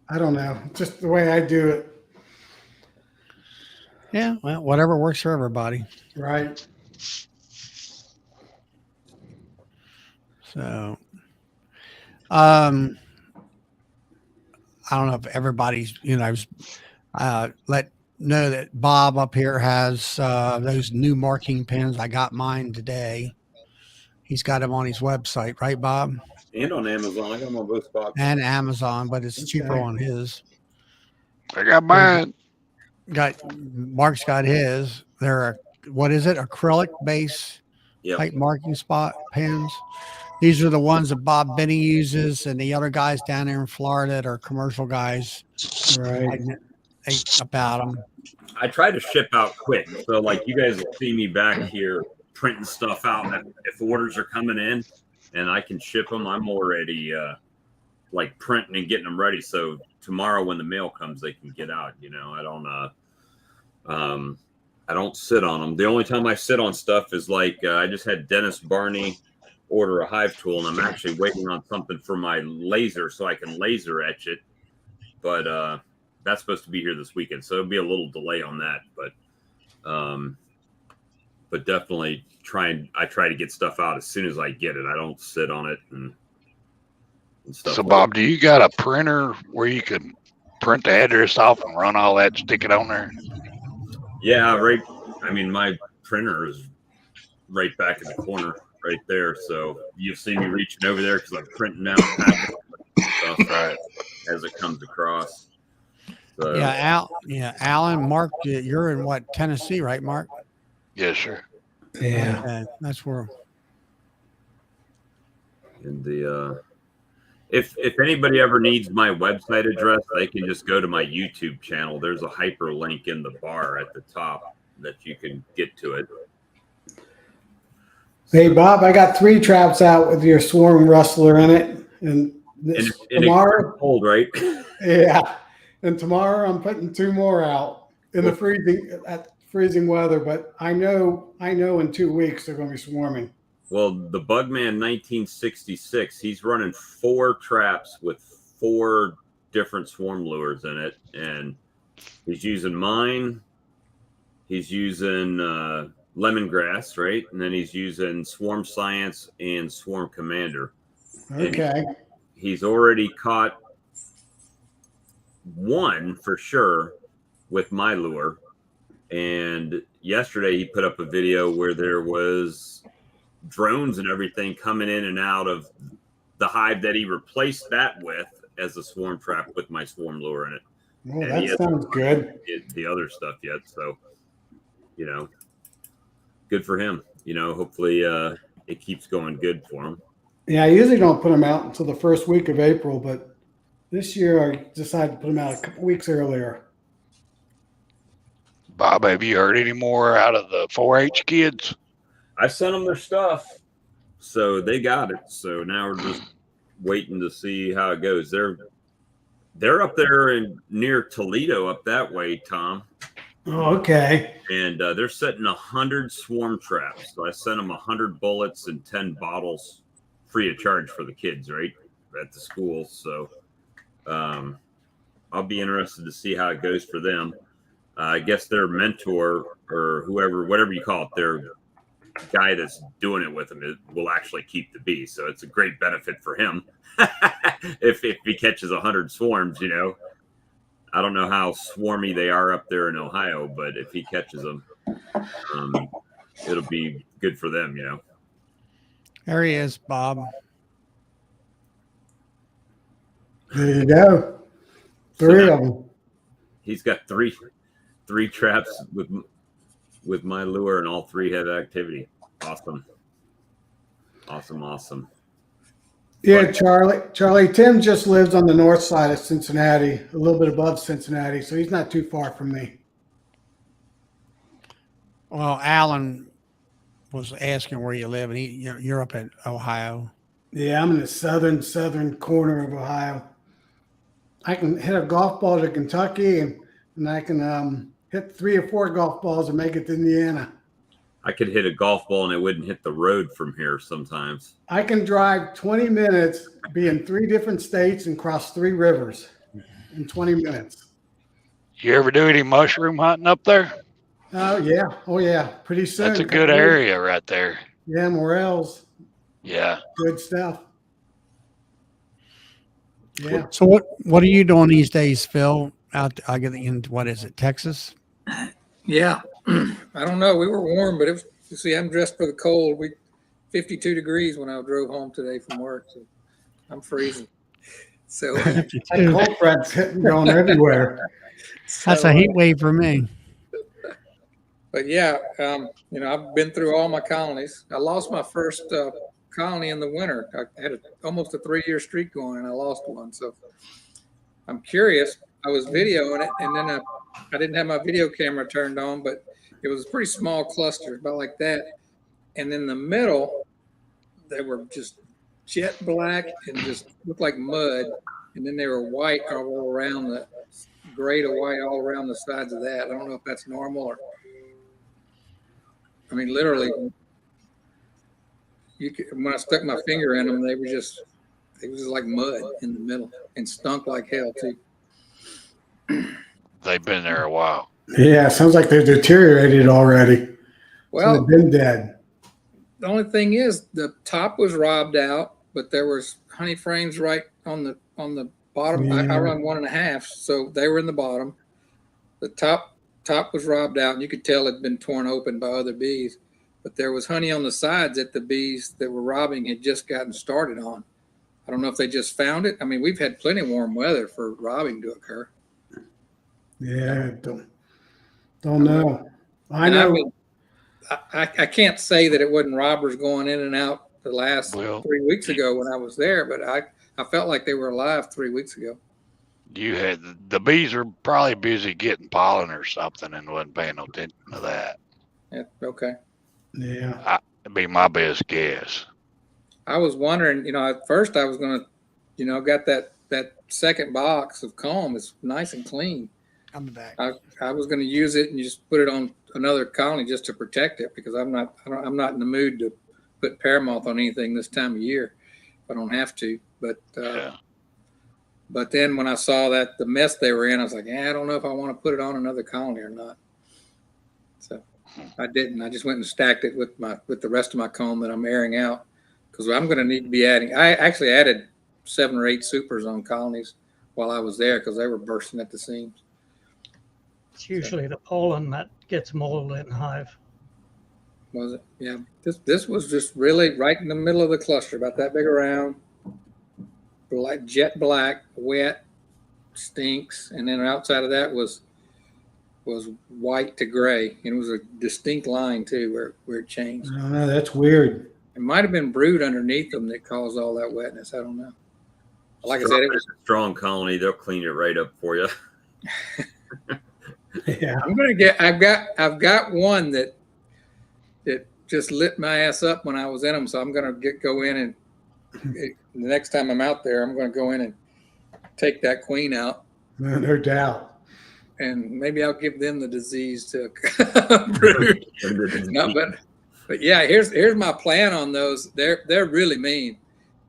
I don't know. Just the way I do it. Yeah. Well, whatever works for everybody. Right. So, I don't know if everybody's, let know that Bob up here has those new marking pens. I got mine today. He's got them on his website, right, Bob? And on Amazon. I got them on both spots. And Amazon, but it's cheaper on his. I got mine. Mark's got his. They're what is it? Acrylic base type marking spot pens. These are the ones that Bob Benny uses, and the other guys down there in Florida that are commercial guys. Right. About them. I try to ship out quick, so like you guys will see me back here printing stuff out if orders are coming in, and I can ship them. I'm already like printing and getting them ready, so tomorrow when the mail comes, they can get out. I don't sit on them. The only time I sit on stuff is like I just had Dennis Barney order a Hive tool, and I'm actually waiting on something for my laser so I can laser etch it, but that's supposed to be here this weekend, so it'll be a little delay on that, but definitely I try to get stuff out as soon as I get it. I don't sit on it and stuff. So Bob, do you got a printer where you can print the address off and run all that, stick it on there? Yeah, right. I mean, my printer is right back in the corner right there, so you'll see me reaching over there because I'm printing out stuff right as it comes across. So, Alan, Mark, you're in what, Tennessee, right, Mark? Yes, sir. Yeah. Okay, that's where. And if anybody ever needs my website address, they can just go to my YouTube channel. There's a hyperlink in the bar at the top that you can get to it. Hey, Bob, I got 3 traps out with your swarm rustler in it, and tomorrow, it's cold, right? Yeah. And tomorrow I'm putting 2 more out in the freezing weather, but I know in 2 weeks they're going to be swarming. Well, the Bugman 1966, he's running 4 traps with 4 different swarm lures in it, and he's using mine. He's using lemongrass, right? And then he's using Swarm Science and Swarm Commander. Okay. And he's already caught 1 for sure with my lure, and yesterday he put up a video where there was drones and everything coming in and out of the hive that he replaced that with as a swarm trap with my swarm lure in it. Oh, that sounds good. The other stuff yet, so good for him. Hopefully it keeps going good for him. Yeah, I usually don't put them out until the first week of April, but this year I decided to put them out a couple weeks earlier. Bob, have you heard any more out of the 4-H kids? I sent them their stuff, so they got it. So now we're just waiting to see how it goes. They're up there near Toledo, up that way, Tom. Oh, okay. And they're setting 100 swarm traps. So I sent them 100 bullets and 10 bottles free of charge for the kids, right, at the school. So I'll be interested to see how it goes for them. I guess their mentor or whatever you call it, their guy that's doing it with them will actually keep the bee. So it's a great benefit for him if he catches 100 swarms. I don't know how swarmy they are up there in Ohio, but if he catches them, it'll be good for them. There he is, Bob. There you go. 3 of them. He's got three traps with my lure, and all 3 have activity. Awesome. Yeah, Charlie. Tim just lives on the north side of Cincinnati, a little bit above Cincinnati, so he's not too far from me. Well, Alan was asking where you live, and you're up in Ohio. Yeah, I'm in the southern corner of Ohio. I can hit a golf ball to Kentucky, and I can hit 3 or 4 golf balls and make it to Indiana. I could hit a golf ball and it wouldn't hit the road from here sometimes. I can drive 20 minutes, be in 3 different states, and cross 3 rivers in 20 minutes. You ever do any mushroom hunting up there? Oh yeah. Pretty soon. That's a good area right there. Yeah, Morels. Yeah. Good stuff. Yeah. So what are you doing these days, Phil? Out I get in what is it, Texas? Yeah. I don't know. We were warm, but you see, I'm dressed for the cold. 52 degrees when I drove home today from work. So I'm freezing. So cold front's going everywhere. That's a heat wave for me. But yeah, I've been through all my colonies. I lost my first colony in the winter. I had almost a 3-year streak going, and I lost one. So I'm curious. I was videoing it, and then I didn't have my video camera turned on, but it was a pretty small cluster, about like that. And in the middle, they were just jet black and just looked like mud. And then they were white all around, the gray to white all around the sides of that. I don't know if that's normal or, I mean, literally, when I stuck my finger in them, they was just like mud in the middle and stunk like hell too. They've been there a while. Yeah, sounds like they've deteriorated already. Well, so they've been dead. The only thing is the top was robbed out, but there was honey frames right on the bottom. Yeah. I run 1.5, so they were in the bottom. The top was robbed out, and you could tell it had been torn open by other bees. But there was honey on the sides that the bees that were robbing had just gotten started on. I don't know if they just found it. I mean, we've had plenty of warm weather for robbing to occur. Yeah, don't know. I know. I can't say that it wasn't robbers going in and out the last 3 weeks ago when I was there, but I felt like they were alive 3 weeks ago. You had the bees are probably busy getting pollen or something and wasn't paying no attention to that. Yeah. Okay. Yeah. That'd be my best guess. I was wondering, at first I was going to, got that second box of comb. It's nice and clean. I'm back. I was going to use it and just put it on another colony just to protect it because I'm not in the mood to put paramoth on anything this time of year if I don't have to. But but then when I saw that the mess they were in, I was like, I don't know if I want to put it on another colony or not. So I didn't. I just went and stacked it with the rest of my comb that I'm airing out because I'm going to need to be adding. I actually added 7 or 8 supers on colonies while I was there because they were bursting at the seams. It's usually the pollen that gets mold in hive. Was it? Yeah. This was just really right in the middle of the cluster, about that big around, like jet black, wet, stinks, and then outside of that was white to gray, and it was a distinct line too where it changed. Oh, that's weird. It might have been brood underneath them that caused all that wetness. I don't know. Like I said, it was a strong colony. They'll clean it right up for you. Yeah, I've got one that just lit my ass up when I was in them. So I'm gonna go in and the next time I'm out there, I'm gonna go in and take that queen out. No doubt. And maybe I'll give them the disease to brood. No, but yeah, here's my plan on those. They're really mean,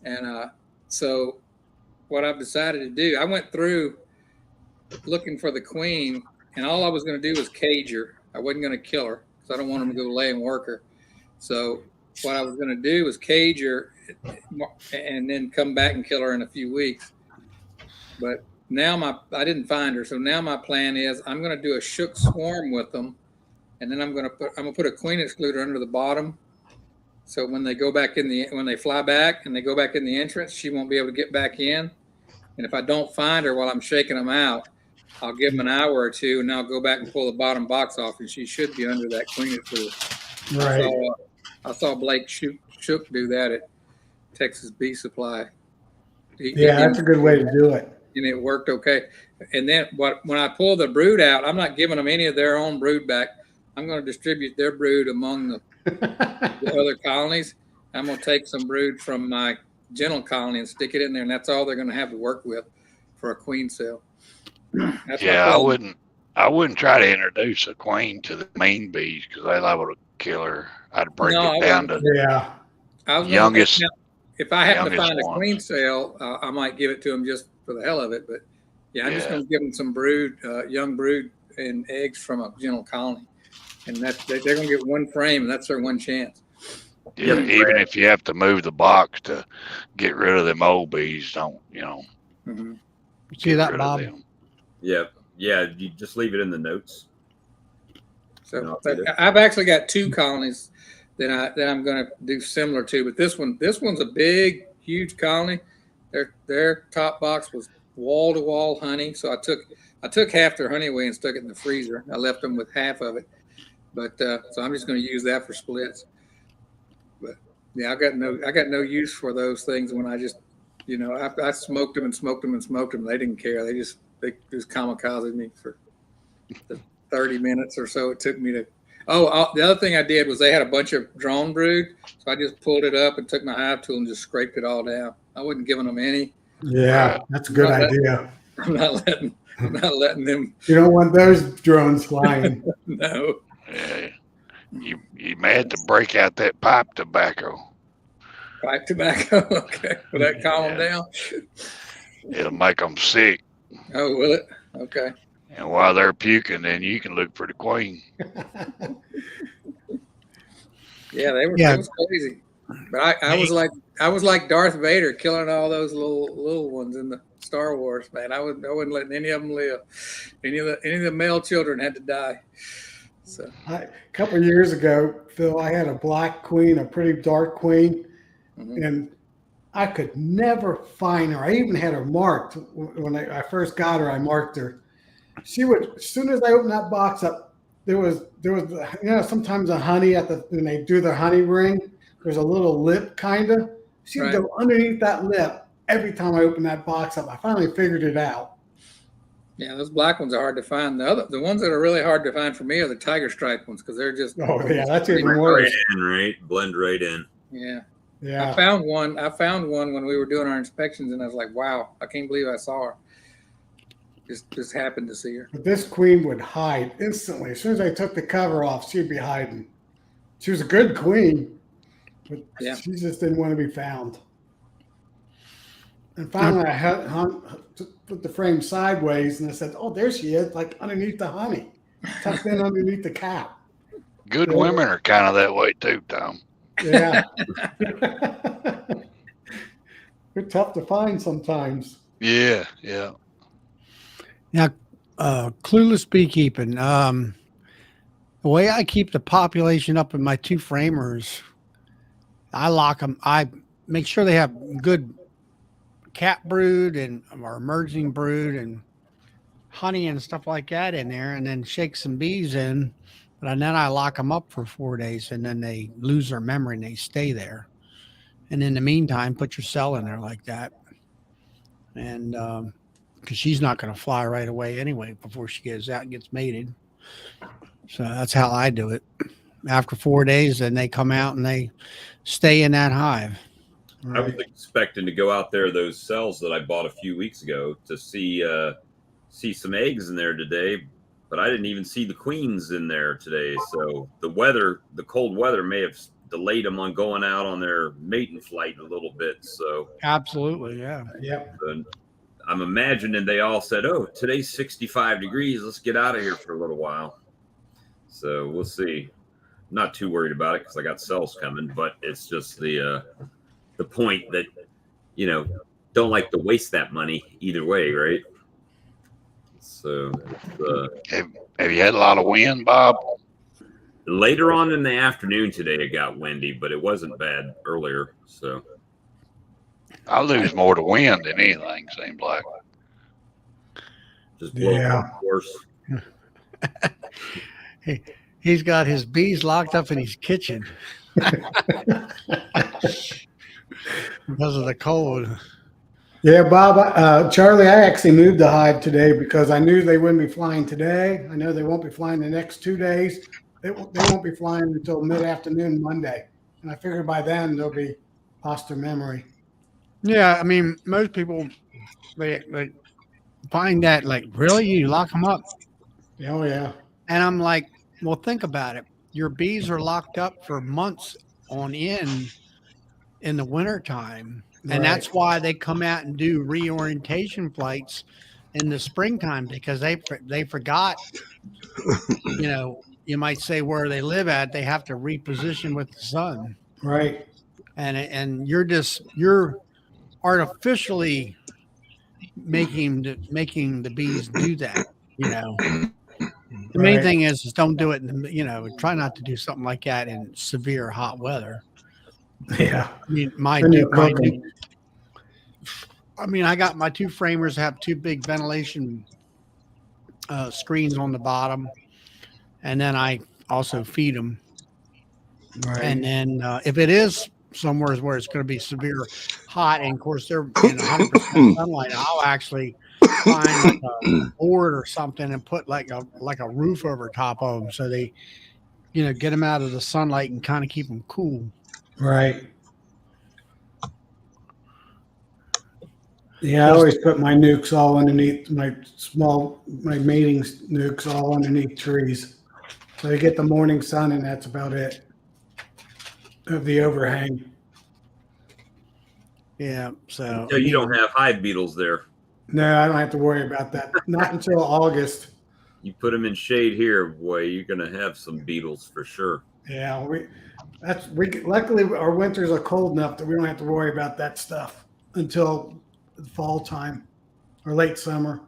and so what I've decided to do, I went through looking for the queen. And all I was going to do was cage her. I wasn't going to kill her because I don't want them to go lay and work her. So what I was going to do was cage her and then come back and kill her in a few weeks. But now I didn't find her. So now my plan is I'm going to do a shook swarm with them. And then I'm going to put a queen excluder under the bottom. So when they go back when they fly back and they go back in the entrance, she won't be able to get back in. And if I don't find her while I'm shaking them out, I'll give them an hour or two, and I'll go back and pull the bottom box off, and she should be under that queen excluder. Right. I saw Blake Shook do that at Texas Bee Supply That's a good way to do it. And it worked okay. And then when I pull the brood out, I'm not giving them any of their own brood back. I'm going to distribute their brood among the other colonies. I'm going to take some brood from my gentle colony and stick it in there, and that's all they're going to have to work with for a queen cell. I wouldn't try to introduce a queen to the mean bees because they're liable to kill her. I'd break it down to youngest. If I happen to find a queen cell, I might give it to them just for the hell of it. But I'm just going to give them some brood, young brood and eggs from a gentle colony, and they're going to get one frame, and that's their one chance. Yeah, even if you have to move the box to get rid of them old bees, don't Mm-hmm. See that, Bob? Yeah, you just leave it in the notes. So I've actually got 2 colonies that I'm going to do similar to, but this one's a big, huge colony. Their top box was wall to wall honey, so I took half their honey away and stuck it in the freezer. I left them with half of it, but so I'm just going to use that for splits. But yeah, I got no use for those things when I just I smoked them and smoked them and smoked them. They didn't care. They just kamikazed me for the 30 minutes or so it took me to. The other thing I did was they had a bunch of drone brood, so I just pulled it up and took my hive tool and just scraped it all down. I wasn't giving them any. Yeah, that's a good idea. I'm not letting them. You don't want those drones flying. No. Yeah, you may have to break out that pipe tobacco. Pipe tobacco, okay. Will that calm them down? It'll make them sick. Oh, will it? Okay. And while they're puking, then you can look for the queen. Yeah, it was crazy. But I was like Darth Vader killing all those little ones in the Star Wars, man. I wasn't letting any of them live. Any of the male children had to die. So a couple of years ago, Phil, I had a black queen, a pretty dark queen, and I could never find her. I even had her marked when I first got her. I marked her. She would, as soon as I opened that box up, there was sometimes a honey when they do their honey ring, there's a little lip kind of. She would go underneath that lip every time I opened that box up. I finally figured it out. Yeah, those black ones are hard to find. The ones that are really hard to find for me are the tiger stripe ones because they're just. Oh yeah, that's even worse. Blend right in. Yeah. Yeah. I found one when we were doing our inspections, and I was like, "Wow, I can't believe I saw her." Just happened to see her. But this queen would hide instantly. As soon as I took the cover off, she'd be hiding. She was a good queen, but she just didn't want to be found. And finally, I put the frame sideways, and I said, "Oh, there she is, like underneath the honey, tucked in underneath the cap." Good women are kind of that way too, Tom. Yeah. They're tough to find sometimes. Yeah. Now, clueless beekeeping. The way I keep the population up in my 2 framers, I lock them. I make sure they have good cap brood or emerging brood and honey and stuff like that in there, and then shake some bees in. But then I lock them up for 4 days, and then they lose their memory and they stay there. And in the meantime, put your cell in there like that. And because she's not going to fly right away anyway before she gets out and gets mated. So that's how I do it. After 4 days, then they come out and they stay in that hive. Right. I was expecting to go out there, those cells that I bought a few weeks ago, to see some eggs in there today, but I didn't even see the queens in there today. So the cold weather may have delayed them on going out on their mating flight a little bit. So absolutely, yeah. I'm imagining they all said, "Oh, today's 65 degrees. Let's get out of here for a little while." So we'll see. I'm not too worried about it because I got cells coming, but it's just the point that, don't like to waste that money either way, right? So have you had a lot of wind, Bob? Later on in the afternoon today, it got windy, but it wasn't bad earlier. So I lose more to wind than anything, seems like. Just blow off course. He's got his bees locked up in his kitchen because of the cold. Yeah, Bob, Charlie, I actually moved the hive today because I knew they wouldn't be flying today. I know they won't be flying the next 2 days. They won't be flying until mid-afternoon Monday. And I figured by then they'll be lost their memory. Yeah, I mean, most people they find that like, really, you lock them up, Oh yeah, and I'm like, well, think about it. Your bees are locked up for months on end in the wintertime. And that's right. why they come out and do reorientation flights in the springtime because they forgot, you know, you might say where they live at, they have to reposition with the sun. Right. And you're artificially making the bees do that, you know. The main Right. thing is don't do it try not to do something like that in severe hot weather. Yeah. I mean, I got my 2 framers have 2 big ventilation screens on the bottom, and then I also feed them. Right. And then if it is somewhere where it's going to be severe hot, and of course they're in 100% sunlight, I'll actually find like a board or something and put like a roof over top of them so they, get them out of the sunlight and kind of keep them cool. Right. Yeah, I always put my nukes all underneath my mating nukes all underneath trees. So you get the morning sun and that's about it of the overhang. Yeah. So you don't have hive beetles there. No, I don't have to worry about that. Not until August. You put them in shade here, boy, you're going to have some beetles for sure. Yeah, luckily our winters are cold enough that we don't have to worry about that stuff until the fall time or late summer.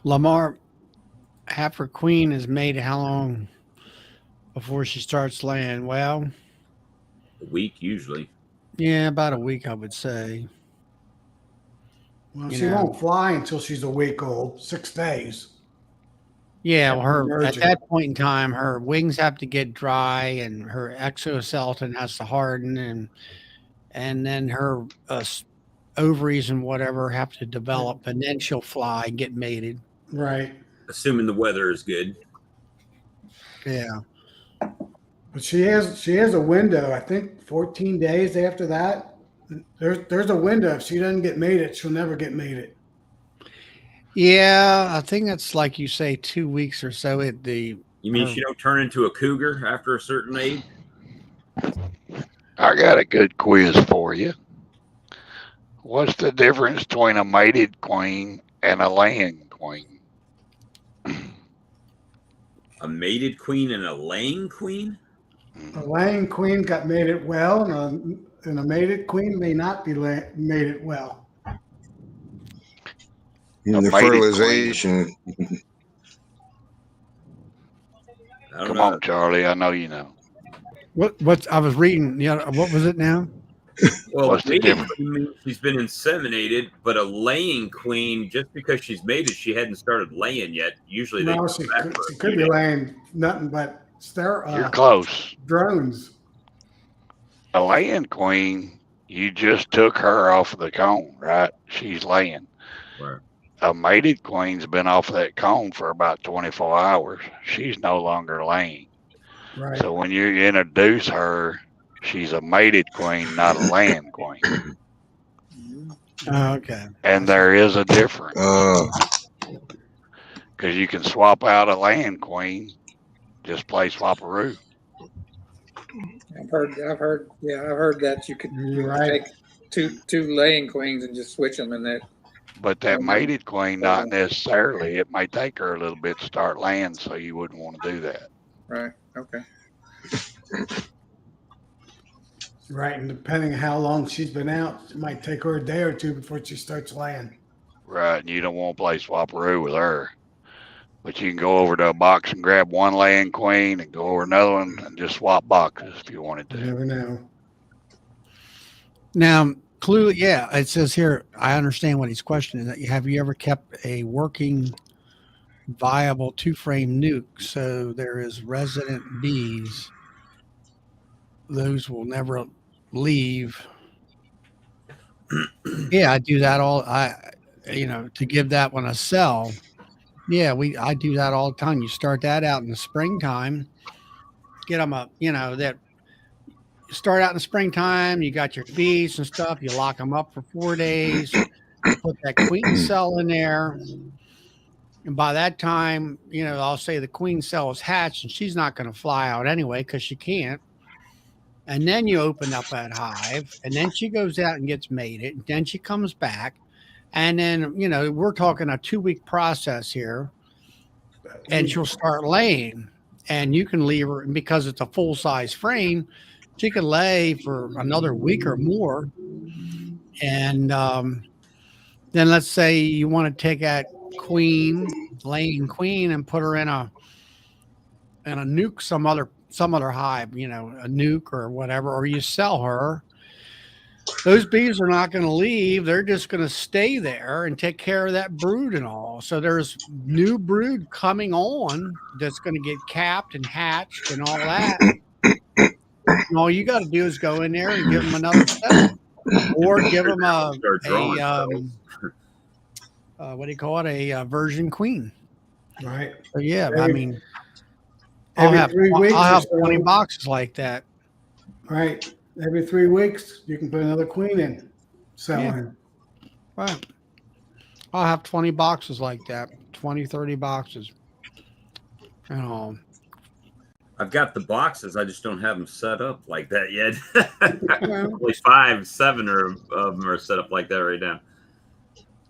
Lamar, heifer queen is made how long before she starts laying? Well, A week usually. Yeah, about a week, I would say. Well, she won't fly until she's a week old, 6 days. Yeah, well, at that point in time, her wings have to get dry and her exoskeleton has to harden, and then her ovaries and whatever have to develop, and then she'll fly and get mated. Right. Assuming the weather is good. Yeah. But she has a window, I think 14 days after that. There's a window. If she doesn't get mated, she'll never get mated. Yeah, I think that's like you say, 2 weeks or so. You mean she don't turn into a cougar after a certain age? I got a good quiz for you. What's the difference between a mated queen and a laying queen? A mated queen and a laying queen? A laying queen got mated well, and a mated queen may not be mated well. The fertilization. Come on, Charlie. I know you know. What I was reading, what was it now? Well, what's the difference? She's been inseminated, but a laying queen, just because she's mated, she hadn't started laying yet. Usually they She could be laying nothing but you're close. Drones. A laying queen, you just took her off of the cone, right? She's laying. Right. A mated queen's been off of that cone for about 24 hours. She's no longer laying. Right. So when you introduce her, she's a mated queen, not a laying queen. Oh, okay. And there is a difference. Because you can swap out a laying queen, just play swap-a-roo. I've heard that you could take two laying queens and just switch them in that. But that mated queen, not necessarily. It might take her a little bit to start laying, so you wouldn't want to do that. Right. Okay. Right, and depending on how long she's been out, it might take her a day or two before she starts laying. Right, and you don't want to play swap-a-roo with her. But you can go over to a box and grab one laying queen and go over another one and just swap boxes if you wanted to. You never know. Now, clearly, yeah, it says here, I understand what he's questioning. That have you ever kept a working, viable 2-frame nuke so there is resident bees those will never leave. Yeah, I do that to give that one a cell. Yeah, I do that all the time. You start that out in the springtime, get them that you start out in the springtime, you got your bees and stuff, you lock them up for 4 days, you put that queen cell in there. And by that time, I'll say the queen cell is hatched and she's not going to fly out anyway because she can't. And then you open up that hive and then she goes out and gets mated. And then she comes back. And then, we're talking a 2-week process here. And she'll start laying. And you can leave her because it's a full size frame. She can lay for another week or more. And then let's say you want to take that laying queen and put her in a nuke, some other hive, a nuke or whatever, or you sell her. Those bees are not going to leave. They're just going to stay there and take care of that brood and all. So there's new brood coming on that's going to get capped and hatched and all that. And all you got to do is go in there and give them another cell, or give them what do you call it? A virgin queen. Right. So yeah, I mean, I'll have 20 boxes like that. Right. Every 3 weeks, you can put another queen in. Selling. Yeah. Right. I'll have 20 boxes like that, 20, 30 boxes. I've got the boxes. I just don't have them set up like that yet. At least 5, 7 of them are set up like that right now.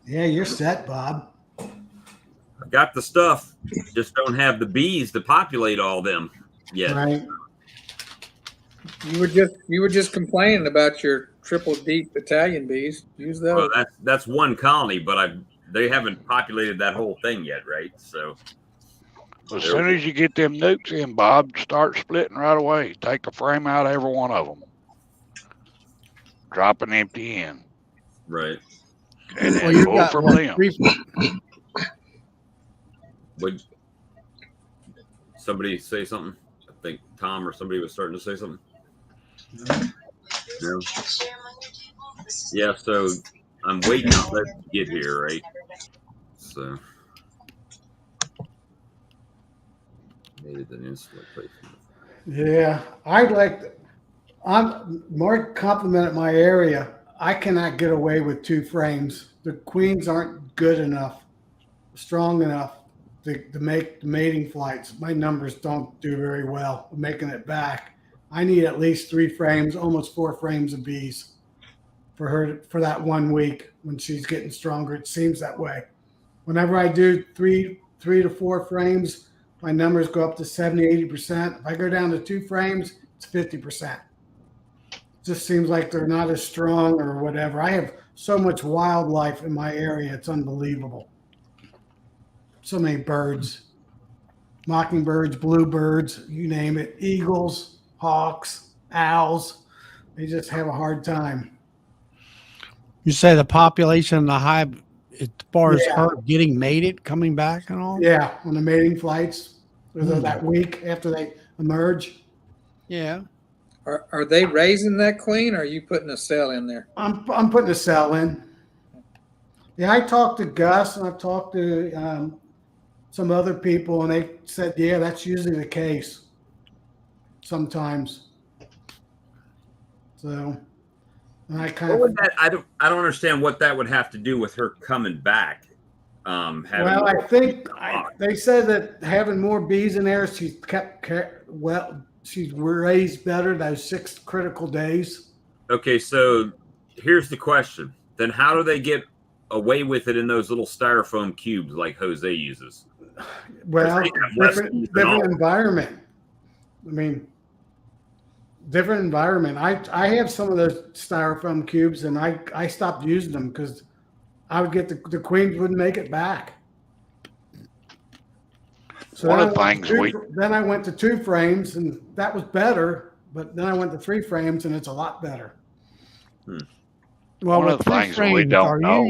Yeah, you're set, Bob. I've got the stuff, just don't have the bees to populate all them yet. Right. You were just complaining about your triple deep Italian bees. Use those. Well, that's one colony, but they haven't populated that whole thing yet, right? So as soon as you get them nukes in, Bob, start splitting right away. Take a frame out of every one of them. Drop an empty in. Right. And then pull from them. Would somebody say something? I think Tom or somebody was starting to say something. No. Yeah, so I'm waiting on that to get here, right? So needed an insulate placement. Yeah, Mark complimented my area. I cannot get away with 2 frames. The queens aren't good enough, strong enough to make the mating flights. My numbers don't do very well making it back. I need at least 3 frames, almost 4 frames of bees for that 1 week when she's getting stronger. It seems that way. Whenever I do 3 to 4 frames, my numbers go up to 70, 80%. If I go down to 2 frames, it's 50%. It just seems like they're not as strong or whatever. I have so much wildlife in my area. It's unbelievable. So many birds, mockingbirds, bluebirds, you name it, eagles, hawks, owls. They just have a hard time. You say the population in the hive, as far as her getting mated, coming back and all? Yeah, on the mating flights, that week after they emerge. Yeah. Are they raising that queen, or are you putting a cell in there? I'm putting a cell in. Yeah, I talked to Gus and I've talked to some other people, and they said, yeah, that's usually the case sometimes. So, and I kind of. I don't understand what that would have to do with her coming back. Well, I think they said that having more bees in there, she's she's raised better those 6 critical days. Okay, so here's the question. Then how do they get away with it in those little styrofoam cubes like Jose uses? Well, different environment. I mean, different environment. I have some of those styrofoam cubes, and I stopped using them because I would get the queens wouldn't make it back. So then I went to 2 frames, and that was better. But then I went to 3 frames, and it's a lot better. Well, one of the things we don't know.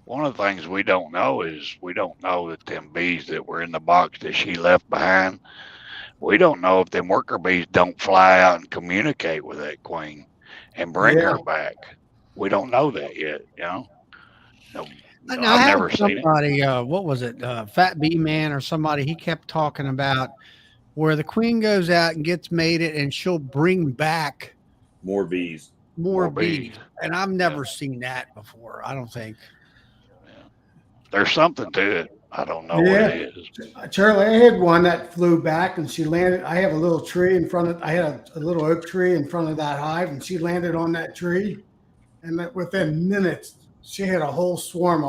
One of the things we don't know is we don't know that them bees that were in the box that she left behind We don't know if them worker bees don't fly out and communicate with that queen and bring her back. We don't know that yet, you know. No, And I I've had never seen it. somebody, what was it, Fat Bee Man or somebody, he kept talking about where the queen goes out and gets mated and she'll bring back More bees. more bees. And I've never seen that before, I don't think. There's something to it. I don't know what it is. Charlie, I had one that flew back and she landed. I have a little tree in front of, I had a little oak tree in front of that hive, and she landed on that tree. And that within minutes, she had a whole swarm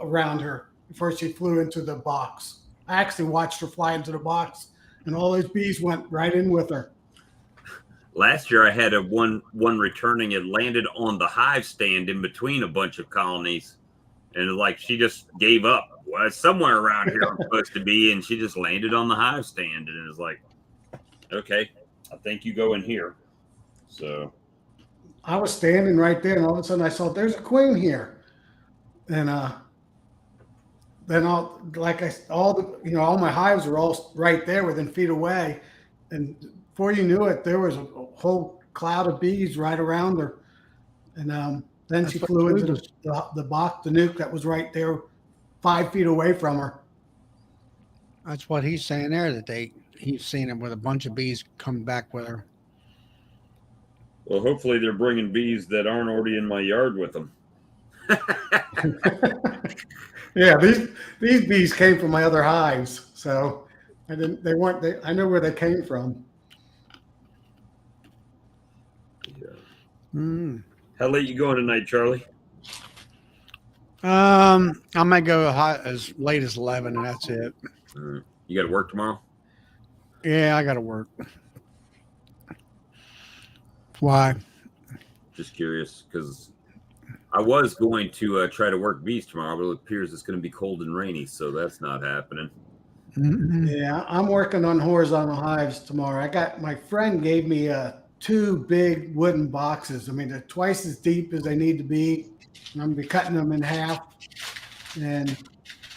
around her before she flew into the box. I actually watched her fly into the box, and all those bees went right in with her. Last year, I had one returning. It landed on the hive stand in between a bunch of colonies. And like she just gave up. Well, it's somewhere around here I'm supposed to be, and she just landed on the hive stand, and it was like, okay, I think you go in here. So I was standing right there, and all of a sudden I saw there's a queen here, and then all my hives were all right there within feet away, and before you knew it, there was a whole cloud of bees right around her, and then she flew into the box, the nuke that was right there 5 feet away from her. That's what he's saying there, that he's seen it with a bunch of bees come back with her. well, hopefully they're bringing bees that aren't already in my yard with them. Yeah, these bees came from my other hives, so I know where they came from. Yeah. How late you going tonight, Charlie? I might go as late as 11, and that's it. You got to work tomorrow? Yeah, I got to work. Why? Just curious, because I was going to try to work bees tomorrow, but it appears it's going to be cold and rainy, so that's not happening. Mm-hmm. Yeah, I'm working on horizontal hives tomorrow. My friend gave me 2 big wooden boxes. I mean, they're twice as deep as they need to be. And I'm going to be cutting them in half and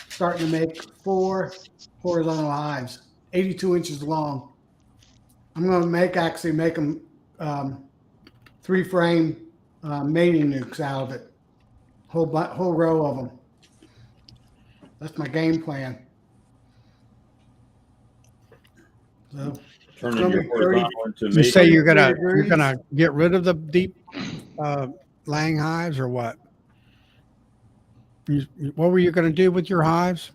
starting to make 4 horizontal hives, 82 inches long. I'm going to make them 3-frame mating nukes out of it, whole row of them. That's my game plan. So Turning your horizontal into you say you're gonna degrees. get rid of the deep laying hives, or what? What were you going to do with your hives?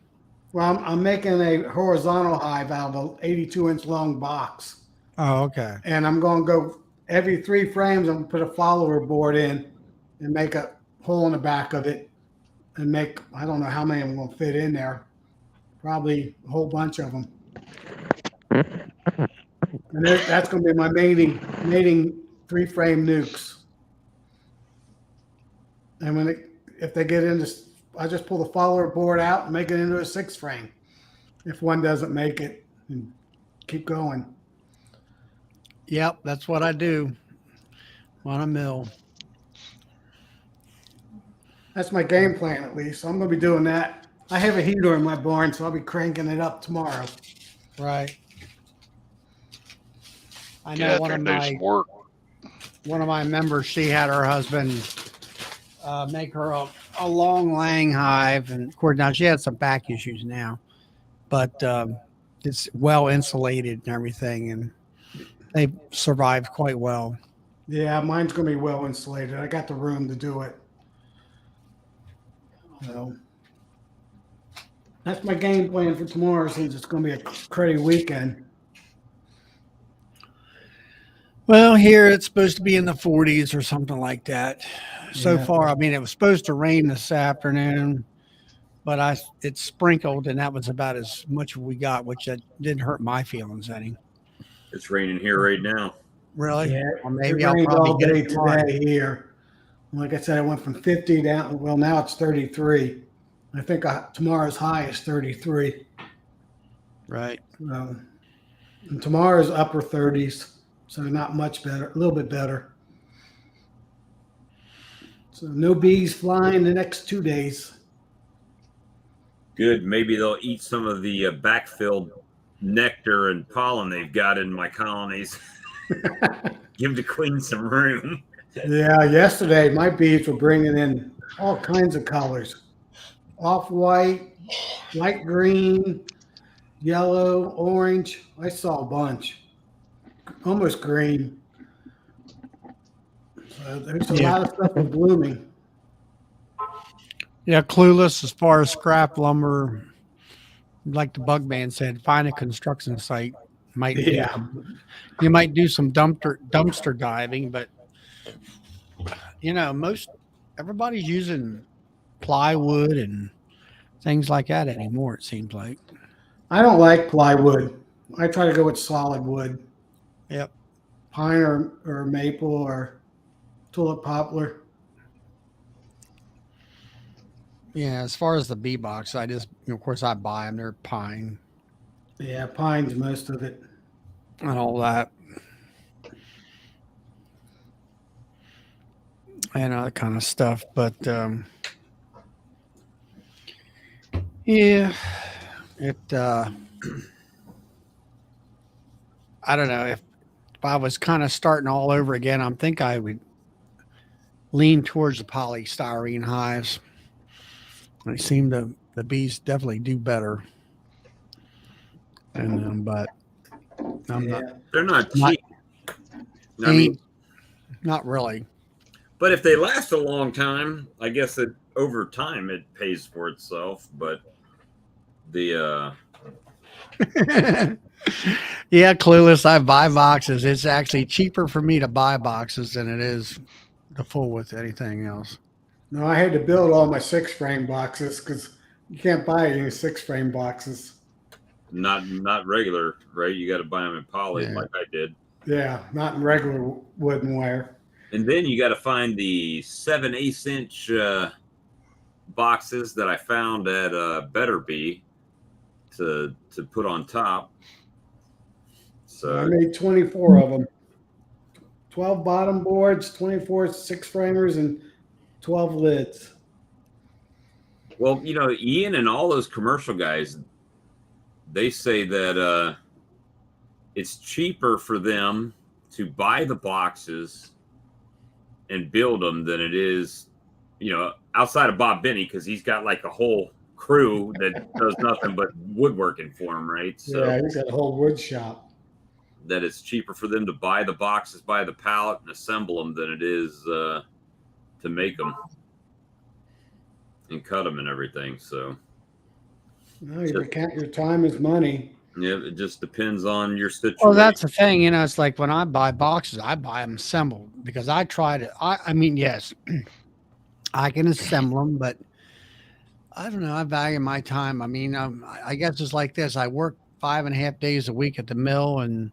Well, I'm making a horizontal hive out of an 82-inch long box. Oh, okay. And I'm going to go every 3 frames. I'm going to put a follower board in and make a hole in the back of it, and make, I don't know how many I'm going to fit in there. Probably a whole bunch of them. And that's going to be my mating 3-frame nukes. And if they get into, I just pull the follower board out and make it into a 6-frame. If one doesn't make it, and keep going. Yep, that's what I do on a mill. That's my game plan, at least. So I'm going to be doing that. I have a heater in my barn, so I'll be cranking it up tomorrow. Right. I Get know out there and do some work. one of my members, she had her husband make her a long laying hive, and of course now she had some back issues now, but it's well insulated and everything, and they survived quite well. Yeah, mine's going to be well insulated. I got the room to do it. So that's my game plan for tomorrow, since it's going to be a cruddy weekend. Well, here it's supposed to be in the 40s or something like that. So Yeah. far, I mean, it was supposed to rain this afternoon, but it sprinkled, and that was about as much as we got, which didn't hurt my feelings any. It's raining here right now. Really? Yeah, Well, maybe it I'll rained probably all get day it tomorrow. today here. Like I said, I went from 50 down. Well, now it's 33. I think tomorrow's high is 33. Right. And tomorrow's upper 30s, so not much better, a little bit better. So no bees flying the next 2 days. Good. Maybe they'll eat some of the backfilled nectar and pollen they've got in my colonies. Give the queen some room. Yeah, yesterday my bees were bringing in all kinds of colors. Off-white, light green, yellow, orange. I saw a bunch. Almost green. So there's a lot of stuff in blooming. Yeah, clueless as far as scrap lumber. Like the bug man said, find a construction site. You might do some dumpster diving, but everybody's using plywood and things like that anymore, it seems like. I don't like plywood. I try to go with solid wood. Yep. Pine or maple or tulip poplar. Yeah, as far as the bee box, of course I buy them. They're pine. Yeah, pine's most of it. And all that. And all that kind of stuff. But yeah, I don't know, if I was kind of starting all over again, I think I would lean towards the polystyrene hives. They seem the bees definitely do better. And but they're not cheap. I mean, not really. But if they last a long time, I guess that over time it pays for itself. But the yeah, clueless. I buy boxes. It's actually cheaper for me to buy boxes than it is to fool with anything else. No, I had to build all my 6-frame boxes because you can't buy any 6-frame boxes. Not regular, right? You got to buy them in poly, like I did. Yeah, not in regular wood and wire. And then you got to find the 7/8 inch boxes that I found at Better Bee to put on top. So I made 24 of them. 12 bottom boards, 24 6-framers, and 12 lids. Well, Ian and all those commercial guys, they say that it's cheaper for them to buy the boxes and build them than it is, outside of Bob Binney, because he's got like a whole crew that does nothing but woodworking for him, right? So yeah, he's got a whole wood shop. That it's cheaper for them to buy the boxes, buy the pallet, and assemble them than it is to make them and cut them and everything. So no, you count your time as money. Yeah, it just depends on your situation. Well, that's the thing, it's like when I buy boxes, I buy them assembled because I try to. I mean, yes, I can assemble them, but I don't know. I value my time. I mean, I guess it's like this. I work 5.5 days a week at the mill, and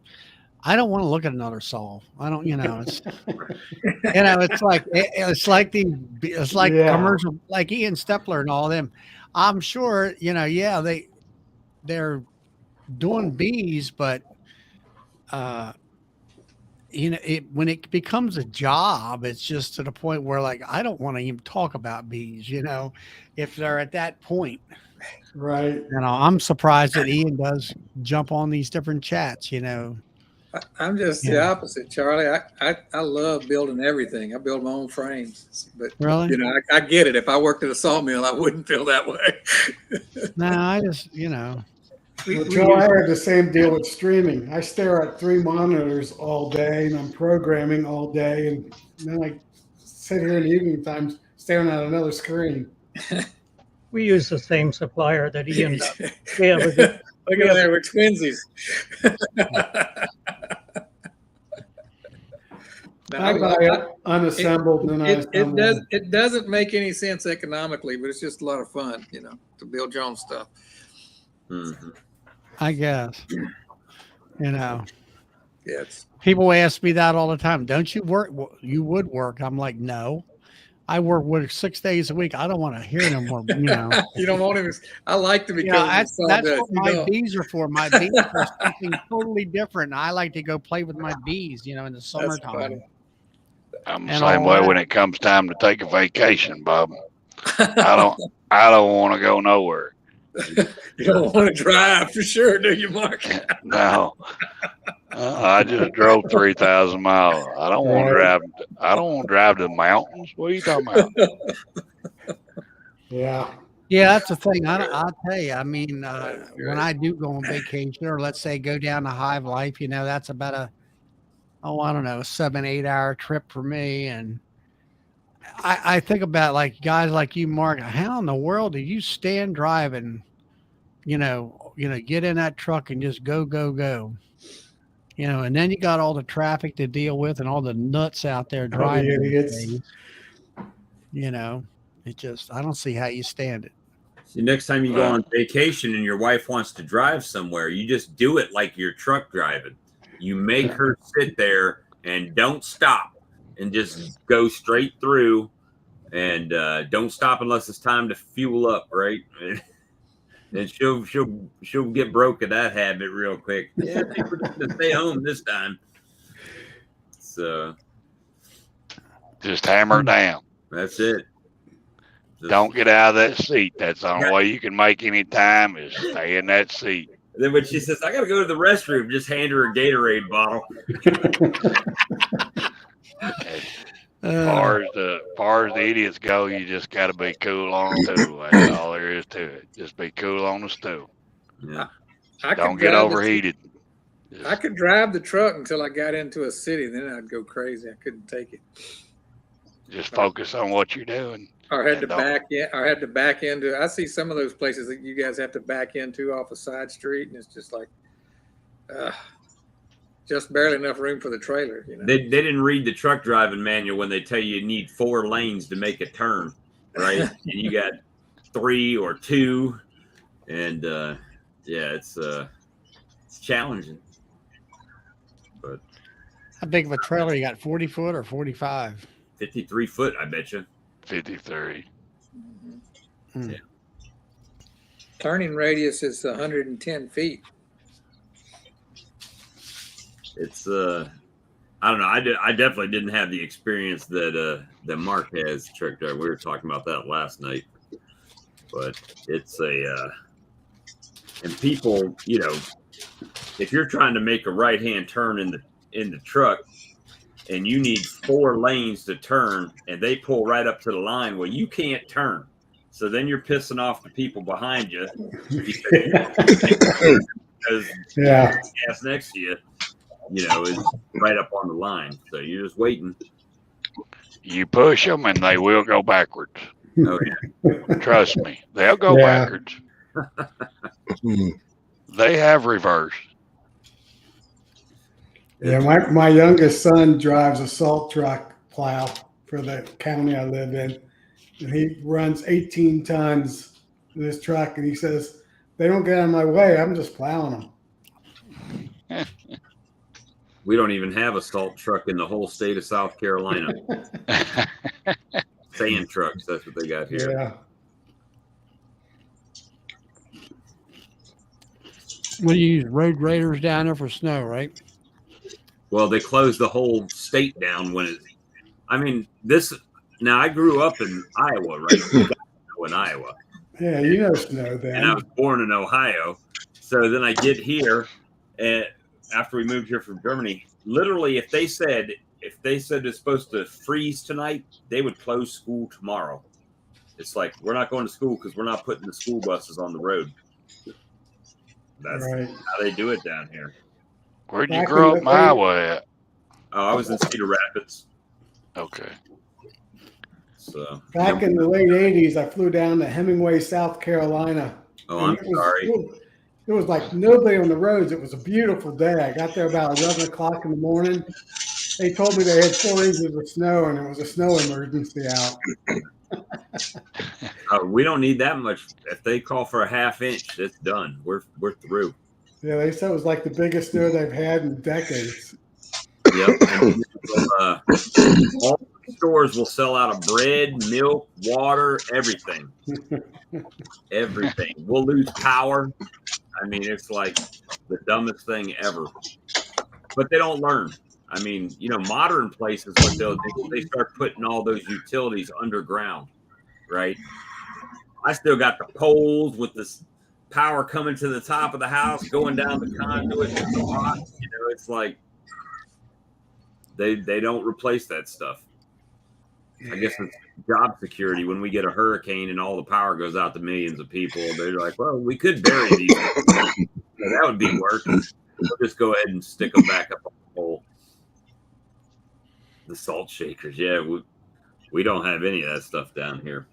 I don't want to look at another saw. I don't, it's, it's like commercial, like Ian Stepler and all them. I'm sure, they're doing bees, but when it becomes a job, it's just to the point where like I don't want to even talk about bees, if they're at that point. Right. I'm surprised that Ian does jump on these different chats, I'm just the opposite, Charlie. I love building everything. I build my own frames, but really, I get it. If I worked at a sawmill, I wouldn't feel that way. No, I just, Joe, I had the same deal with streaming. I stare at 3 monitors all day, and I'm programming all day, and then I sit here in the evening times staring at another screen. We use the same supplier that Ian does. Look at there, we're twinsies. I buy unassembled, and I assemble. It doesn't make any sense economically, but it's just a lot of fun, to build your own stuff. Mm-hmm. I guess, Yes. People ask me that all the time. Don't you work? You would work. I'm like, no, I work 6 days a week. I don't want to hear no more. You don't want to. I like to be. That's what my bees are for. My bees are something totally different. I like to go play with my bees, in the summertime. I'm the same way when it comes time to take a vacation, Bob. I don't want to go nowhere. You don't want to drive for sure, do you, Mark? No. I just drove 3,000 miles. I don't want to drive. I don't want to drive to the mountains. What are you talking about? Yeah. Yeah, that's the thing. I'll tell you. I mean, when I do go on vacation, or let's say go down to Hive Life, that's about I don't know, 7-8 hour trip for me. And I think about like guys like you, Mark. How in the world do you stand driving? Get in that truck and just go, go, go. And then you got all the traffic to deal with and all the nuts out there driving. Idiots. It just, I don't see how you stand it. See, next time you go on vacation and your wife wants to drive somewhere, you just do it like you're truck driving. You make her sit there and don't stop and just go straight through and don't stop unless it's time to fuel up, right? And she'll get broke of that habit real quick. Yeah, I think we're just gonna stay home this time. So just hammer down. That's it. Don't get out of that seat. That's the only way you can make any time is stay in that seat. Then when she says, I got to go to the restroom, just hand her a Gatorade bottle. As far as the idiots go, you just got to be cool on the stool. That's all there is to it. Just be cool on the stool. Yeah. Don't get overheated. I could drive the truck until I got into a city. Then I'd go crazy. I couldn't take it. Just focus on what you're doing. Or had to back into. I see some of those places that you guys have to back into off a side street, and it's just like, just barely enough room for the trailer. They didn't read the truck driving manual when they tell you need 4 lanes to make a turn, right? And you got 3 or 2, and it's challenging. But how big of a trailer you got? 40 foot or 45? 53 foot, I bet you. 53. Mm-hmm. Yeah. Turning radius is 110 feet. It's I don't know. I definitely didn't have the experience that Mark has truck driver. We were talking about that last night, but it's and people, if you're trying to make a right hand turn in the truck, and you need 4 lanes to turn, and they pull right up to the line, well, you can't turn. So then you're pissing off the people behind you because gas next to you, is right up on the line. So you're just waiting. You push them, and they will go backwards. Oh yeah, trust me, they'll go backwards. They have reversed. Yeah, my youngest son drives a salt truck plow for the county I live in, and he runs 18 tons in this truck, and he says, they don't get out of my way, I'm just plowing them. We don't even have a salt truck in the whole state of South Carolina. Sand trucks, that's what they got here. Yeah. What do you use? Road Raiders down there for snow, right? Well, they closed the whole state down now I grew up in Iowa, right? In Iowa. Yeah, you know snow then. And I was born in Ohio. So then I get here, and after we moved here from Germany, literally if they said it's supposed to freeze tonight, they would close school tomorrow. It's like, we're not going to school because we're not putting the school buses on the road. That's how they do it down here. Where'd you grow up in Iowa at? Oh, I was in Cedar Rapids. Okay. So back in the late 80s, I flew down to Hemingway, South Carolina. Oh, I'm sorry. It was like nobody on the roads. It was a beautiful day. I got there about 11 o'clock in the morning. They told me they had 4 inches of snow, and it was a snow emergency out. We don't need that much. If they call for a half inch, it's done. We're through. Yeah, they said it was like the biggest snow they've had in decades. Yep. All the stores will sell out of bread, milk, water, everything. Everything. We'll lose power. I mean, it's like the dumbest thing ever. But they don't learn. I mean, modern places, what they'll do, they start putting all those utilities underground, right? I still got the poles with power coming to the top of the house, going down the conduit to the box. You know, it's like they don't replace that stuff. I guess it's job security. When we get a hurricane and all the power goes out to millions of people, they're like, well, we could bury these. That would be work. We'll just go ahead and stick them back up on the hole. The salt shakers. Yeah, we don't have any of that stuff down here.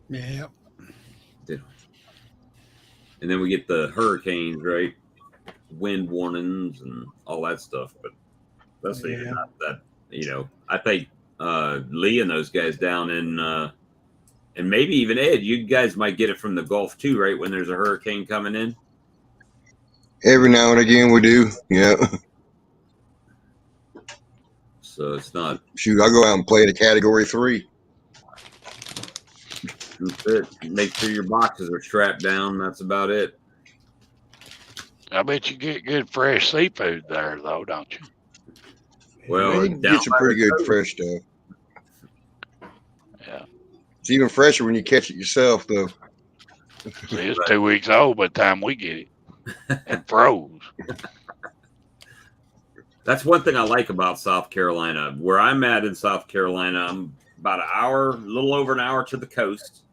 Yeah. And then we get the hurricanes, right? Wind warnings and all that stuff. But that's not that, you know, I think Lee and those guys down in, and maybe even Ed, you guys might get it from the Gulf too, right? When there's a hurricane coming in. Every now and again we do. Yeah. So it's not. Shoot, I go out and play the Category 3. That's it. Make sure your boxes are strapped down. That's about it. I bet you get good fresh seafood there, though, don't you? Well, you get some pretty good fresh stuff. Yeah. It's even fresher when you catch it yourself, though. See, it's 2 weeks old by the time we get it. And froze. That's one thing I like about South Carolina. Where I'm at in South Carolina, I'm about an hour, a little over an hour to the coast.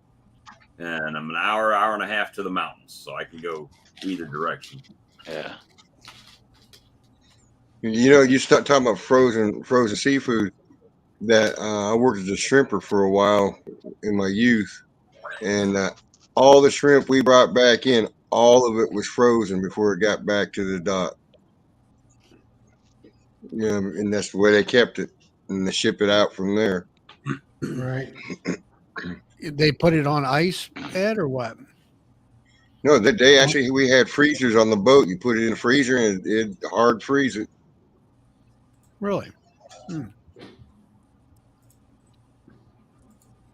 And I'm an hour and a half to the mountains. So I can go either direction. Yeah. You know, you start talking about frozen seafood. That I worked as a shrimper for a while in my youth, and all the shrimp we brought back in, all of it was frozen before it got back to the dock. Yeah, and that's the way they kept it, and they ship it out from there. Right. They put it on ice, Ed, or what? No, they actually, we had freezers on the boat. You put it in the freezer and it hard freeze it. Really?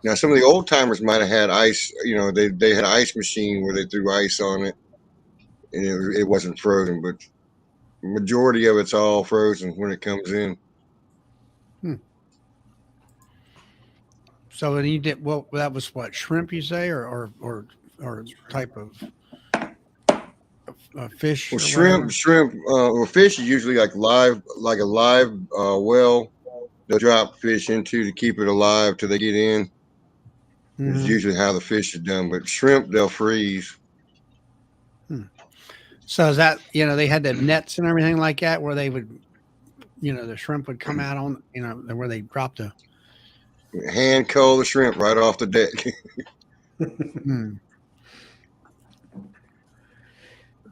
Now, some of the old timers might have had ice. You know, they had an ice machine where they threw ice on it, and it wasn't frozen. But the majority of it's all frozen when it comes in. So then you did well. That was what, shrimp, you say, or type of fish? Well, shrimp. Well, fish is usually like a live well. They'll drop fish into to keep it alive till they get in. Mm-hmm. It's usually how the fish is done. But shrimp, they'll freeze. So is that, you know, they had the nets and everything like that where they would, you know, the shrimp would come out on, you know, where they dropped the hand cull the shrimp right off the deck.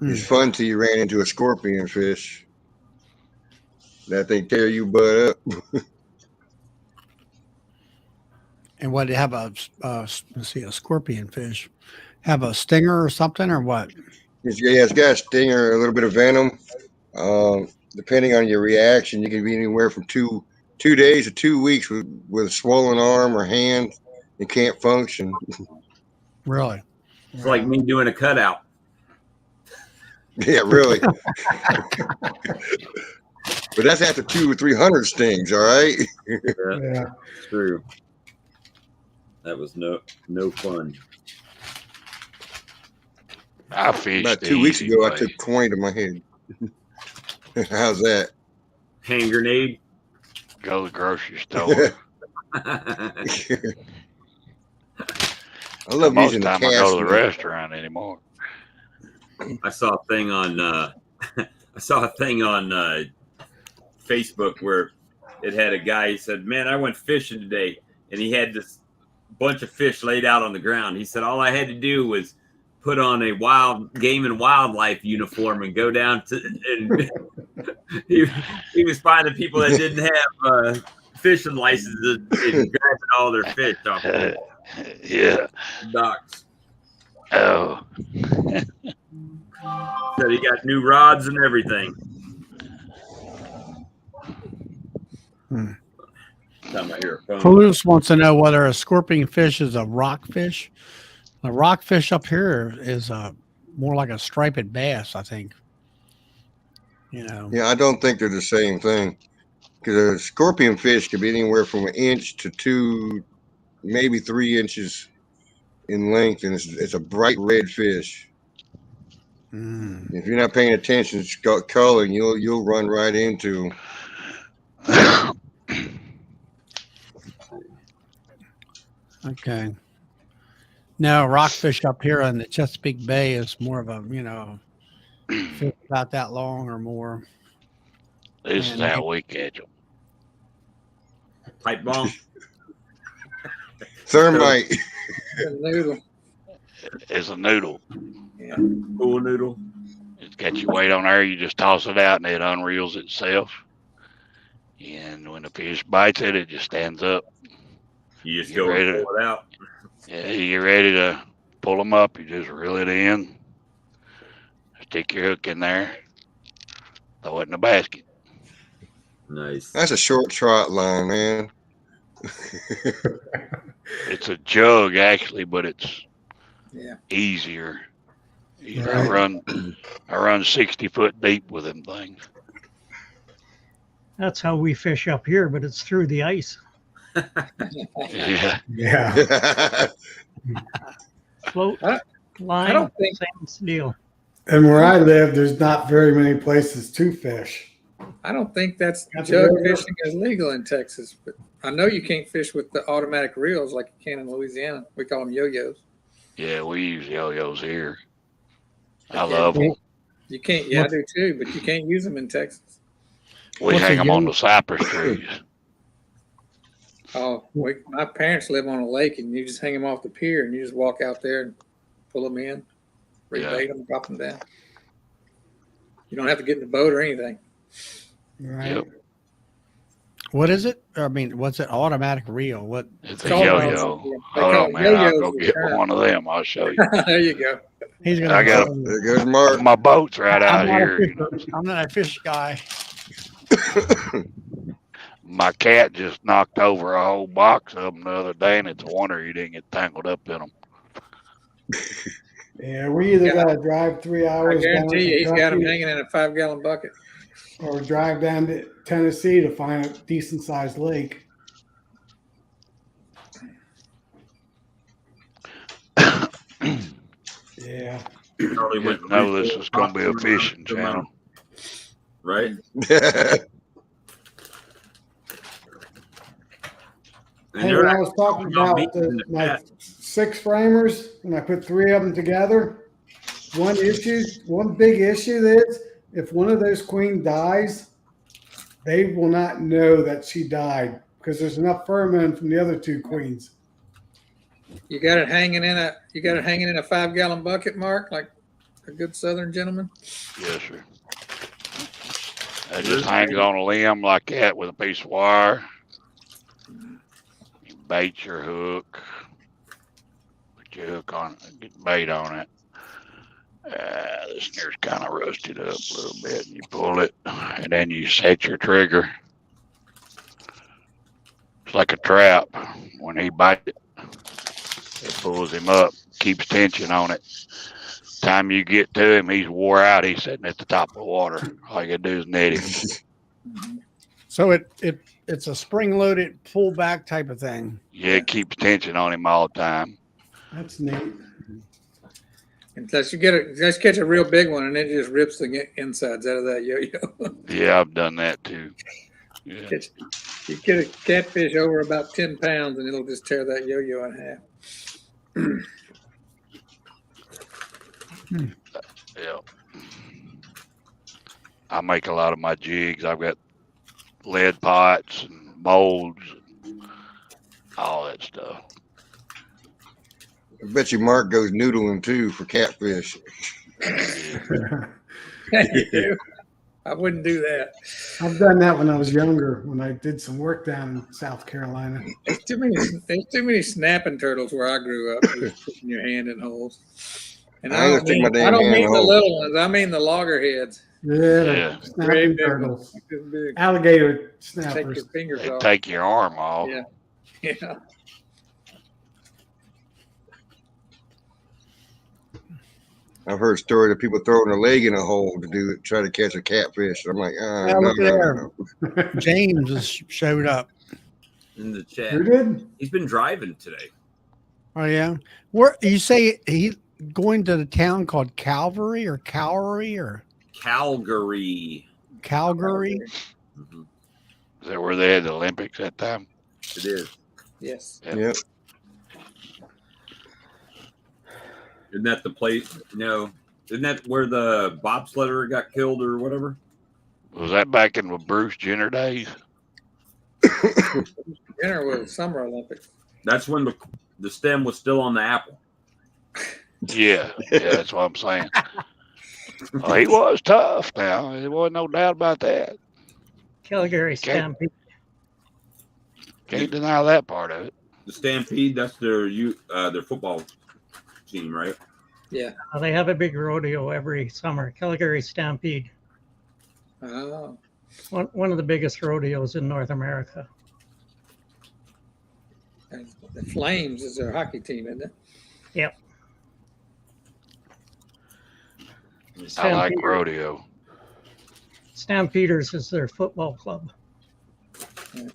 It's fun till you ran into a scorpion fish. That thing tear you butt up. And what, they have a scorpion fish have a stinger or something, or what? It's got a stinger, a little bit of venom. Depending on your reaction, you can be anywhere from two days to 2 weeks with a swollen arm or hand. You can't function. Really? It's like me doing a cutout. Yeah, really. But that's after 200 or 300 stings, all right? Yeah, true. That was no fun. I fished about 2 weeks ago. I took 20 to my head. How's that? Hand grenade. Go to the grocery store. I love Most using the time I go to the restaurant anymore. I saw a thing on Facebook where it had a guy. He said, "Man, I went fishing today," and he had this bunch of fish laid out on the ground. He said, "All I had to do was put on a wild game and wildlife uniform and go down to." And he was finding people that didn't have fishing licenses and grabbing all their fish off. Yeah. Docks. Oh. Said he got new rods and everything. Bruce wants to know whether a scorpion fish is a rockfish. A rockfish up here is more like a striped bass, I think. You know. Yeah, I don't think they're the same thing. Because a scorpion fish could be anywhere from 1 inch to 2, maybe 3 inches in length, and it's a bright red fish. Mm. If you're not paying attention, it's got color, and you'll run right into them. Okay. No, rockfish up here on the Chesapeake Bay is more of a, fish about that long or more. This is how we catch them. Pipe bomb. Thermite. Noodle. It's a noodle. Yeah. Pool noodle. It's got your weight on there. You just toss it out, and it unreels itself. And when the fish bites it, it just stands up. You just go and pull it out. Yeah, you get ready to pull them up. You just reel it in. Stick your hook in there. Throw it in the basket. Nice. That's a short trot line, man. It's a jug actually, but it's Yeah. easier. Right. I run 60 foot deep with them things. That's how we fish up here, but it's through the ice. Yeah. Yeah. Float, line, I don't think- same deal. And where I live, there's not very many places to fish. I don't think That's jug a real- fishing is legal in Texas, but I know you can't fish with the automatic reels like you can in Louisiana. We call them yo-yos. Yeah, we use yo-yos here. I love them. You can't. Yeah, I do too, but you can't use them in Texas. We What's hang a them on yo- the cypress trees. Oh, my parents live on a lake, and you just hang them off the pier, and you just walk out there and pull them in, rebait them, drop them down. You don't have to get in the boat or anything. Right. Yep. What is it? I mean, what's it? Automatic reel? What? It's a Call yo-yo. them- they Hold call on, them man. I'll yo-yos go with get current. one of them. I'll show you. There you go. He's gonna. I got There goes Mark. My boat's right out I'm not a here. fish- I'm not a fish guy. My cat just knocked over a whole box of them the other day, and it's a wonder he didn't get tangled up in them. Yeah, we either Yeah. got to drive 3 I hours down guarantee you, to he's got them Kentucky hanging in a 5-gallon bucket. or drive down to Tennessee to find a decent sized lake. Yeah. Charlie went Didn't know this was going to be a fishing channel. Right? And Hey, they're when I was talking about my 6 framers, when I put 3 of them together, one big issue is if one of those queen dies, they will not know that she died because there's enough pheromone from the other 2 queens. You got it hanging in a 5-gallon bucket, Mark, like a good Southern gentleman. Yes, sir. It just hangs on a limb like that with a piece of wire. You bait your hook. Put your hook on it, get bait on it. This snare's kind of rusted up a little bit, and you pull it, and then you set your trigger. It's like a trap. When he bites it, it pulls him up, keeps tension on it. Time you get to him, he's wore out. He's sitting at the top of the water. All you gotta do is net him. So it's a spring loaded pull back type of thing. Yeah, it keeps tension on him all the time. That's neat. Unless catch a real big one and it just rips the insides out of that yo-yo. Yeah, I've done that too. Yeah. You get a catfish over about 10 pounds and it'll just tear that yo-yo in half. Yeah. I make a lot of my jigs. I've got lead pots and molds and all that stuff. I bet you Mark goes noodling too for catfish. You do? I wouldn't do that. I've done that when I was younger, when I did some work down in South Carolina. There's too many snapping turtles where I grew up. Just putting your hand in holes. And I ain't gonna stick my damn I don't hand mean in the holes. little ones. I mean the loggerheads. Yeah, snapping Big turtles, ones, like this big. alligator Take snappers. your fingers They off. take your arm off. Yeah. Yeah. I've heard stories of people throwing their leg in a hole to try to catch a catfish. I'm like, Yeah, no, look no, there. no. James has showed up. In the chat. Who did? He's been driving today. Oh yeah. Where you say he going to the town called Calvary or Calgary or Calgary. Calgary? Mhm. Is that where they had the Olympics that time? It is. Yes. Yep. Isn't that the place? Isn't that where the bobsledder got killed or whatever? Was that back in the Bruce Jenner days? Dinner was Summer Olympics. That's when the stem was still on the apple. Yeah, that's what I'm saying. Oh, he was tough now. There wasn't no doubt about that. Calgary Stampede. Can't deny that part of it. The Stampede, that's their football team, right? Yeah. They have a big rodeo every summer, Calgary Stampede. Oh. One of the biggest rodeos in North America. And the Flames is their hockey team, isn't it? Yep. I like rodeo. Stampeders is their football club. Let's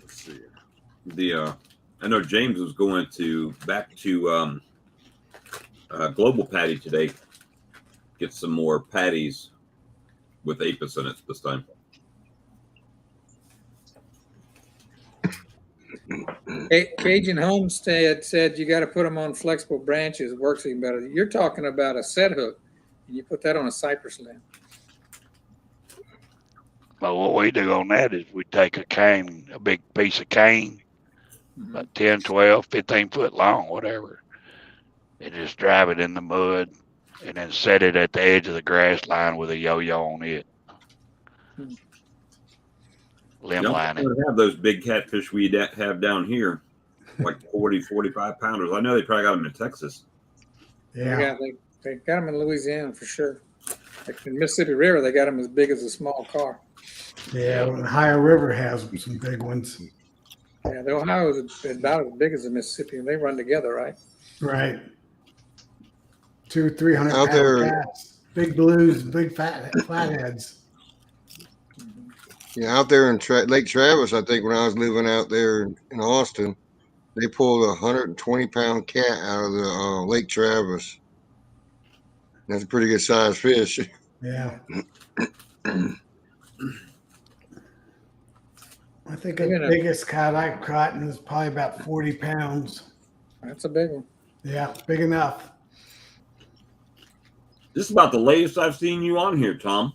see. I know James was going back to Global Patty today. Get some more patties with apis in it this time. Cajun Homestead said you got to put them on flexible branches. It works even better. You're talking about a set hook. You put that on a cypress limb. But what we do on that is we take a cane, a big piece of cane, about 10, 12, 15 foot long, whatever, and just drive it in the mud and then set it at the edge of the grass line with a yo-yo on it. Limb lining. Don't have those big catfish we have down here, like 40, 45 pounders. I know they probably got them in Texas. Yeah. They got them in Louisiana for sure. Like in Mississippi River, they got them as big as a small car. Yeah, the Ohio River has some big ones. Yeah, the Ohio is about as big as the Mississippi, and they run together, right? Right. 200-300 Out there- pound cats. Big blues, big flatheads. Yeah, out there in Lake Travis, I think when I was living out there in Austin, they pulled a 120-pound cat out of the Lake Travis. That's a pretty good sized fish. Yeah. I think the biggest cat I caught was probably about 40 pounds. That's a big one. Yeah, big enough. This is about the latest I've seen you on here, Tom.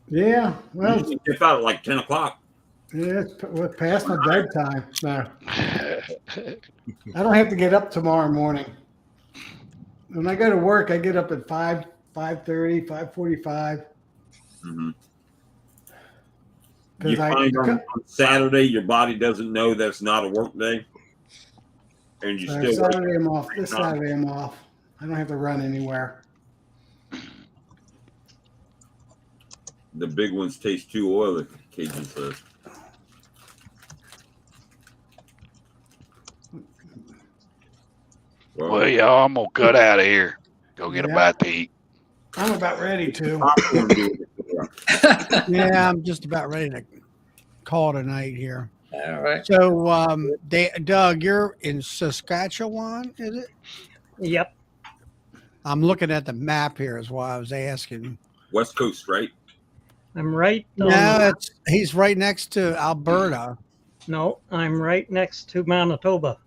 Yeah, well, You get out at like 10 o'clock. yeah, we're past my bedtime. So I don't have to get up tomorrow morning. When I go to work, I get up at 5:30, 5:45. Mm-hmm. You find on Saturday your body doesn't know that's not a work day, and you still Saturday I'm off. This Saturday I'm off. I don't have to run anywhere. The big ones taste too oily, Cajun says. Well, y'all, I'm gonna cut out of here. Go get a bite to eat. I'm about ready to. Yeah, I'm just about ready to call it a night here. All right. So, Doug, you're in Saskatchewan, is it? Yep. I'm looking at the map here, is why I was asking. West Coast, right? I'm right. No, he's right next to Alberta. No, I'm right next to Manitoba.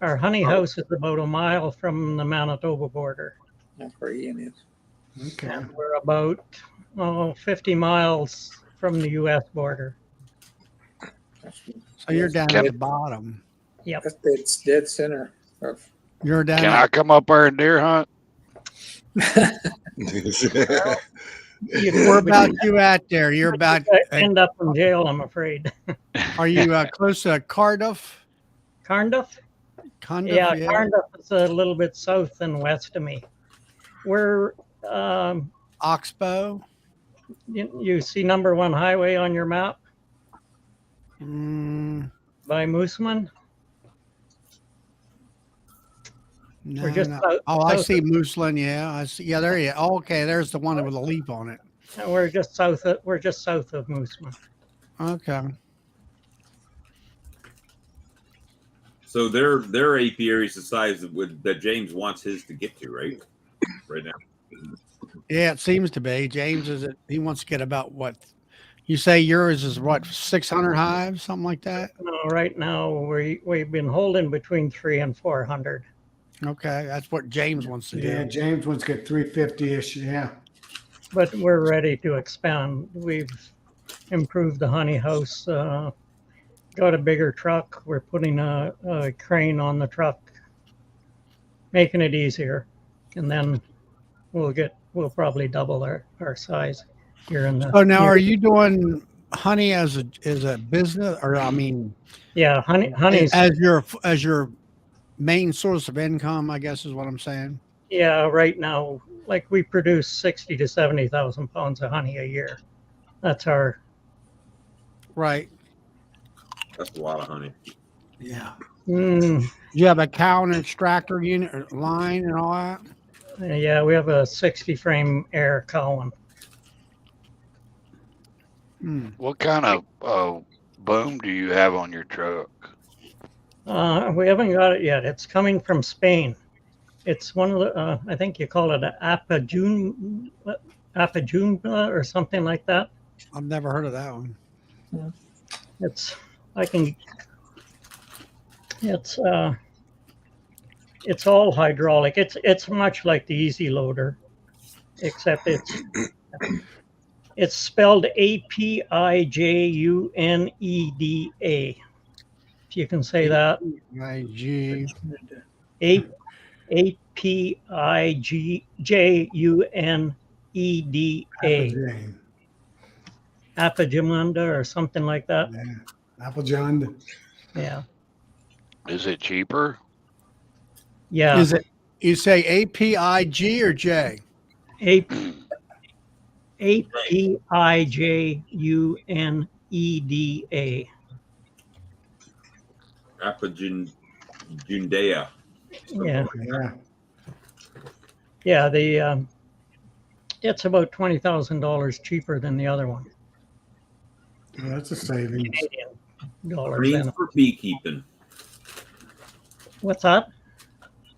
Our honey house is about a mile from the Manitoba border. That's where Ian is. Okay. And we're about 50 miles from the U.S. border. So you're down at the bottom. Yep. That's dead center. You're down. Can I come up there and deer hunt? Where about you at there? You're about end up in jail, I'm afraid. Are you close to Cardiff? Cardiff? Yeah, Cardiff is a little bit south and west of me. We're Oxbow. You see number 1 highway on your map? By Mooseman? No, We're just no. south, I see Mooseland. Yeah, I see. Yeah, there you. Oh, okay, there's the one with a leaf on it. We're just south of Mooseman. Okay. So their apiary is the size that James wants his to get to, right? Right now. Yeah, it seems to be. James he wants to get about what you say yours is what 600 hives, something like that. Right now we've been holding between 300 and 400. Okay, that's what James wants to Yeah, do. James wants to get 350-ish. Yeah. But we're ready to expand. We've improved the honey house. Got a bigger truck. We're putting a crane on the truck, making it easier, and then we'll probably double our size here in the. So now, are you doing honey as a business, or I mean, Yeah, honey's as your main source of income? I guess is what I'm saying. yeah. Right now, like we produce 60 to 70,000 pounds of honey a year. That's our Right. That's a lot of honey. Yeah. mm, You have a cow and extractor unit or line and all that. yeah. We have a 60 frame air cow. What kind of boom do you have on your truck? We haven't got it yet. It's coming from Spain. It's one of the, I think you call it an apajumba or something like that. I've never heard of that one. It's all hydraulic. It's much like the Easy Loader, except it's spelled Apijuneda. If you can say that. Apijuneda. Apajumanda or something like that. Yeah. Applejohn. Yeah. Is it cheaper? Yeah. Is it? You say APIG or J? Apijuneda. Apajundea. Yeah. Yeah. Yeah. It's about $20,000 cheaper than the other one. Yeah, that's a savings. Canadian dollars. Greens for beekeeping. What's that?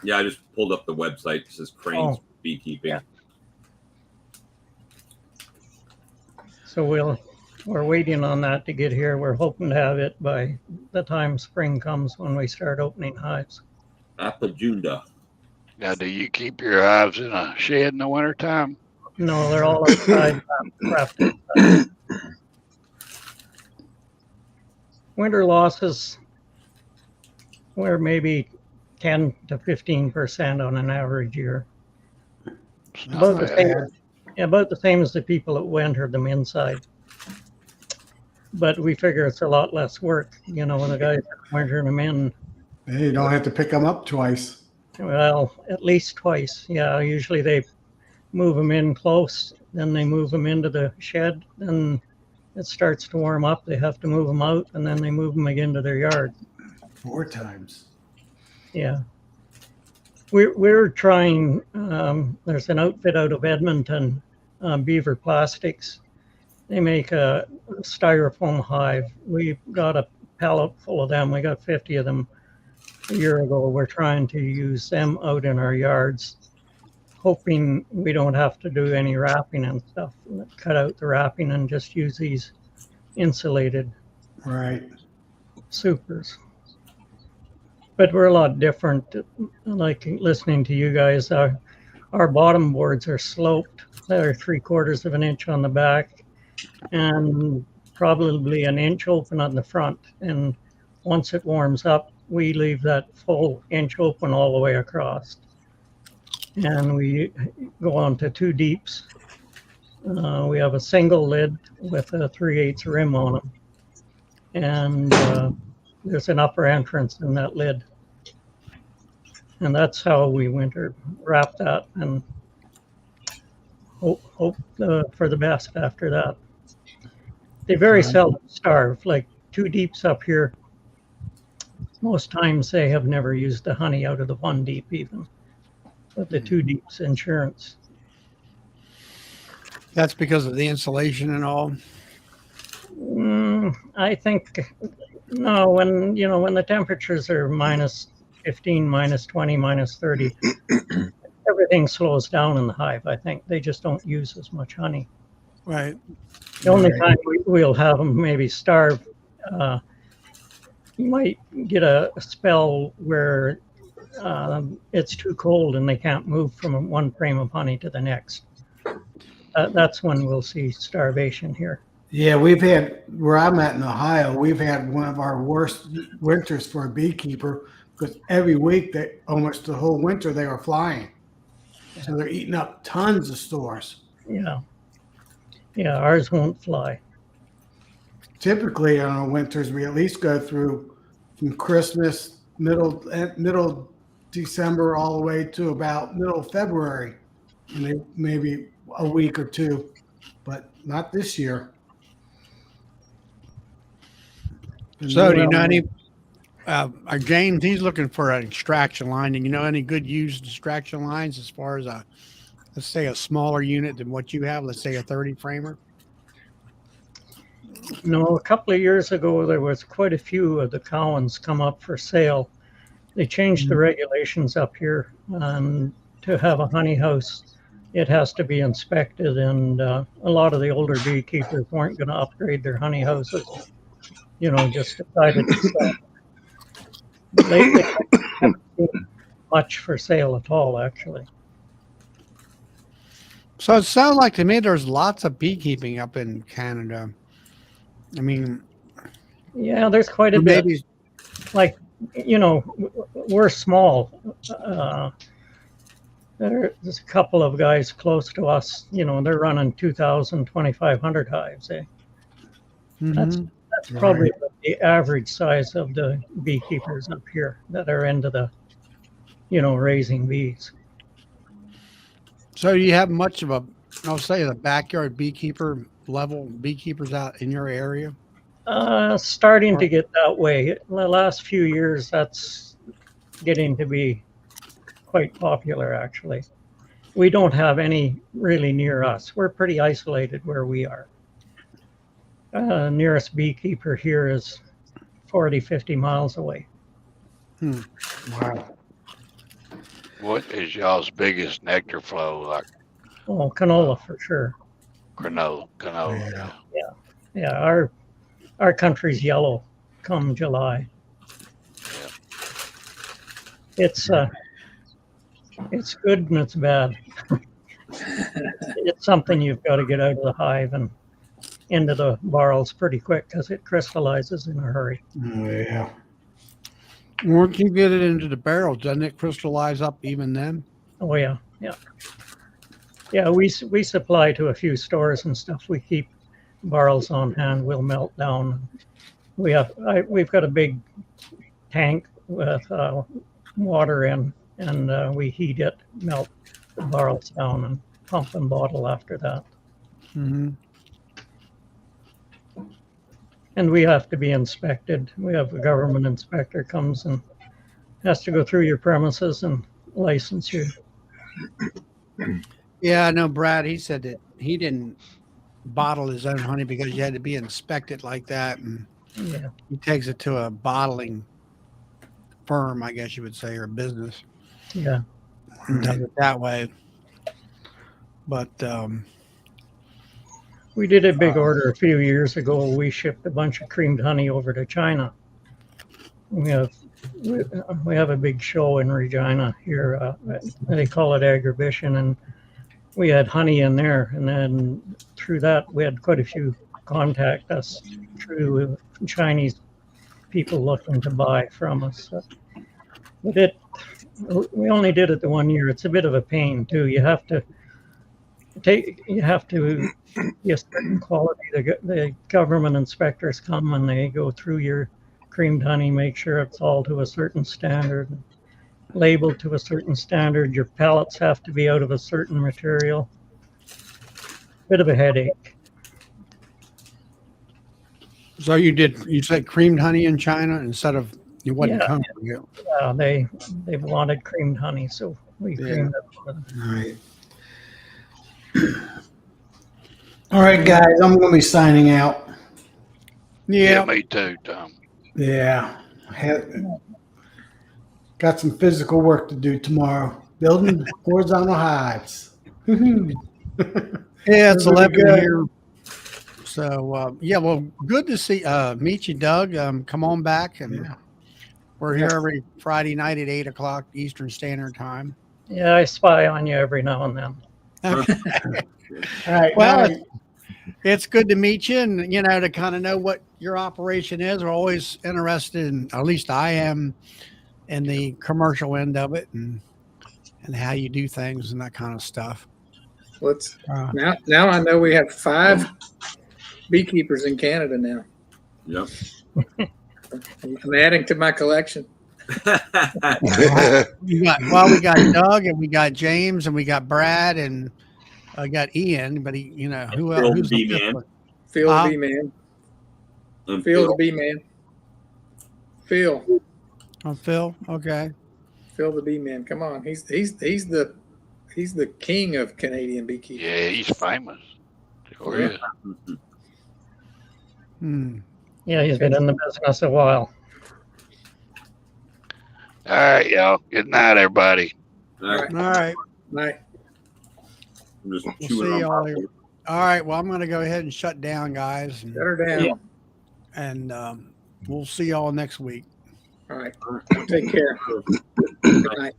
Yeah, I just pulled up the website. It says cranes for beekeeping. Yeah. So we're waiting on that to get here. We're hoping to have it by the time spring comes when we start opening hives. Apajunda. Now, do you keep your hives in a shed in the wintertime? No, they're all outside. Wrapped winter losses were maybe 10 to 15% on an average year. About the same as the people that wintered them inside. But we figure it's a lot less work, when the guys wintering them in. Hey, you don't have to pick them up twice. Well, at least twice. Yeah, usually they move them in close, then they move them into the shed, then it starts to warm up. They have to move them out, and then they move them again to their yard. 4 times. Yeah. We're trying, there's an outfit out of Edmonton, Beaver Plastics. They make a styrofoam hive. We got a pallet full of them. We got 50 of them a year ago. We're trying to use them out in our yards, hoping we don't have to do any wrapping and stuff. Cut out the wrapping and just use these insulated supers. But we're a lot different. Like listening to you guys, our bottom boards are sloped. They're 3/4 of an inch on the back and probably an inch open on the front. And once it warms up, we leave that full inch open all the way across. And we go on to 2 deeps. We have a single lid with a 3/8 rim on them. And there's an upper entrance in that lid. And that's how we wrap that and hope for the best after that. They very seldom starve, like 2 deeps up here. Most times they have never used the honey out of the 1 deep even. But the 2 deeps insurance. That's because of the insulation and all. I think No, when when the temperatures are minus 15, minus 20, minus 30, everything slows down in the hive. I think they just don't use as much honey. Right. The only time we'll have them maybe starve, you might get a spell where it's too cold and they can't move from one frame of honey to the next. That's when we'll see starvation here. Yeah, we've had, where I'm at in Ohio, we've had one of our worst winters for a beekeeper because every week, almost the whole winter, they were flying. So they're eating up tons of stores. Yeah. Yeah, ours won't fly. Typically on our winters, we at least go through from Christmas, middle December, all the way to about middle February, and they maybe a week or two, but not this year. So do you know any, James, he's looking for an extraction line. And you know any good used extraction lines as far as let's say a smaller unit than what you have, let's say a 30 framer? No, a couple of years ago, there was quite a few of the Cowans come up for sale. They changed the regulations up here. To have a honey house, it has to be inspected, and a lot of the older beekeepers weren't going to upgrade their honey houses. Just decided to sell. Lately, I haven't seen much for sale at all, actually. So it sounds like to me there's lots of beekeeping up in Canada. I mean, yeah, there's quite a bit. Like, we're small. There's a couple of guys close to us. They're running 2,000, 2,500 hives. That's probably the average size of the beekeepers up here that are into the, raising bees. So you have much of I'll say the backyard beekeeper level beekeepers out in your area? Starting to get that way. The last few years, that's getting to be quite popular, actually. We don't have any really near us. We're pretty isolated where we are. Nearest beekeeper here is 40, 50 miles away. Wow. What is y'all's biggest nectar flow like? Oh, canola for sure. Canola. Yeah. Our country's yellow come July. Yeah. It's good and it's bad. It's something you've got to get out of the hive and into the barrels pretty quick because it crystallizes in a hurry. Oh, yeah. Once you get it into the barrels, doesn't it crystallize up even then? Oh yeah. We supply to a few stores and stuff. We keep barrels on hand. We'll melt down. We've got a big tank with water in, and we heat it, melt the barrels down, and pump and bottle after that. Mm-hmm. And we have to be inspected. We have a government inspector comes and has to go through your premises and license you. Yeah, I know Brad, he said that he didn't bottle his own honey because you had to be inspected like that. And he takes it to a bottling firm, I guess you would say, or a business. Yeah. And does it that way. But we did a big order a few years ago. We shipped a bunch of creamed honey over to China. We have a big show in Regina here. They call it Agribition, and we had honey in there. And then through that, we had quite a few contact us through Chinese people looking to buy from us. But we only did it the 1 year. It's a bit of a pain too. You have to be a certain quality. The government inspectors come and they go through your creamed honey, make sure it's all to a certain standard, labeled to a certain standard. Your pellets have to be out of a certain material. Bit of a headache. so you said creamed honey in China instead of you wouldn't come from you. Yeah, they wanted creamed honey, so we creamed it. All right. All right, guys, I'm going to be signing out. Yeah, me too, Tom. Yeah. Got some physical work to do tomorrow. Building horizontal hives. Yeah, it's Everybody 11 good? here. So, yeah, well, good to see, meet you, Doug. Come on back. And Yeah. we're here every Friday night at 8 o'clock Eastern Standard Time. Yeah, I spy on you every now and then. Okay. All right. Well, Night. it's good to meet you and, you know, to kind of know what your operation is. We're always interested in, or at least I am, in the commercial end of it and how you do things and that kind of stuff. Let's now I know we have 5 beekeepers in Canada now. Yep. I'm adding to my collection. we got Doug and we got James and we got Brad and I got Ian, but he, you know, who else? Who's the fifth one? Phil the bee man. Phil the bee man. Phil. Oh, Phil. Okay. Phil the bee man. Come on. He's the king of Canadian beekeeping. Yeah, he's famous. Oh, yeah. Yeah, he's been in the business a while. All right, y'all. Good night, everybody. All right. All right. Night. I'm just We'll chewing see on y'all my later. All right. Well, I'm going to go ahead and shut down, guys. Shut her down. And we'll see y'all next week. All right. Take care. Good night.